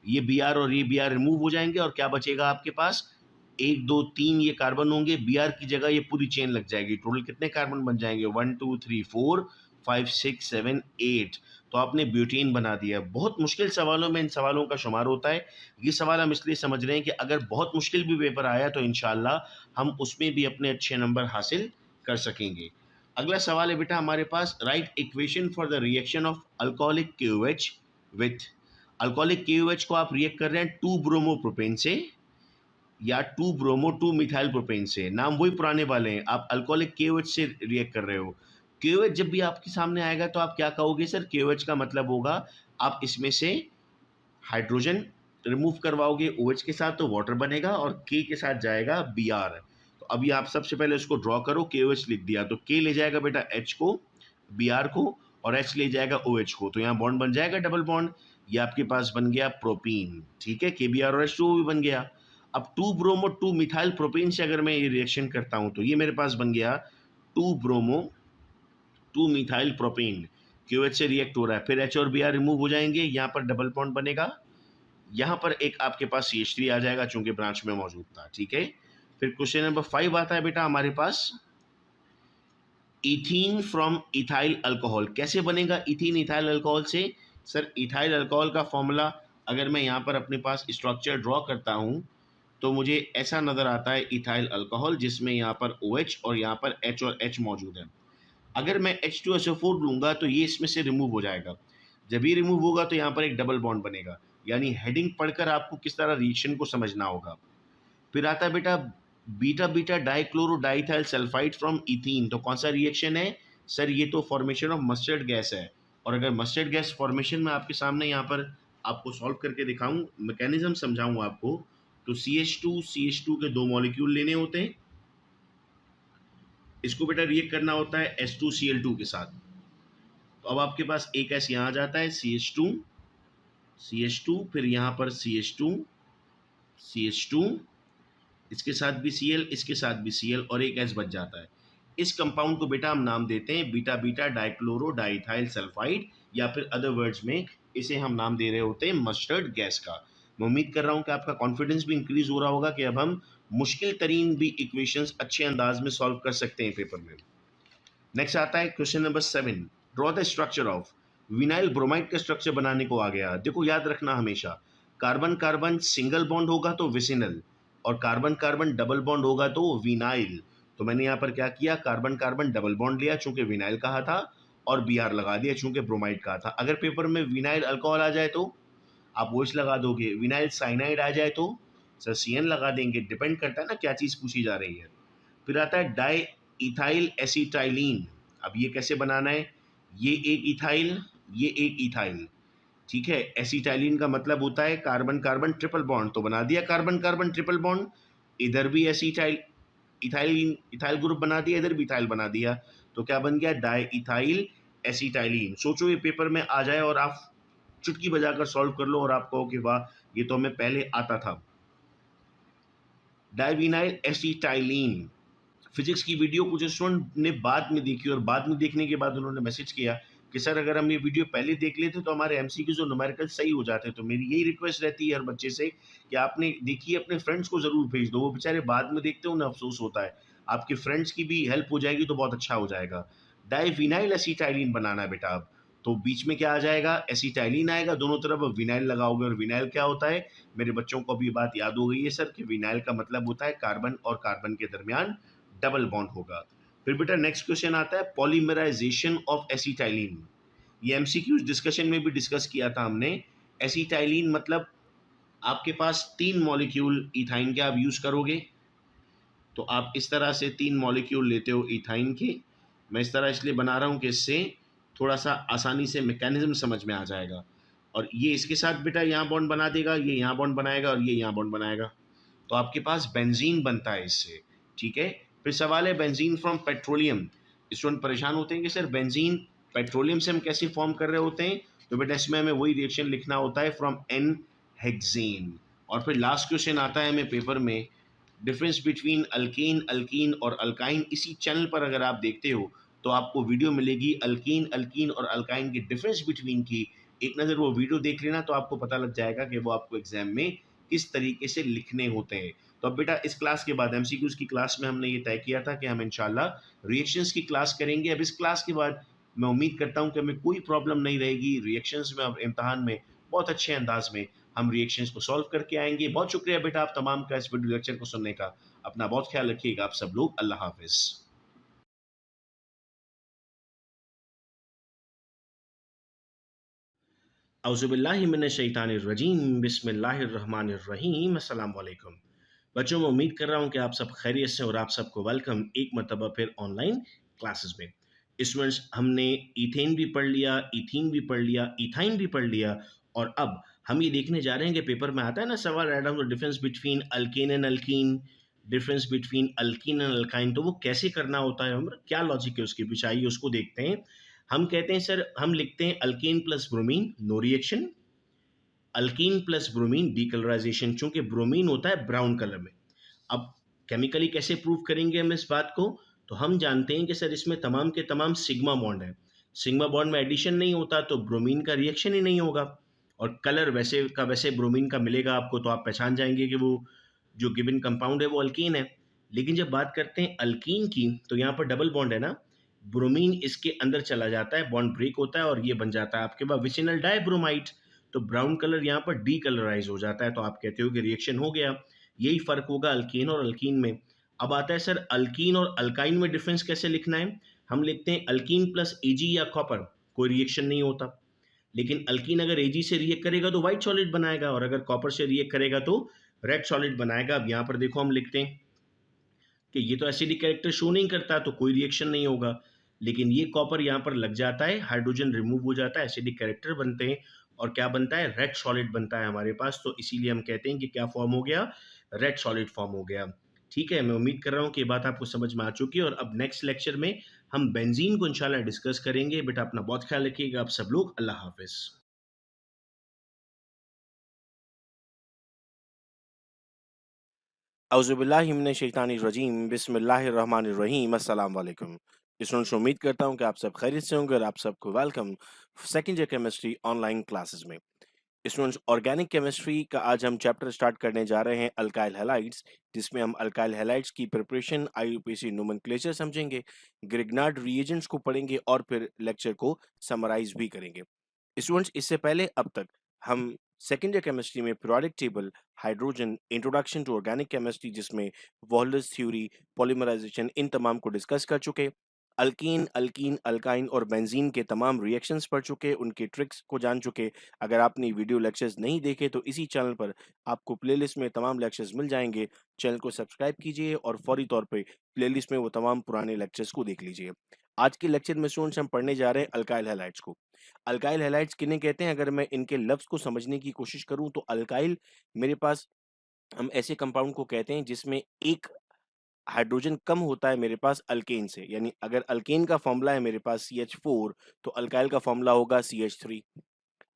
ये Br और ये Br रिमूव हो जाएंगे और क्या बचेगा आपके पास, 1 2 3 ये कार्बन होंगे, Br की जगह ये पूरी चेन लग जाएगी। टोटल कितने कार्बन बन जाएंगे, 1 2 3 4 5 6 7 8। तो आपने ब्यूटेन बना दिया। बहुत मुश्किल सवालों में इन सवालों का शुमार होता है। ये सवाल हम इसलिए समझ रहे हैं कि अगर बहुत मुश्किल भी पेपर आया तो इंशाल्लाह हम उसमें भी अपने अच्छे नंबर हासिल कर सकेंगे। अगला सवाल है बेटा हमारे पास, write equation for the reaction of alcoholic KOH with. Alcoholic KOH को आप रिएक्ट कर रहे हैं 2 ब्रोमो प्रोपेन से या 2 ब्रोमो 2 मिथाइल प्रोपेन से, नाम वही पुराने वाले हैं। आप अल्कोहलिक KOH से रिएक्ट कर रहे हो। KOH जब भी आपके सामने आएगा तो आप क्या कहोगे सर, KOH का मतलब होगा आप इसमें से हाइड्रोजन रिमूव करवाओगे OH के साथ तो वाटर बनेगा और K के साथ जाएगा Br। तो अभी आप सबसे पहले उसको ड्रॉ करो, KOH लिख दिया तो K ले जाएगा बेटा H को, Br को, और H ले जाएगा OH को, तो यहाँ बॉन्ड बन जाएगा डबल बॉन्ड। ये आपके पास बन गया प्रोपीन, ठीक है, KBr और H2O भी बन गया। अब 2 ब्रोमो 2 मिथाइल प्रोपेन से अगर मैं ये रिएक्शन करता हूँ तो ये मेरे पास बन गया 2 ब्रोमो 2 मिथाइल प्रोपेन, KOH से रिएक्ट हो रहा है, फिर H और Br रिमूव हो जाएंगे, यहाँ पर डबल बॉन्ड बनेगा, यहाँ पर एक आपके पास CH3 आ जाएगा चूंकि ब्रांच में मौजूद था, ठीक है। फिर क्वेश्चन नंबर 5 आता है बेटा हमारे पास, इथीन फ्रॉम इथाइल अल्कोहल। कैसे बनेगा इथीन इथाइल अल्कोहल से, सर इथाइल अल्कोहल का फॉर्मूला अगर मैं यहाँ पर अपने पास स्ट्रक्चर ड्रॉ करता हूँ तो मुझे ऐसा नज़र आता है इथाइल अल्कोहल, जिसमें यहाँ पर OH और यहाँ पर H और H मौजूद है। अगर मैं H2SO4 लूँगा तो ये इसमें से रिमूव हो जाएगा, जब ये रिमूव होगा तो यहाँ पर एक डबल बॉन्ड बनेगा। यानी हेडिंग पढ़कर आपको किस तरह रिएक्शन को समझना होगा। फिर आता है बेटा beta beta dichloro diethyl sulphide from ethene. तो कौन सा रिएक्शन है सर, ये तो फॉर्मेशन ऑफ मस्टर्ड गैस है। और अगर मस्टर्ड गैस फॉर्मेशन में आपके सामने यहाँ पर आपको सॉल्व करके दिखाऊं, मैकेनिज्म समझाऊं आपको, तो CH2 के 2 मॉलिक्यूल लेने होते हैं, इसको बेटा रिएक्ट करना होता है H2Cl2 के साथ। तो अब आपके पास एक S यहाँ आ जाता है CH2, फिर यहाँ पर CH2, इसके साथ भी Cl, इसके साथ भी Cl और एक S बच जाता है। इस कंपाउंड को बेटा हम नाम देते हैं beta beta dichloro diethyl sulphide, या फिर अदर वर्ड्स में इसे हम नाम दे रहे होते हैं मस्टर्ड गैस का। मैं उम्मीद कर रहा हूँ कि आपका कॉन्फिडेंस भी इंक्रीज हो रहा होगा कि अब हम मुश्किल तरीन भी इक्वेशंस अच्छे अंदाज में सॉल्व कर सकते हैं पेपर में। नेक्स्ट आता है question number 7, draw the structure of. Vinyl bromide का स्ट्रक्चर बनाने को आ गया। देखो याद रखना हमेशा, कार्बन कार्बन सिंगल बॉन्ड होगा तो विसिनल, और कार्बन कार्बन डबल बॉन्ड होगा तो विनाइल। तो मैंने यहाँ पर क्या किया, कार्बन कार्बन डबल बॉन्ड लिया चूंकि विनाइल कहा था, और Br लगा दिया चूंकि ब्रोमाइड कहा था। अगर पेपर में विनाइल अल्कोहल आ जाए तो आप OH लगा दोगे, विनाइल साइनाइड आ जाए तो सर CN लगा देंगे, डिपेंड करता है ना क्या चीज़ पूछी जा रही है। फिर आता है डाई इथाइल एसिटाइलिन। अब ये कैसे बनाना है, ये एक इथाइल, ये एक इथाइल, ठीक है। एसिटाइलिन का मतलब होता है कार्बन कार्बन ट्रिपल बॉन्ड, तो बना दिया कार्बन कार्बन ट्रिपल बॉन्ड, इधर भी एसिटाइल इथाइल ग्रुप बना दिया, इधर भी इथाइल बना दिया, तो क्या बन गया डाई इथाइल एसिटाइलिन। सोचो ये पेपर में आ जाए और आप चुटकी बजाकर सॉल्व कर लो और आप कहो कि वाह ये तो हमें पहले आता था। डाइविनाइल एसिटाइलिन। फिजिक्स की वीडियो कुछ स्टूडेंट ने बाद में देखी और बाद में देखने के बाद उन्होंने मैसेज किया कि सर अगर हम ये वीडियो पहले देख लेते तो हमारे MCQ जो न्यूमेरिकल सही हो जाते। तो मेरी यही रिक्वेस्ट रहती है हर बच्चे से कि आपने देखिए अपने फ्रेंड्स को ज़रूर भेज दो, वो बेचारे बाद में देखते हो उन्हें अफसोस होता है। आपके फ्रेंड्स की भी हेल्प हो जाएगी तो बहुत अच्छा हो जाएगा। डाइविनाइल एसिटाइलिन बनाना है बेटा। अब तो बीच में क्या आ जाएगा, एसिटाइलिन आएगा, दोनों तरफ विनाइल लगाओगे, और विनाइल क्या होता है, मेरे बच्चों को अभी बात याद हो गई है सर कि विनाइल का मतलब होता है कार्बन और कार्बन के दरमियान डबल बॉन्ड होगा। फिर बेटा नेक्स्ट क्वेश्चन आता है पॉलीमराइजेशन ऑफ एसिटाइलिन। ये MCQ डिस्कशन में भी डिस्कस किया था हमने। एसिटाइलिन मतलब आपके पास 3 मॉलिक्यूल इथाइन के आप यूज़ करोगे, तो आप इस तरह से 3 मॉलिक्यूल लेते हो इथाइन के। मैं इस तरह इसलिए बना रहा हूँ कि इससे थोड़ा सा आसानी से मैकेनिज्म समझ में आ जाएगा। और ये इसके साथ बेटा यहाँ बॉन्ड बना देगा, ये यहाँ बॉन्ड बनाएगा और ये यहाँ बॉन्ड बनाएगा, तो आपके पास बेंजीन बनता है इससे, ठीक है। फिर सवाल है बेंजीन फ्रॉम पेट्रोलियम। स्टूडेंट परेशान होते हैं कि सर बेंजीन पेट्रोलियम से हम कैसे फॉर्म कर रहे होते हैं, तो बेटा इसमें हमें वही रिएक्शन लिखना होता है फ्रॉम एन हेक्सेन। और फिर लास्ट क्वेश्चन आता है हमें पेपर में, डिफरेंस बिटवीन अल्केन अल्कीन और अल्काइन। इसी चैनल पर अगर आप देखते हो तो आपको वीडियो मिलेगी अल्कीन अल्कीन और अल्काइन के डिफरेंस बिटवीन की। एक नज़र वो वीडियो देख लेना तो आपको पता लग जाएगा कि वो आपको एग्जाम में किस तरीके से लिखने होते हैं। तो अब बेटा इस क्लास के बाद एमसीक्यूज की क्लास में हमने ये तय किया था कि हम इंशाल्लाह रिएक्शंस की क्लास करेंगे। अब इस क्लास के बाद मैं उम्मीद करता हूँ कि हमें कोई प्रॉब्लम नहीं रहेगी रिएक्शंस में। अब इम्तहान में बहुत अच्छे अंदाज में हम रिएक्शंस को सॉल्व करके आएंगे। बहुत शुक्रिया बेटा आप तमाम का इस वीडियो लेक्चर को सुनने का। अपना बहुत ख्याल रखिएगा आप सब लोग। अल्लाह हाफिज। औज़ुबिल्लाहिमिनश्शैतानिर्रजीम बिस्मिल्लाहिर्रहमानिर्रहीम अस्सलाम वालेकुम। बच्चों मैं उम्मीद कर रहा हूँ कि आप सब खैरियत से, और आप सबको वेलकम एक मरतबा फिर ऑनलाइन क्लासेस में। स्टूडेंट्स हमने इथेन भी पढ़ लिया, इथीन भी पढ़ लिया, इथाइन भी पढ़ लिया, और अब हम ये देखने जा रहे हैं कि पेपर में आता है ना सवाल, write down the difference between alkane and alkyne, difference between alkyne and alkyne. तो वो कैसे करना होता है, हम क्या लॉजिक है उसके पीछे, आइए उसको देखते हैं। हम कहते हैं सर, हम लिखते हैं alkane plus bromine no reaction, alkene plus bromine decolourization, चूंकि ब्रोमीन होता है ब्राउन कलर में। अब केमिकली कैसे प्रूव करेंगे हम इस बात को, तो हम जानते हैं कि सर इसमें तमाम के तमाम सिग्मा बॉन्ड है। सिग्मा बॉन्ड में एडिशन नहीं होता तो ब्रोमीन का रिएक्शन ही नहीं होगा, और कलर वैसे का वैसे ब्रोमीन का मिलेगा आपको, तो आप पहचान जाएंगे कि वो जो गिवन कंपाउंड है वो अल्कीन है। लेकिन जब बात करते हैं अल्कीन की, तो यहाँ पर डबल बॉन्ड है ना, ब्रोमीन इसके अंदर चला जाता है, बॉन्ड ब्रेक होता है, और ये बन जाता है आपके पास विसिनल डाइब्रोमाइड। तो ब्राउन कलर यहाँ पर डीकलराइज हो जाता है, तो आप कहते हो कि रिएक्शन हो गया। यही फर्क होगा अल्कीन और अल्कीन में। अब आता है सर अल्कीन और अल्काइन में डिफरेंस कैसे लिखना है। हम लिखते हैं अल्कीन प्लस एजी या कॉपर, कोई रिएक्शन नहीं होता। लेकिन अल्कीन अगर एजी से रिएक्ट करेगा तो व्हाइट सॉलिड बनाएगा, और अगर कॉपर से रिएक्ट करेगा तो रेड सॉलिड बनाएगा। अब यहाँ पर देखो हम लिखते हैं कि ये तो एसिडिक कैरेक्टर शो नहीं करता, तो कोई रिएक्शन नहीं होगा। लेकिन ये कॉपर यहाँ पर लग जाता है, हाइड्रोजन रिमूव हो जाता है, एसिडिक कैरेक्टर बनते हैं, और क्या बनता है, रेड सॉलिड बनता है हमारे पास। तो इसीलिए हम कहते हैं कि क्या फॉर्म हो गया, रेड सॉलिड फॉर्म हो गया। ठीक है, मैं उम्मीद कर रहा हूँ कि ये बात आपको समझ में आ चुकी है। और अब नेक्स्ट लेक्चर में हम बेंजीन को इंशाल्लाह डिस्कस करेंगे। बेटा अपना बहुत ख्याल रखिएगा आप सब लोग। अल्लाह हाफिज। औज़ुबिल्लाहिमिनश्शैतानिर्रजीम बिस्मिल्लाहिर्रहमानिर्रहीम अस्सलाम वालेकुम। स्टूडेंट्स उम्मीद करता हूँ कि आप सब खैरियत से होंगे, और आप सबको welcome second year chemistry online classes में। स्टूडेंट्स ऑर्गेनिक केमिस्ट्री का आज हम चैप्टर स्टार्ट करने जा रहे हैं अल्काइल हैलाइड्स, जिसमें हम अल्काइल हैलाइड्स की प्रिपरेशन, आईयूपीएसी नोमेनक्लेचर समझेंगे, ग्रिग्नार्ड रिएजेंट्स को पढ़ेंगे, और फिर लेक्चर को समराइज भी करेंगे। स्टूडेंट्स इससे पहले अब तक हम सेकेंड ईयर केमिस्ट्री में periodic table, hydrogen, introduction to organic chemistry जिसमें वॉलर्स थ्योरी, पॉलीमराइजेशन, इन तमाम को डिस्कस कर चुके। अल्कीन, अल्कीन, अल्काइन और बेंजीन के तमाम रिएक्शंस पढ़ चुके, उनके ट्रिक्स को जान चुके। अगर आपने वीडियो लेक्चर्स नहीं देखे तो इसी चैनल पर आपको प्लेलिस्ट में तमाम लेक्चर्स मिल जाएंगे। चैनल को सब्सक्राइब कीजिए और फौरी तौर पे प्लेलिस्ट में वो तमाम पुराने लेक्चर्स को देख लीजिए। आज के लेक्चर में स्टूडेंट्स हम पढ़ने जा रहे हैं अल्काइल हैलाइड्स को। अल्काइल हैलाइड्स किन्हें कहते हैं, अगर मैं इनके लफ्ज को समझने की कोशिश करूं तो अल्काइल मेरे पास हम ऐसे कंपाउंड को कहते हैं जिसमें एक हाइड्रोजन कम होता है मेरे पास अल्केन से। यानी अगर अल्केन का फॉर्मूला है मेरे पास CH4, तो अल्काइल का फॉर्मूला होगा CH3।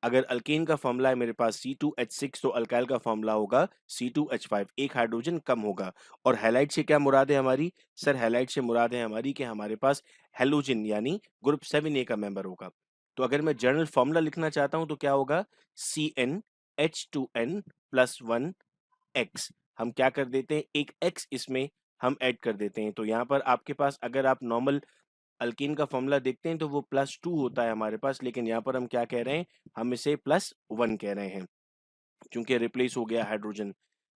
अगर अल्केन का फॉर्मूला है मेरे पास C2H6, तो अल्काइल का फॉर्मूला होगा C2H5, एक हाइड्रोजन कम होगा। और हैलाइड से क्या मुराद है हमारी, सर हैलाइड से मुराद है हमारी कि हमारे पास हेलोजन यानी ग्रुप 7A का मेंबर होगा। तो अगर मैं जनरल फॉर्मूला लिखना चाहता हूं तो क्या होगा, CnH2n+1x। हम क्या कर देते हैं, एक x इसमें हम ऐड कर देते हैं। तो यहाँ पर आपके पास अगर आप नॉर्मल अल्कीन का फॉर्मूला देखते हैं तो वो +2 होता है हमारे पास, लेकिन यहाँ पर हम क्या कह रहे हैं, हम इसे +1 कह रहे हैं, क्योंकि रिप्लेस हो गया हाइड्रोजन।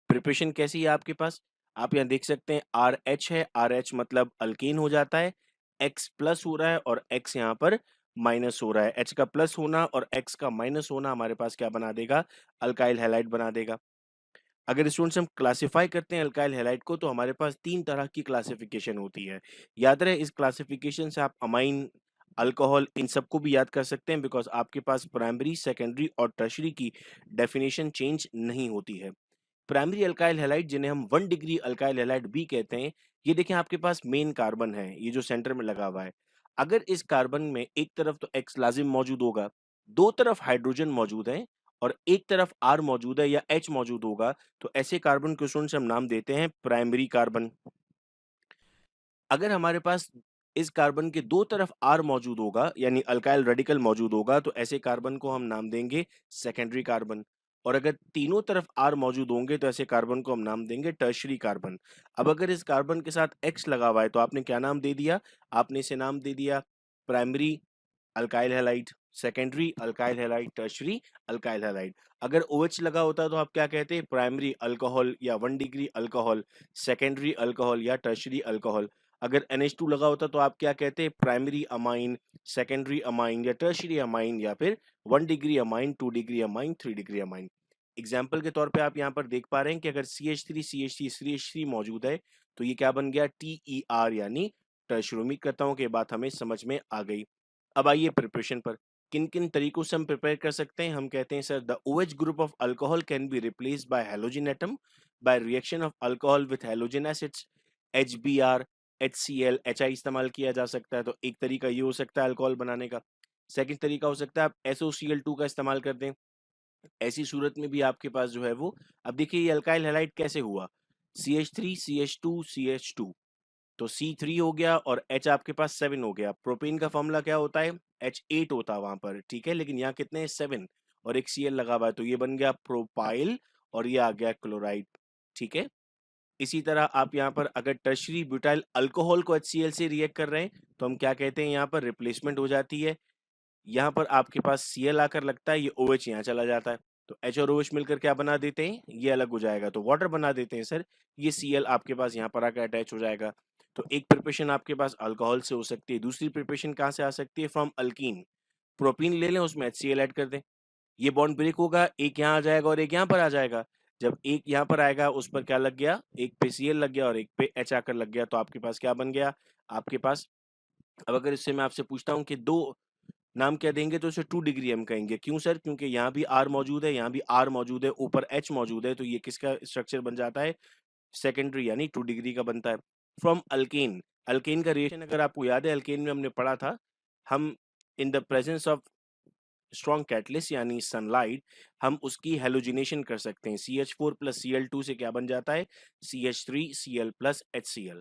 प्रिपरेशन कैसी है आपके पास, आप यहाँ देख सकते हैं RH है, RH मतलब अल्कीन हो जाता है, X प्लस हो रहा है और X यहाँ पर माइनस हो रहा है। H का प्लस होना और X का माइनस होना हमारे पास क्या बना देगा, अल्काइल हैलाइड बना देगा। अगर स्टूडेंट्स हम क्लासिफाई करते हैं अल्काइल हैलाइड को, तो हमारे पास 3 तरह की क्लासिफिकेशन होती है। याद रहे इस क्लासिफिकेशन से आप अमाइन, अल्कोहल, इन सबको भी याद कर सकते हैं, बिकॉज आपके पास प्राइमरी, सेकेंडरी और टर्शरी की डेफिनेशन चेंज नहीं होती है। प्राइमरी अल्काइल हैलाइड जिन्हें हम 1 डिग्री अल्काइल हैलाइड भी कहते हैं, ये देखें आपके पास मेन कार्बन है, ये जो सेंटर में लगा हुआ है। अगर इस कार्बन में एक तरफ तो X लाजिम मौजूद होगा, दो तरफ हाइड्रोजन मौजूद है और एक तरफ R मौजूद है या H मौजूद होगा, तो ऐसे कार्बन को स्टूडेंट्स हम नाम देते हैं प्राइमरी कार्बन। अगर हमारे पास इस कार्बन के दो तरफ R मौजूद होगा यानी अल्काइल रेडिकल मौजूद होगा, तो ऐसे कार्बन को हम नाम देंगे सेकेंडरी कार्बन। और अगर तीनों तरफ R मौजूद होंगे तो ऐसे कार्बन को हम नाम देंगे टर्शरी कार्बन। अब अगर इस कार्बन के साथ X लगा हुआ है तो आपने क्या नाम दे दिया? आपने इसे नाम दे दिया primary alkyl halide, secondary alkyl halide, tertiary alkyl halide. अगर OH लगा होता तो आप क्या कहते? प्राइमरी अल्कोहल या 1 डिग्री अल्कोहल, सेकेंडरी अल्कोहल या टर्शरी अल्कोहल। अगर NH2 लगा होता तो आप क्या कहते? प्राइमरी अमाइन, सेकेंडरी अमाइन या टर्शरी अमाइन या फिर 1 degree amine, 2 degree amine, 3 degree amine. Example के तौर पे आप यहाँ पर देख पा रहे हैं कि अगर CH3 CH3 CH3 मौजूद है तो ये क्या बन गया? TER यानी टर्शरी। उम्मीद करता हूँ कि ये बात हमें समझ में आ गई। अब आइए प्रिपरेशन पर। किन किन तरीकों से हम प्रिपेयर कर सकते हैं? हम कहते हैं sir the OH group of alcohol can be replaced by halogen atom by reaction of alcohol with halogen acids, HBr, HCl, HI इस्तेमाल किया जा सकता है। तो एक तरीका ये हो सकता है अल्कोहल बनाने का। सेकंड तरीका हो सकता है आप SOCl2 का इस्तेमाल कर दें। ऐसी सूरत में भी आपके पास जो है वो, अब देखिए ये अल्काइल हैलाइड कैसे हुआ? CH3 CH2 CH2, तो C3 हो गया और H आपके पास 7 हो गया। प्रोपेन का फॉर्मूला क्या होता है? H8 होता है वहां पर, ठीक है, लेकिन यहाँ कितने हैं? 7 और एक Cl लगा हुआ है, तो ये बन गया प्रोपाइल और ये आ गया क्लोराइड, ठीक है। इसी तरह आप यहाँ पर अगर टर्शरी ब्यूटाइल अल्कोहल को HCl से रिएक्ट कर रहे हैं तो हम क्या कहते हैं? यहाँ पर रिप्लेसमेंट हो जाती है। यहाँ पर आपके पास Cl आकर लगता है, ये OH यहाँ चला जाता है, तो H और OH मिलकर क्या बना देते हैं? ये अलग हो जाएगा, तो वाटर बना देते हैं सर। ये Cl आपके पास यहाँ पर आकर अटैच हो जाएगा। तो एक प्रिपरेशन आपके पास अल्कोहल से हो सकती है, दूसरी प्रिपरेशन कहाँ से आ सकती है? From alkyne. प्रोपीन ले लें, उसमें HCl ऐड कर दें, ये बॉन्ड ब्रेक होगा, एक यहाँ आ जाएगा और एक यहाँ पर आ जाएगा। जब एक यहाँ पर आएगा उस पर क्या लग गया? एक पे Cl लग गया और एक पे H आकर लग गया, तो आपके पास क्या बन गया? आपके पास, अब अगर इससे मैं आपसे पूछता हूँ कि दो नाम क्या देंगे तो इसे 2 डिग्री हम कहेंगे। क्यों सर? क्योंकि यहाँ भी R मौजूद है, यहाँ भी R मौजूद है, ऊपर H मौजूद है, तो ये किसका स्ट्रक्चर बन जाता है? सेकेंडरी यानी 2 डिग्री का बनता है। फ्रॉम अल्केन, अल्केन का रिएक्शन अगर आपको याद है अल्केन में हमने पढ़ा था, हम इन the presence of strong catalyst यानी सनलाइट हम उसकी हेलोजिनेशन कर सकते हैं। CH4 प्लस Cl2 से क्या बन जाता है? CH3 Cl plus HCl।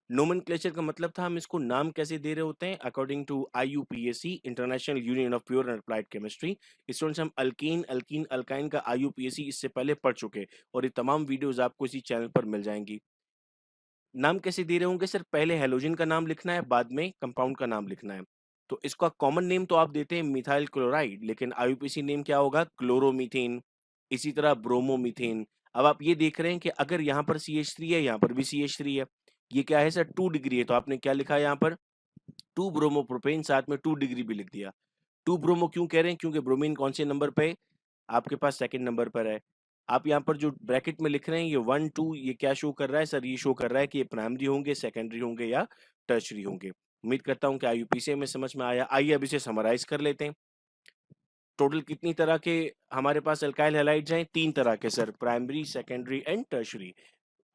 Nomenclature का मतलब था हम इसको नाम कैसे दे रहे होते हैं? According to IUPAC, International Union of Pure and Applied Chemistry. Students हम अल्कीन, अल्कीन, अल्काइन का IUPAC इससे पहले पढ़ चुके और ये तमाम वीडियोस आपको इसी चैनल पर मिल जाएंगी। नाम कैसे दे रहे होंगे सर? पहले हेलोजन का नाम लिखना है, बाद में कंपाउंड का नाम लिखना है। तो इसका कॉमन नेम तो आप देते हैं मिथाइल क्लोराइड, लेकिन IUPAC नेम क्या होगा? क्लोरोमीथेन। इसी तरह ब्रोमोमीथेन। अब आप ये देख रहे हैं कि अगर यहाँ पर CH3 है, यहाँ पर भी CH3 है, ये क्या है सर? 2 डिग्री है, तो आपने क्या लिखा है यहाँ पर? 2 ब्रोमोप्रोपेन, साथ में 2 डिग्री भी लिख दिया। 2 ब्रोमो क्यों कह रहे हैं? क्योंकि ब्रोमीन कौन से नंबर पे? आपके पास सेकंड नंबर पर है। आप यहाँ पर जो ब्रैकेट में लिख रहे हैं ये 1 2, ये क्या शो कर रहा है सर? ये शो कर रहा है कि ये प्राइमरी होंगे, सेकेंडरी होंगे या टर्शरी होंगे। उम्मीद करता हूँ कि IUPAC में समझ में आया। आइए अब इसे समराइज कर लेते हैं। टोटल कितनी तरह के हमारे पास अल्काइल हैलाइड्स हैं? 3 तरह के sir, primary, secondary and tertiary.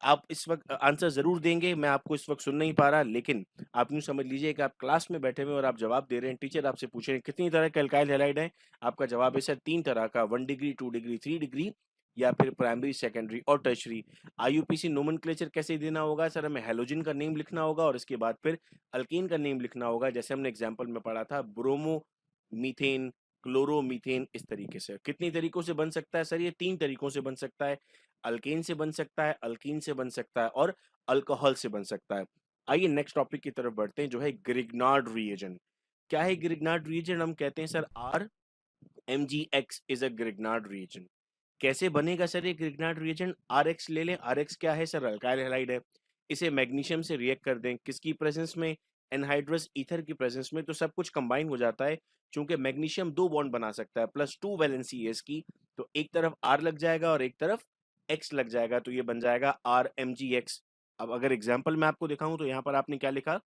आप इस वक्त आंसर जरूर देंगे, मैं आपको इस वक्त सुन नहीं पा रहा, लेकिन आप यूं समझ लीजिए कि आप क्लास में बैठे हुए और आप जवाब दे रहे हैं। टीचर आपसे पूछ रहे हैं कितनी तरह के अल्काइल हैलाइड हैं, आपका जवाब है सर 3 तरह का, 1 डिग्री, 2 डिग्री, 3 डिग्री, या फिर प्राइमरी, सेकेंडरी और टर्शरी। IUPAC नोमेनक्लेचर कैसे देना होगा सर? हमें हेलोजन का नेम लिखना होगा और इसके बाद फिर अल्कीन का नेम लिखना होगा, जैसे हमने एग्जाम्पल में पढ़ा था, ब्रोमो मीथेन, क्लोरोमीथेन। इस तरीके से कितनी तरीकों से बन सकता है सर? ये 3 तरीकों से बन सकता है। अल्केन से बन सकता है, अल्कीन से बन सकता है और अल्कोहल से बन सकता है। आइए नेक्स्ट टॉपिक की तरफ बढ़ते हैं, जो है ग्रिग्नार्ड रिएजेंट। क्या है ग्रिग्नार्ड रिएजेंट? हम कहते हैं sir RMgX is a Grignard reagent. कैसे बनेगा सर ये ग्रिग्नार्ड रिएजेंट? RX ले लें। RX क्या है सर? अल्काइल हैलाइड है। इसे मैग्नीशियम से रिएक्ट कर दें, किसकी प्रेजेंस में? एनहाइड्रस ईथर की प्रेजेंस में, तो सब कुछ कंबाइन हो जाता है। चूंकि मैग्नीशियम 2 बॉन्ड बना सकता है, +2 वैलेंसी है इसकी, तो एक तरफ R लग जाएगा और एक तरफ X लग जाएगा, तो ये बन जाएगा RMgX। अब अगर एग्जाम्पल मैं आपको दिखाऊं तो यहाँ पर आपने क्या लिखा?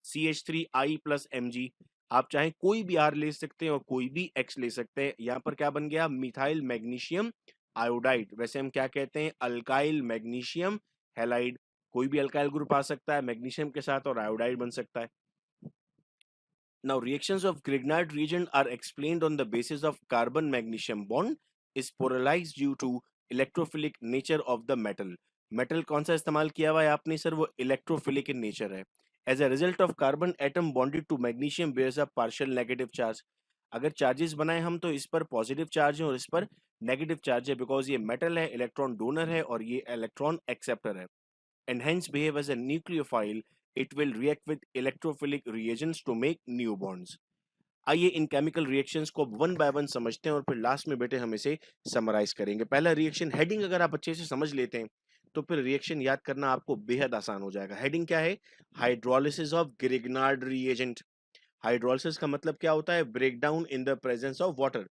CH3I plus Mg। आप चाहे कोई भी R ले सकते हैं और कोई भी X ले सकते हैं। यहाँ पर क्या बन गया? मिथाइल मैग्नीशियम आयोडाइड, वैसे हम क्या कहते हैं, अल्काइल मैग्नीशियम हैलाइड। कोई भी अल्काइल ग्रुप आ सकता है मैग्नीशियम के साथ और आयोडाइड बन सकता है। Now reactions of Grignard reagent are explained on the basis of carbon magnesium bond is polarized due to electrophilic nature of the metal. Metal कौन सा इस्तेमाल किया हुआ है आपने सर, वो इलेक्ट्रोफिलिक इन नेचर है। As a result of carbon atom bonded to magnesium bears a partial negative charge. अगर चार्जेस बनाए हम तो इस पर पॉजिटिव चार्ज है और इस पर नेगेटिव चार्ज है, बिकॉज ये मेटल है, इलेक्ट्रॉन डोनर है और ये इलेक्ट्रॉन एक्सेप्टर है, and hence behave as a nucleophile. It will react with electrophilic reagents to make new bonds. आइए इन केमिकल रिएक्शंस को वन बाय वन समझते हैं और फिर लास्ट में बेटे हम इसे समराइज करेंगे। पहला रिएक्शन, हेडिंग अगर आप अच्छे से समझ लेते हैं तो फिर रिएक्शन याद करना आपको बेहद आसान हो जाएगा। हेडिंग क्या है, hydrolysis of Grignard reagent. Hydrolysis का मतलब क्या होता है, break down in the presence of water.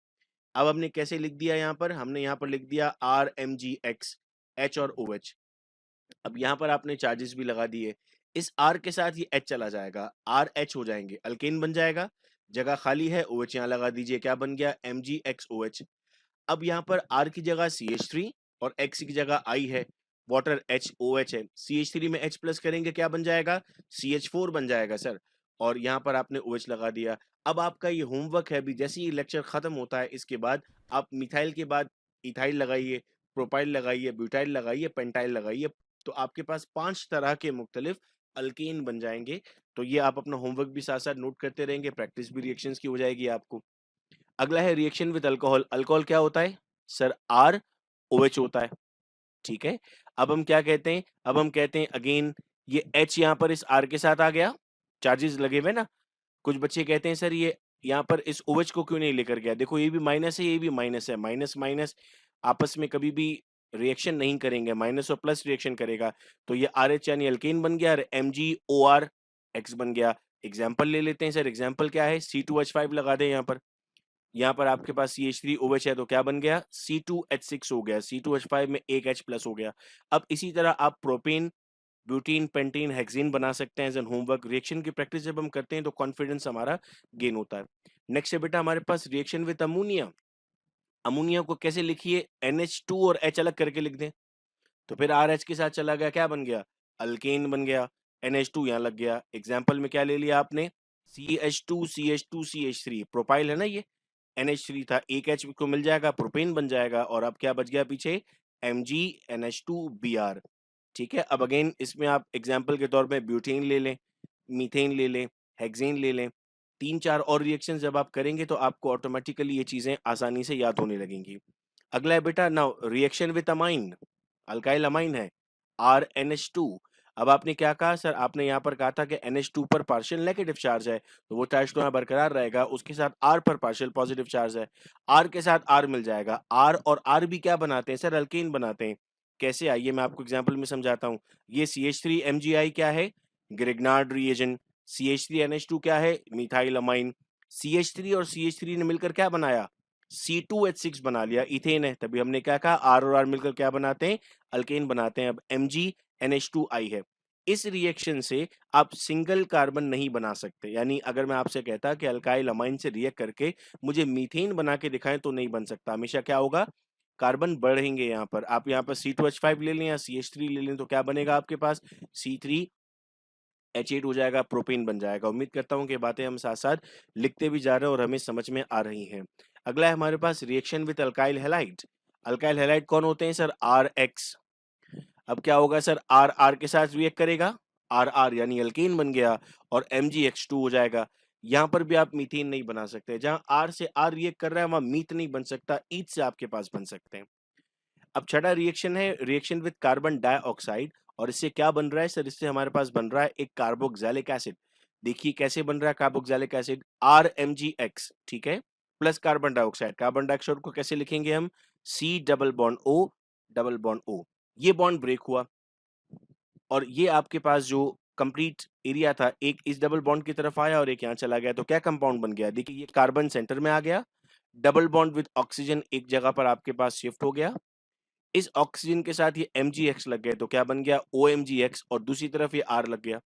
अब हमने कैसे लिख दिया, यहाँ पर हमने यहाँ पर लिख दिया RMgX, H और OH। अब यहाँ पर आपने चार्जेस भी लगा दिए, इस R के साथ ये H चला जाएगा, RH हो जाएंगे, अल्केन बन जाएगा, जगह खाली है, OH यहाँ लगा दीजिए, क्या बन गया, MgXOH। अब यहाँ पर R की जगह CH3 और X की जगह I है, वाटर HOH है, CH3 में H प्लस करेंगे क्या बन जाएगा, CH4 बन जाएगा सर, और यहाँ पर आपने OH लगा दिया। अब आपका ये होमवर्क है, अभी जैसे ही लेक्चर खत्म होता है इसके बाद आप मिथाइल के बाद इथाइल लगाइए, प्रोपाइल लगाइए, ब्यूटाइल लगाइए, पेंटाइल लगाइए, तो आपके पास 5 तरह के मुख्तलिफ अल्केन बन जाएंगे। तो ये आप अपना होमवर्क भी साथ साथ नोट करते रहेंगे, प्रैक्टिस भी रिएक्शंस की हो जाएगी आपको। अगला है रिएक्शन विद अल्कोहल। अल्कोहल क्या होता है सर, ROH होता है, ठीक है। अब हम क्या कहते हैं, अब हम कहते हैं अगेन ये H यहाँ पर इस R के साथ आ गया, चार्जेस लगे हुए ना। कुछ बच्चे कहते हैं सर ये यहाँ पर इस OH को क्यों नहीं लेकर गया, देखो ये भी माइनस है, ये भी माइनस है, माइनस माइनस आपस में कभी भी रिएक्शन नहीं करेंगे, माइनस और प्लस रिएक्शन करेगा, तो ये RH यानी अल्केन बन गया और MgORX बन गया। एग्जाम्पल ले लेते हैं सर, एग्जाम्पल क्या है, C2H5 लगा दें यहाँ पर आपके पास CH3OH है तो क्या बन गया, C2H6 हो गया, C2H5 में एक H प्लस हो गया। अब इसी तरह आप प्रोपेन, ब्यूटीन, पेंटीन, हेक्सीन बना सकते हैं एज एन होमवर्क। रिएक्शन की प्रैक्टिस जब हम करते हैं तो कॉन्फिडेंस हमारा गेन होता है। नेक्स्ट है बेटा हमारे पास रिएक्शन विद अमोनिया। अमोनिया को कैसे लिखिए, NH2 और H अलग करके लिख दें, तो फिर RH के साथ चला गया, क्या बन गया, अल्केन बन गया, NH2 यहाँ लग गया। एग्जाम्पल में क्या ले लिया आपने, CH2 CH2 CH3, प्रोपाइल है ना ये, NH3 था, एक H को मिल जाएगा, प्रोपेन बन जाएगा, और अब क्या बच गया पीछे, MgNH2Br, ठीक है। अब अगेन इसमें आप एग्जाम्पल के तौर पे ब्यूटेन ले लें, मीथेन ले लें, हेक्सेन ले लें, 3-4 और रिएक्शन जब आप करेंगे तो आपको ऑटोमेटिकली ये चीजें आसानी से याद होने लगेंगी। अगला है बेटा now reaction with amine. Alkyl amine है RNH2। अब आपने क्या कहा सर, आपने यहाँ पर कहा था कि NH2 पर पार्शियल नेगेटिव चार्ज है, तो वो चार्ज तो यहाँ बरकरार रहेगा, उसके साथ R पर पार्शियल पॉजिटिव चार्ज है, R के साथ R मिल जाएगा, R और R भी क्या बनाते हैं सर, अल्केन बनाते हैं। कैसे, आइए मैं आपको एग्जाम्पल में समझाता हूँ। ये CH3MgI क्या है, ग्रिग्नार्ड रिएजेंट, CH3NH2 क्या है, मिथाइल अमाइन, CH3 और CH3 ने मिलकर क्या बनाया, C2H6 बना लिया, इथेन है, तभी हमने क्या कहा, R और R मिलकर क्या बनाते हैं, अल्केन बनाते हैं। अब MgNH2I है। इस रिएक्शन से आप सिंगल कार्बन नहीं बना सकते, यानी अगर मैं आपसे कहता कि अल्काइल अमाइन से रिएक्ट करके मुझे मीथेन बना के दिखाएं तो नहीं बन सकता, हमेशा क्या होगा, कार्बन बढ़ेंगे। यहाँ पर आप यहाँ पर C2H5 ले लें या CH3 ले लें तो क्या बनेगा आपके पास, C3H8 हो जाएगा, प्रोपेन बन जाएगा। उम्मीद करता हूँ कि बातें हम साथ साथ लिखते भी जा रहे हैं और हमें समझ में आ रही हैं। अगला है हमारे पास reaction with alkyl halide. Alkyl halide कौन होते हैं सर, RX। अब क्या होगा सर, R के साथ रिएक्ट करेगा, RR यानी अल्केन बन गया, और MgX2 हो जाएगा। यहाँ पर भी आप मीथेन नहीं बना सकते, जहां R से R रिएक्ट कर रहा है वहां मीथ नहीं बन सकता, ईथ से आपके पास बन सकते हैं। अब छठा रिएक्शन है रिएक्शन विद कार्बन डाइऑक्साइड, और इससे क्या बन रहा है सर, इससे हमारे पास बन रहा है एक कार्बोक्सिलिक एसिड। देखिए कैसे बन रहा है कार्बोक्सिलिक एसिड, RMgX, ठीक है, plus carbon dioxide. Carbon dioxide को कैसे लिखेंगे हम, C double bond O double bond O। ये बॉन्ड ब्रेक हुआ और ये आपके पास जो कंप्लीट एरिया था, एक इस डबल बॉन्ड की तरफ आया और एक यहाँ चला गया, तो क्या कंपाउंड बन गया, देखिए ये कार्बन सेंटर में आ गया, डबल बॉन्ड विद ऑक्सीजन एक जगह पर आपके पास शिफ्ट हो गया, इस ऑक्सीजन के साथ ये MgX लग गए तो क्या बन गया, OMgX, और दूसरी तरफ ये R लग गया।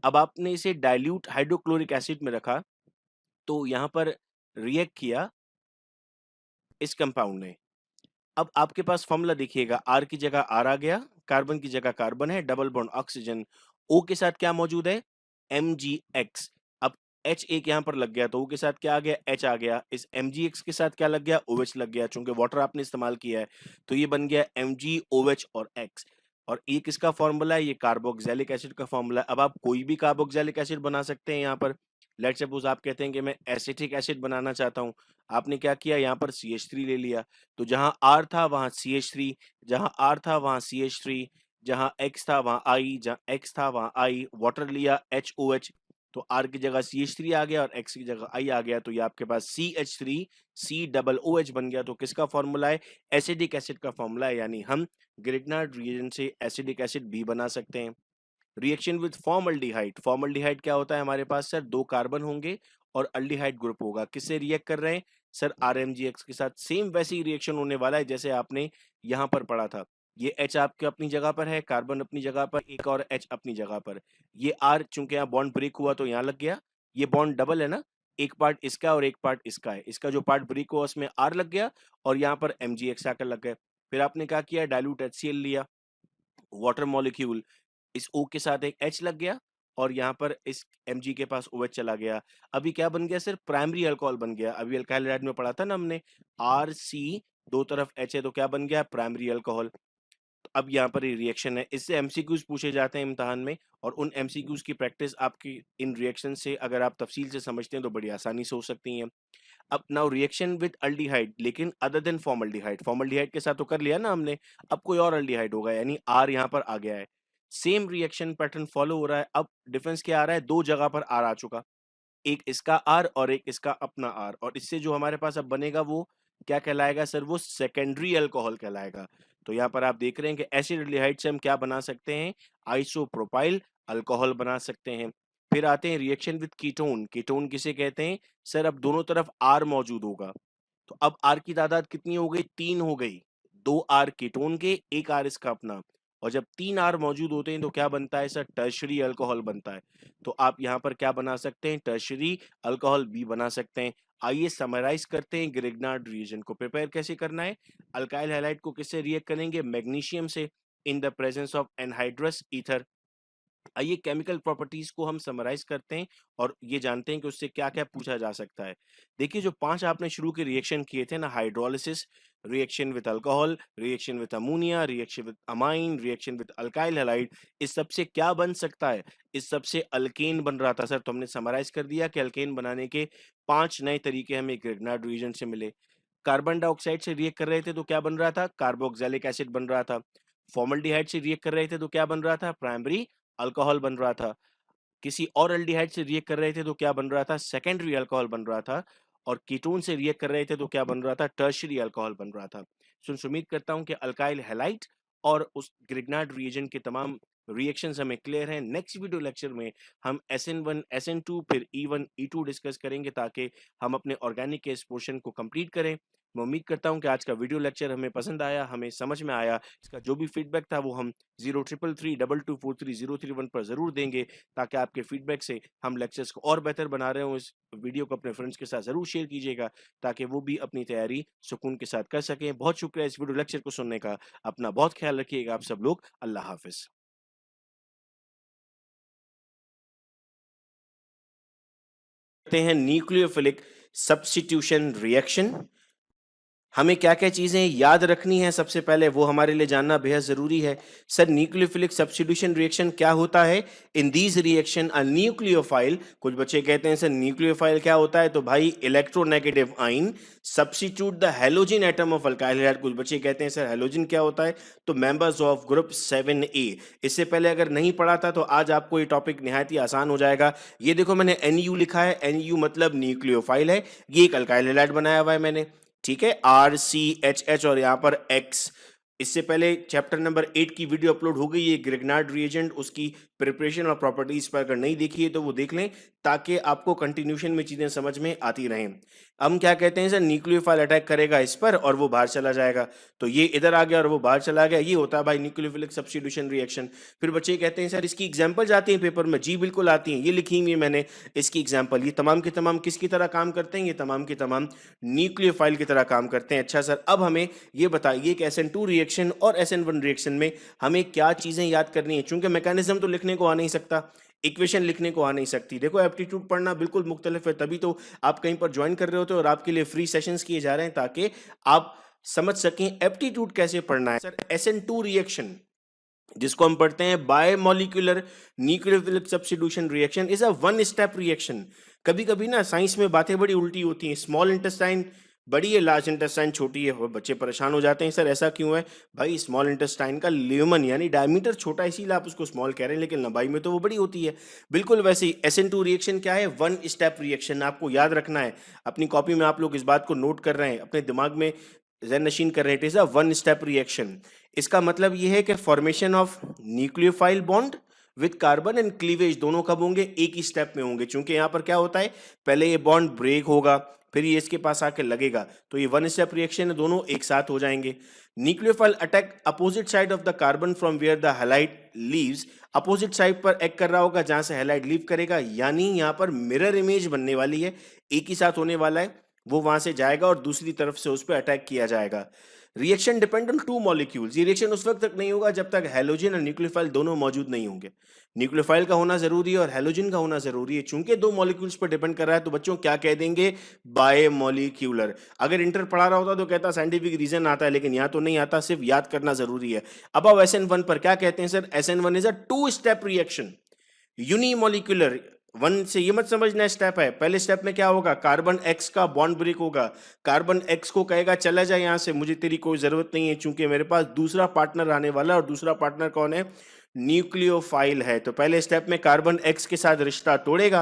अब आपने इसे डाइल्यूट हाइड्रोक्लोरिक एसिड में रखा तो यहाँ पर रिएक्ट किया इस कंपाउंड ने, अब आपके पास फॉर्मूला देखिएगा, आर की जगह आर आ गया, कार्बन की जगह कार्बन है, डबल बॉन्ड ऑक्सीजन, ओ के साथ क्या मौजूद है, MgX। अब H एक यहां पर लग गया तो O के साथ क्या आ गया, H आ गया। इस MgX के साथ क्या लग गया, OH लग गया, चूंकि वाटर आपने इस्तेमाल किया है तो ये बन गया MgOH और X। और ये किसका फॉर्मूला है, ये कार्बोक्सिलिक एसिड का फॉर्मूला है। अब आप कोई भी कार्बोक्सिलिक एसिड बना सकते हैं। यहाँ पर लेट्स सपोज आप कहते हैं कि मैं एसिटिक एसिड बनाना चाहता हूँ, आपने क्या किया, यहाँ पर CH3 ले लिया, तो जहां R था वहां CH3, जहां R था वहां CH3, जहां X था वहां I, जहां X था वहां I, वाटर लिया HOH, तो R की जगह CH3 आ गया और X की जगह I आ गया, तो ये आपके पास CH3 COOH बन गया। तो किसका फॉर्मूला है, एसिडिक एसिड का फॉर्मूला है, यानी हम ग्रिग्नार्ड रिएजेंट से एसिडिक एसिड भी बना सकते हैं। रिएक्शन विद फॉर्मल्डिहाइड, फॉर्मल्डिहाइड क्या होता है, हमारे पास सर 2 कार्बन होंगे और अल्डिहाइड ग्रुप होगा, किससे रिएक्ट कर रहे हैं सर, RMgX के साथ। सेम वैसे ही रिएक्शन होने वाला है जैसे आपने यहाँ पर पढ़ा था। ये H आपके अपनी जगह पर है, कार्बन अपनी जगह पर, एक और H अपनी जगह पर, ये R चूंकि यहाँ बॉन्ड ब्रेक हुआ तो यहाँ लग गया, ये बॉन्ड डबल है ना, एक पार्ट इसका और एक पार्ट इसका है, इसका जो पार्ट ब्रेक हुआ उसमें R लग गया और यहाँ पर MgX आकर लग गए। फिर आपने क्या किया, डाइल्यूट HCl लिया, वाटर मॉलिक्यूल, इस O के साथ एक H लग गया और यहाँ पर इस Mg के पास OH चला गया। अभी क्या बन गया सर, प्राइमरी अल्कोहल बन गया। अभी अल्काइल हैलाइड में पढ़ा था ना हमने, RC, दो तरफ H है तो क्या बन गया, प्राइमरी अल्कोहल। तो अब यहाँ पर ये रिएक्शन है, इससे MCQs पूछे जाते हैं इम्तिहान में, और उन MCQs की प्रैक्टिस आपकी इन रिएक्शन से अगर आप तफसील से समझते हैं तो बड़ी आसानी से हो सकती है। अब नाउ रिएक्शन विद अल्डिहाइड, लेकिन अदर देन फॉर्मल्डिहाइड, फॉर्मल्डिहाइड के साथ तो कर लिया ना हमने, अब कोई और अल्डिहाइड होगा, यानी R यहाँ पर आ गया है। सेम रिएक्शन पैटर्न फॉलो हो रहा है। अब डिफरेंस क्या आ रहा है, दो जगह पर R आ चुका, एक इसका R और एक इसका अपना R, और इससे जो हमारे पास अब बनेगा वो क्या कहलाएगा सर, वो सेकेंडरी अल्कोहल कहलाएगा। तो यहाँ पर आप देख रहे हैं कि एसिड एल्डिहाइड से हम क्या बना सकते हैं, आइसोप्रोपाइल अल्कोहल बना सकते हैं। फिर आते हैं रिएक्शन विद कीटोन, कीटोन किसे कहते हैं सर, अब दोनों तरफ R मौजूद होगा, तो अब R की तादाद कितनी हो गई, 3 हो गई, 2 R कीटोन के, 1 R इसका अपना, और जब 3 R मौजूद होते हैं तो क्या बनता है सर, टर्शरी अल्कोहल बनता है। तो आप यहाँ पर क्या बना सकते हैं, टर्शरी अल्कोहल भी बना सकते हैं। आइए समराइज करते हैं ग्रिग्नार्ड रिएजेंट को। प्रिपेयर कैसे करना है, अल्काइल हैलाइड को किससे रिएक्ट करेंगे, मैग्नीशियम से, इन the presence of anhydrous ether. आइए केमिकल प्रॉपर्टीज को हम समराइज करते हैं और ये जानते हैं कि उससे क्या क्या पूछा जा सकता है। देखिए जो 5 आपने शुरू के रिएक्शन किए थे ना, hydrolysis, reaction with alcohol, reaction with ammonia, reaction with amine, reaction with alkyl halide, इस सबसे क्या बन सकता है, इस सबसे अल्केन बन रहा था सर। तो हमने समराइज कर दिया कि अल्केन बनाने के 5 नए तरीके हमें ग्रिग्नार्ड रिएजेंट से मिले। कार्बन डाइऑक्साइड से रिएक्ट कर रहे थे तो क्या बन रहा था, कार्बोक्सिलिक एसिड बन रहा था। फॉर्मल्डिहाइड से रिएक्ट कर रहे थे तो क्या बन रहा था, प्राइमरी अल्कोहल बन रहा था। किसी और एल्डिहाइड से रिएक्ट कर रहे थे तो क्या बन रहा था, सेकेंडरी अल्कोहल बन रहा था। और कीटोन से रिएक्ट कर रहे थे तो क्या बन रहा था, टर्शरी अल्कोहल बन रहा था। सो उम्मीद करता हूं कि अल्काइल हैलाइड और उस ग्रिग्नार्ड रिएजेंट के तमाम रिएक्शंस हमें क्लियर हैं। नेक्स्ट वीडियो लेक्चर में हम SN1 SN2 फिर E1 E2 डिस्कस करेंगे ताकि हम अपने ऑर्गेनिक के इस पोर्शन को कंप्लीट करें। मैं उम्मीद करता हूं कि आज का वीडियो लेक्चर हमें पसंद आया, हमें समझ में आया। इसका जो भी फीडबैक था वो हम 0333224331 पर जरूर देंगे ताकि आपके फीडबैक से हम लेक्चर्स को और बेहतर बना रहे हो। इस वीडियो को अपने फ्रेंड्स के साथ जरूर शेयर कीजिएगा ताकि वो भी अपनी तैयारी सुकून के साथ कर सकें। बहुत शुक्रिया इस वीडियो लेक्चर को सुनने का। अपना बहुत ख्याल रखिएगा आप सब लोग। अल्लाह हाफिज। हैं न्यूक्लियोफिलिक सब्स्टिट्यूशन रिएक्शन, हमें क्या-क्या चीजें याद रखनी है सबसे पहले वो हमारे लिए जानना बेहद जरूरी है। सर न्यूक्लियोफिलिक सब्स्टिट्यूशन रिएक्शन क्या होता है, in these reaction a nucleophile, कुछ बच्चे कहते हैं सर न्यूक्लियोफाइल क्या होता है, तो भाई इलेक्ट्रोनेगेटिव आइन substitute the halogen atom of alkyl halide. कुछ बच्चे कहते हैं सर हैलोजन क्या होता है, तो मेंबर्स ऑफ ग्रुप 7A। इससे पहले अगर नहीं पढ़ा था तो आज आपको ये टॉपिक निहायत ही आसान हो जाएगा। ये देखो मैंने NU लिखा है, NU मतलब न्यूक्लियोफाइल है, ये एक अल्काइल हैलाइड बनाया हुआ है मैंने, ठीक है, RCHH और यहाँ पर X इससे पहले चैप्टर नंबर 8 की वीडियो अपलोड हो गई है, ग्रिग्नार्ड रिएजेंट, उसकी प्रिपरेशन और प्रॉपर्टीज पर अगर नहीं देखी है तो वो देख लें, ताकि आपको कंटिन्यूशन में चीजें समझ में आती रहें। हम क्या कहते हैं सर, न्यूक्लियोफाइल अटैक करेगा इस पर और वो बाहर चला जाएगा, तो ये इधर आ गया और वो बाहर चला गया, ये होता है भाई न्यूक्लियोफिलिक सब्स्टिट्यूशन रिएक्शन। फिर बच्चे कहते हैं सर इसकी एग्जाम्पल आती है पेपर में, जी बिल्कुल आती है, ये लिखी हुई है मैंने इसकी एग्जाम्पल। ये तमाम के तमाम किसकी तरह काम करते हैं, ये तमाम के तमाम न्यूक्लियोफाइल की तरह काम करते हैं। अच्छा सर, अब हमें ये बताइए कि SN2 रिएक्शन और SN1 रिएक्शन में हमें क्या चीजें याद करनी है, चूंकि मैकेनिज्म तो लिखने को आ नहीं सकता, इक्वेशन लिखने को आ नहीं सकती। देखो एप्टीट्यूड पढ़ना बिल्कुल मुख्तलिफ है, तभी तो आप कहीं पर ज्वाइन कर रहे होते हो और आपके लिए फ्री सेशंस किए जा रहे हैं ताकि आप समझ सकें एप्टीट्यूड कैसे पढ़ना है। सर SN2 रिएक्शन जिसको हम पढ़ते हैं biomolecular nucleophilic substitution reaction is a one step reaction. कभी कभी ना साइंस में बातें बड़ी उल्टी होती हैं, स्मॉल इंटेस्टाइन बड़ी है, लार्ज इंटेस्टाइन छोटी है, और बच्चे परेशान हो जाते हैं सर ऐसा क्यों है। भाई स्मॉल इंटेस्टाइन का ल्यूमन यानी डायमीटर छोटा है, इसीलिए आप उसको स्मॉल कह रहे हैं, लेकिन लंबाई में तो वो बड़ी होती है। बिल्कुल वैसे ही SN2 रिएक्शन क्या है, वन स्टेप रिएक्शन, आपको याद रखना है। अपनी कॉपी में आप लोग इस बात को नोट कर रहे हैं, अपने दिमाग में ज़हन नशीन कर रहे हैं, it is a one step reaction. इसका मतलब यह है कि formation of nucleophile bond with carbon and cleavage दोनों कब होंगे, एक ही स्टेप में होंगे। चूंकि यहां पर क्या होता है, पहले ये बॉन्ड ब्रेक होगा, फिर ये इसके पास आके लगेगा, तो ये वन स्टेप रिएक्शन है, दोनों एक साथ हो जाएंगे। Nucleophile attack opposite side of the carbon from where the halide leaves, opposite side पर एक्ट कर रहा होगा जहां से हैलाइड लीव करेगा, यानी यहां पर मिरर इमेज बनने वाली है, एक ही साथ होने वाला है, वो वहां से जाएगा और दूसरी तरफ से उस पर अटैक किया जाएगा। Reaction depend on two molecules, ये रिएक्शन उस वक्त तक नहीं होगा जब तक हैलोजन और न्यूक्लियोफाइल दोनों मौजूद नहीं होंगे। न्यूक्लियोफाइल का होना जरूरी है और हैलोजन का होना जरूरी है, चूंकि दो मॉलिक्यूल्स पर डिपेंड कर रहा है, तो बच्चों क्या कह देंगे, बायोमोलिक्यूलर। अगर इंटर पढ़ा रहा होता तो कहता साइंटिफिक रीजन आता है, लेकिन यहाँ तो नहीं आता, सिर्फ याद करना जरूरी है। अब SN1 पर क्या कहते हैं sir, SN1 is a two step reaction, unimolecular. One से ये मत समझना स्टेप है, पहले स्टेप में क्या होगा, कार्बन एक्स का बॉन्ड ब्रेक होगा, कार्बन एक्स को कहेगा चला जा यहां से, मुझे तेरी कोई जरूरत नहीं है, चूंकि मेरे पास दूसरा पार्टनर आने वाला है, और दूसरा पार्टनर कौन है, न्यूक्लियोफाइल है। तो पहले स्टेप में कार्बन एक्स के साथ रिश्ता तोड़ेगा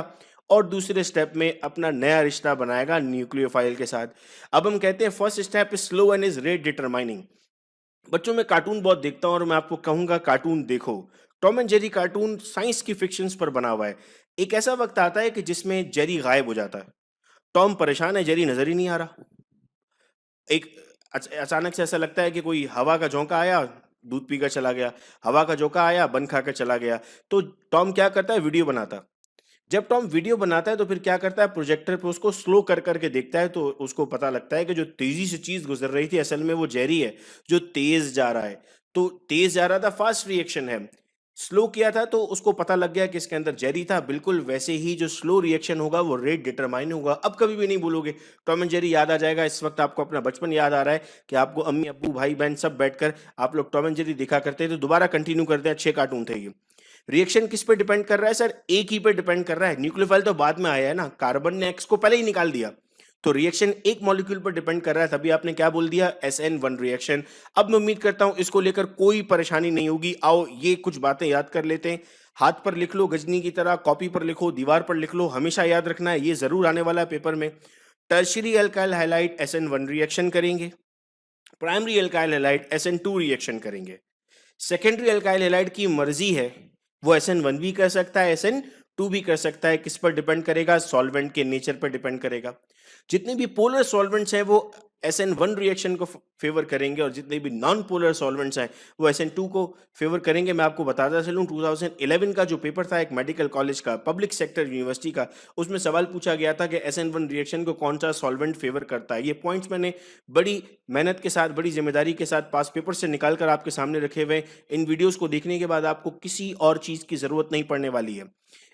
और दूसरे स्टेप में अपना नया रिश्ता बनाएगा न्यूक्लियोफाइल के साथ। अब हम कहते हैं first step is slow and is rate determining. बच्चों मैं कार्टून बहुत देखता हूं और मैं आपको कहूंगा कार्टून देखो, Tom and Jerry cartoon science की फिक्शंस पर बना हुआ है। एक ऐसा वक्त आता है कि जिसमें जेरी गायब हो जाता है, टॉम परेशान है, जेरी नजर ही नहीं आ रहा। एक अचानक से ऐसा लगता है कि कोई हवा का झोंका आया, दूध पीकर चला गया, हवा का झोंका आया, बन खाकर चला गया। तो टॉम क्या करता है, वीडियो बनाता। जब टॉम वीडियो बनाता है तो फिर क्या करता है, प्रोजेक्टर पे उसको स्लो कर करके देखता है, तो उसको पता लगता है कि जो तेजी से चीज गुजर रही थी असल में वो जेरी है जो तेज जा रहा है। तो तेज जा रहा था, फास्ट रिएक्शन है, स्लो किया था तो उसको पता लग गया कि इसके अंदर जेरी था। बिल्कुल वैसे ही जो स्लो रिएक्शन होगा वो रेट डिटरमाइन होगा। अब कभी भी नहीं बोलोगे टॉम एंड जेरी याद आ जाएगा, इस वक्त आपको अपना बचपन याद आ रहा है कि आपको अम्मी अब्बू भाई बहन सब बैठकर आप लोग टॉम एंड जेरी देखा करते थे। तो दोबारा कंटिन्यू करते हैं, अच्छे कार्टून थे ये। रिएक्शन किस पे डिपेंड कर रहा है सर, एक ही पे डिपेंड कर रहा है। न्यूक्लियोफाइल तो बाद में आया है ना, कार्बन ने एक्स को पहले ही निकाल दिया, तो रिएक्शन एक मॉलिक्यूल पर डिपेंड कर रहा है, तभी आपने क्या बोल दिया, SN1 रिएक्शन। अब मैं उम्मीद करता हूं इसको लेकर कोई परेशानी नहीं होगी। आओ ये कुछ बातें याद कर लेते हैं, हाथ पर लिख लो गजनी की तरह, कॉपी पर लिखो, दीवार पर लिख लो, हमेशा याद रखना है, ये जरूर आने वाला है पेपर में। Tertiary alkyl halide SN1 reaction करेंगे, primary alkyl halide SN2 reaction करेंगे। सेकेंडरी अल्काइल हैलाइड की मर्जी है, वो SN1 भी कर सकता है, SN2 भी कर सकता है। किस पर डिपेंड करेगा, सॉल्वेंट के नेचर पर डिपेंड करेगा। जितने भी पोलर सॉल्वेंट्स हैं वो SN1 रिएक्शन को फेवर करेंगे, और जितने भी नॉन पोलर सॉल्वेंट्स हैं वो SN2 को फेवर करेंगे। मैं आपको बताता चलूं, 2011 का जो पेपर था एक मेडिकल कॉलेज का, पब्लिक सेक्टर यूनिवर्सिटी का, उसमें सवाल पूछा गया था कि SN1 रिएक्शन को कौन सा सॉल्वेंट फेवर करता है। ये पॉइंट्स मैंने बड़ी मेहनत के साथ, बड़ी जिम्मेदारी के साथ पास पेपर से निकाल कर आपके सामने रखे हुए। इन वीडियोस को देखने के बाद आपको किसी और चीज की जरूरत नहीं पड़ने वाली है।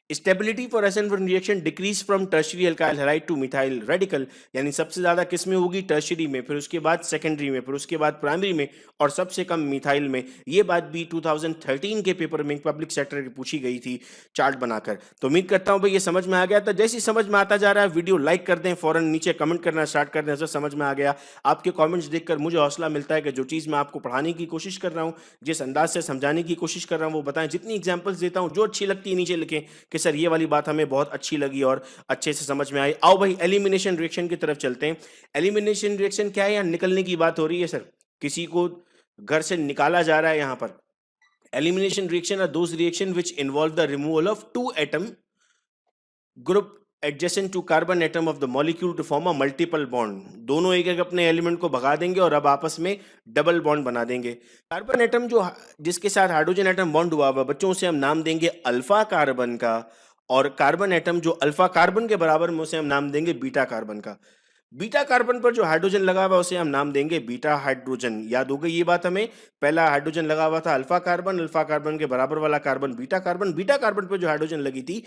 Stability for SN1 reaction decrease from tertiary alkyl halide two methyl radical, यानी सबसे ज्यादा किस में होगी, टर्शियरी में, फिर उसके बाद सेकेंडरी में, फिर उसके बाद प्राइमरी में, और सबसे कम मिथाइल में। ये बात भी 2013 के पेपर में पब्लिक सेक्टर की पूछी गई थी चार्ट बनाकर। तो उम्मीद करता हूं भाई ये समझ में आ गया था। जैसे समझ में आता जा रहा है वीडियो लाइक कर दें, फौरन नीचे कमेंट करना स्टार्ट कर दें, सर समझ में आ गया। आपके कॉमेंट्स देखकर मुझे हौसला मिलता है कि जो चीज़ मैं आपको पढ़ाने की कोशिश कर रहा हूँ, जिस अंदाज से समझाने की कोशिश कर रहा हूँ वो बताएं। जितनी एग्जाम्पल्स देता हूँ जो अच्छी लगती है नीचे लिखें कि सर ये वाली बात हमें बहुत अच्छी लगी और अच्छे से समझ में आई। आओ भाई एलिमिनेशन रिएक्शन की तरफ चलते हैं। एलिमिनेशन रिएक्शन क्या है, यहाँ निकलने की बात हो रही है सर। किसी को घर से निकाला जा रहा है यहाँ पर। Elimination reaction are those reaction which involve the removal of two atom group adjacent to carbon atom of the molecule to form a multiple bond। दोनों एक एक अपने एलिमेंट को भगा देंगे और अब आपस में डबल बॉन्ड बना देंगे। कार्बन एटम जो जिसके साथ हाइड्रोजन एटम बॉन्ड हुआ हुआ बच्चों, उसे हम नाम देंगे अल्फा कार्बन का, और कार्बन एटम जो अल्फा कार्बन के बराबर में, उसे हम नाम देंगे बीटा कार्बन का। बीटा कार्बन पर जो हाइड्रोजन लगा हुआ उसे हम नाम देंगे बीटा हाइड्रोजन। याद हो गई ये बात हमें। पहला हाइड्रोजन लगा हुआ था अल्फा कार्बन के बराबर वाला कार्बन बीटा कार्बन पर जो हाइड्रोजन लगी थी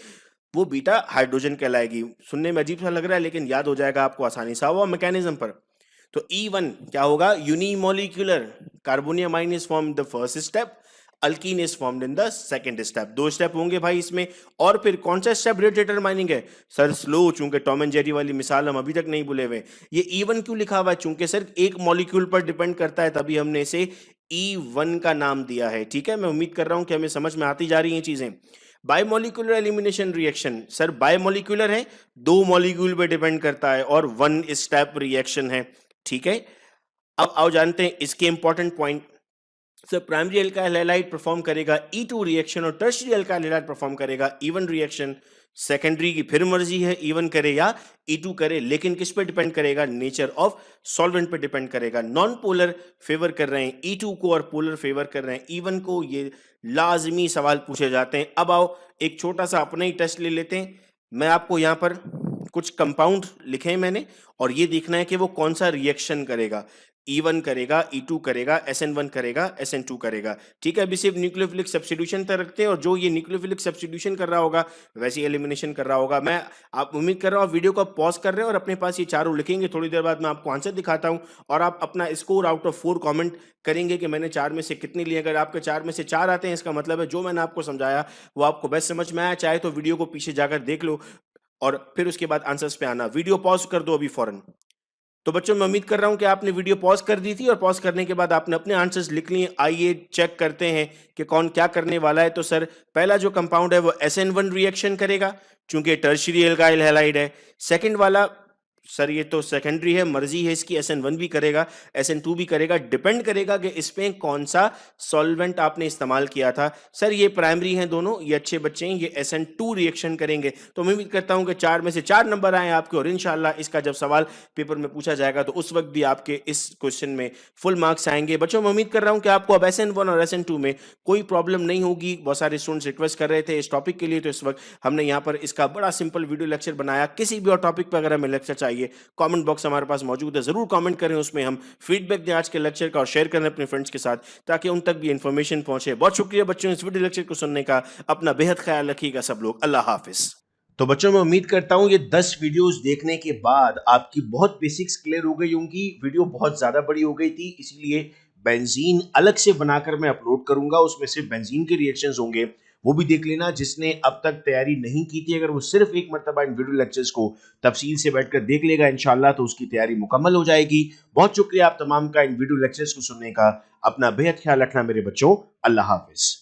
वो बीटा हाइड्रोजन कहलाएगी। सुनने में अजीब सा लग रहा है लेकिन याद हो जाएगा आपको आसानी से। हुआ मैकेनिज्म पर तो E1 क्या होगा, unimolecular carbonium ion is form the first step, alkene is formed in the second step. दो स्टेप होंगे भाई इसमें। और फिर कौन सा स्टेप रेट डिटरमाइनिंग है सर? स्लो, चूंकि टॉम एंड जेरी वाली मिसाल हम अभी तक नहीं भूले हुए। ये E1 क्यों लिखा हुआ है? चूंकि सर एक मॉलिक्यूल पर डिपेंड करता है, तभी हमने इसे E1 का नाम दिया है। ठीक है, मैं उम्मीद कर रहा हूं कि हमें समझ में आती जा रही हैं चीजें। Biomolecular elimination reaction, sir biomolecular है, दो मॉलिक्यूल पे डिपेंड करता है और वन स्टेप रिएक्शन है। ठीक है, अब आओ जानते हैं इसके important point. Sir primary alkyl halide perform करेगा E2 रिएक्शन और टर्शियरी अल्काइल हैलाइड परफॉर्म करेगा E1 रिएक्शन। सेकेंडरी की फिर मर्जी है E1 करे या E2 करे, लेकिन किस पे डिपेंड करेगा? नेचर ऑफ सॉल्वेंट पे डिपेंड करेगा। नॉन पोलर फेवर कर रहे हैं E2 को और पोलर फेवर कर रहे हैं E1 को। ये लाजमी सवाल पूछे जाते हैं। अब आओ एक छोटा सा अपना ही टेस्ट ले लेते हैं। मैं आपको यहाँ पर कुछ कंपाउंड लिखे हैं मैंने, और ये देखना है कि वो कौन सा रिएक्शन करेगा। E1 करेगा, E2 करेगा, SN1 करेगा, SN2 करेगा। ठीक है, अभी सिर्फ न्यूक्लियोफिलिक सब्स्टिट्यूशन तक रखते हैं, और जो ये न्यूक्लियोफिलिक सब्स्टिट्यूशन कर रहा होगा वैसे एलिमिनेशन कर रहा होगा। मैं आप उम्मीद कर रहा हूँ वीडियो को पॉज कर रहे हैं और अपने पास ये चारों लिखेंगे। थोड़ी देर बाद मैं आपको आंसर दिखाता हूँ और आप अपना स्कोर आउट ऑफ 4 कमेंट करेंगे कि मैंने 4 में से कितने लिए। अगर आपके 4 में से 4 आते हैं, इसका मतलब है जो मैंने आपको समझाया वो आपको बेस्ट समझ में आया। चाहे तो वीडियो को पीछे जाकर देख लो और फिर उसके बाद आंसर्स पे आना। वीडियो पॉज कर दो अभी फौरन। तो बच्चों मैं उम्मीद कर रहा हूं कि आपने वीडियो पॉज कर दी थी और पॉज करने के बाद आपने अपने आंसर्स लिख लिए। आइए चेक करते हैं कि कौन क्या करने वाला है। तो सर पहला जो कंपाउंड है वो SN1 रिएक्शन करेगा क्योंकि टर्शियरी अल्काइल हैलाइड है। सेकंड वाला सर ये तो सेकेंडरी है, मर्जी है इसकी, SN1 भी करेगा, SN2 भी करेगा। डिपेंड करेगा कि इसमें कौन सा सॉल्वेंट आपने इस्तेमाल किया था। सर ये प्राइमरी हैं दोनों, ये अच्छे बच्चे हैं, ये SN2 रिएक्शन करेंगे। तो मैं उम्मीद करता हूं कि 4 में से 4 नंबर आए आपके, और इंशाल्लाह इसका जब सवाल पेपर में पूछा जाएगा तो उस वक्त भी आपके इस क्वेश्चन में फुल मार्क्स आएंगे। बच्चों मैं उम्मीद कर रहा हूं कि आपको अब SN1 और SN2 में कोई प्रॉब्लम नहीं होगी। बहुत सारे स्टूडेंट्स रिक्वेस्ट कर रहे थे इस टॉपिक के लिए, तो इस वक्त हमने यहाँ पर इसका बड़ा सिंपल वीडियो लेक्चर बनाया। किसी भी और टॉपिक पर अगर हमें लेक्चर चाहिए, कमेंट बॉक्स हमारे पास मौजूद है, जरूर कमेंट करें, उसमें हम फीडबैक दें आज के लेक्चर का और शेयर करें अपने फ्रेंड्स के साथ ताकि उन तक भी इंफॉर्मेशन पहुंचे। बहुत शुक्रिया बच्चों इस वीडियो लेक्चर को सुनने का। अपना बेहद ख्याल रखिएगा सब लोग। अल्लाह हाफिज। तो बच्चों मैं उम्मीद करता हूं ये 10 वीडियोस देखने के बाद आपकी बहुत बेसिक्स क्लियर हो गई होंगी। वीडियो बहुत ज्यादा बड़ी हो गई थी, इसलिए बेंजीन अलग से बनाकर मैं अपलोड करूंगा। उसमें सिर्फ बेंजीन के रिएक्शंस होंगे, वो भी देख लेना। जिसने अब तक तैयारी नहीं की थी, अगर वो सिर्फ एक मरतबा इन वीडियो लेक्चर्स को तफसील से बैठकर देख लेगा इंशाल्लाह, तो उसकी तैयारी मुकम्मल हो जाएगी। बहुत शुक्रिया आप तमाम का इन वीडियो लेक्चर्स को सुनने का। अपना बेहद ख्याल रखना मेरे बच्चों। अल्लाह हाफिज।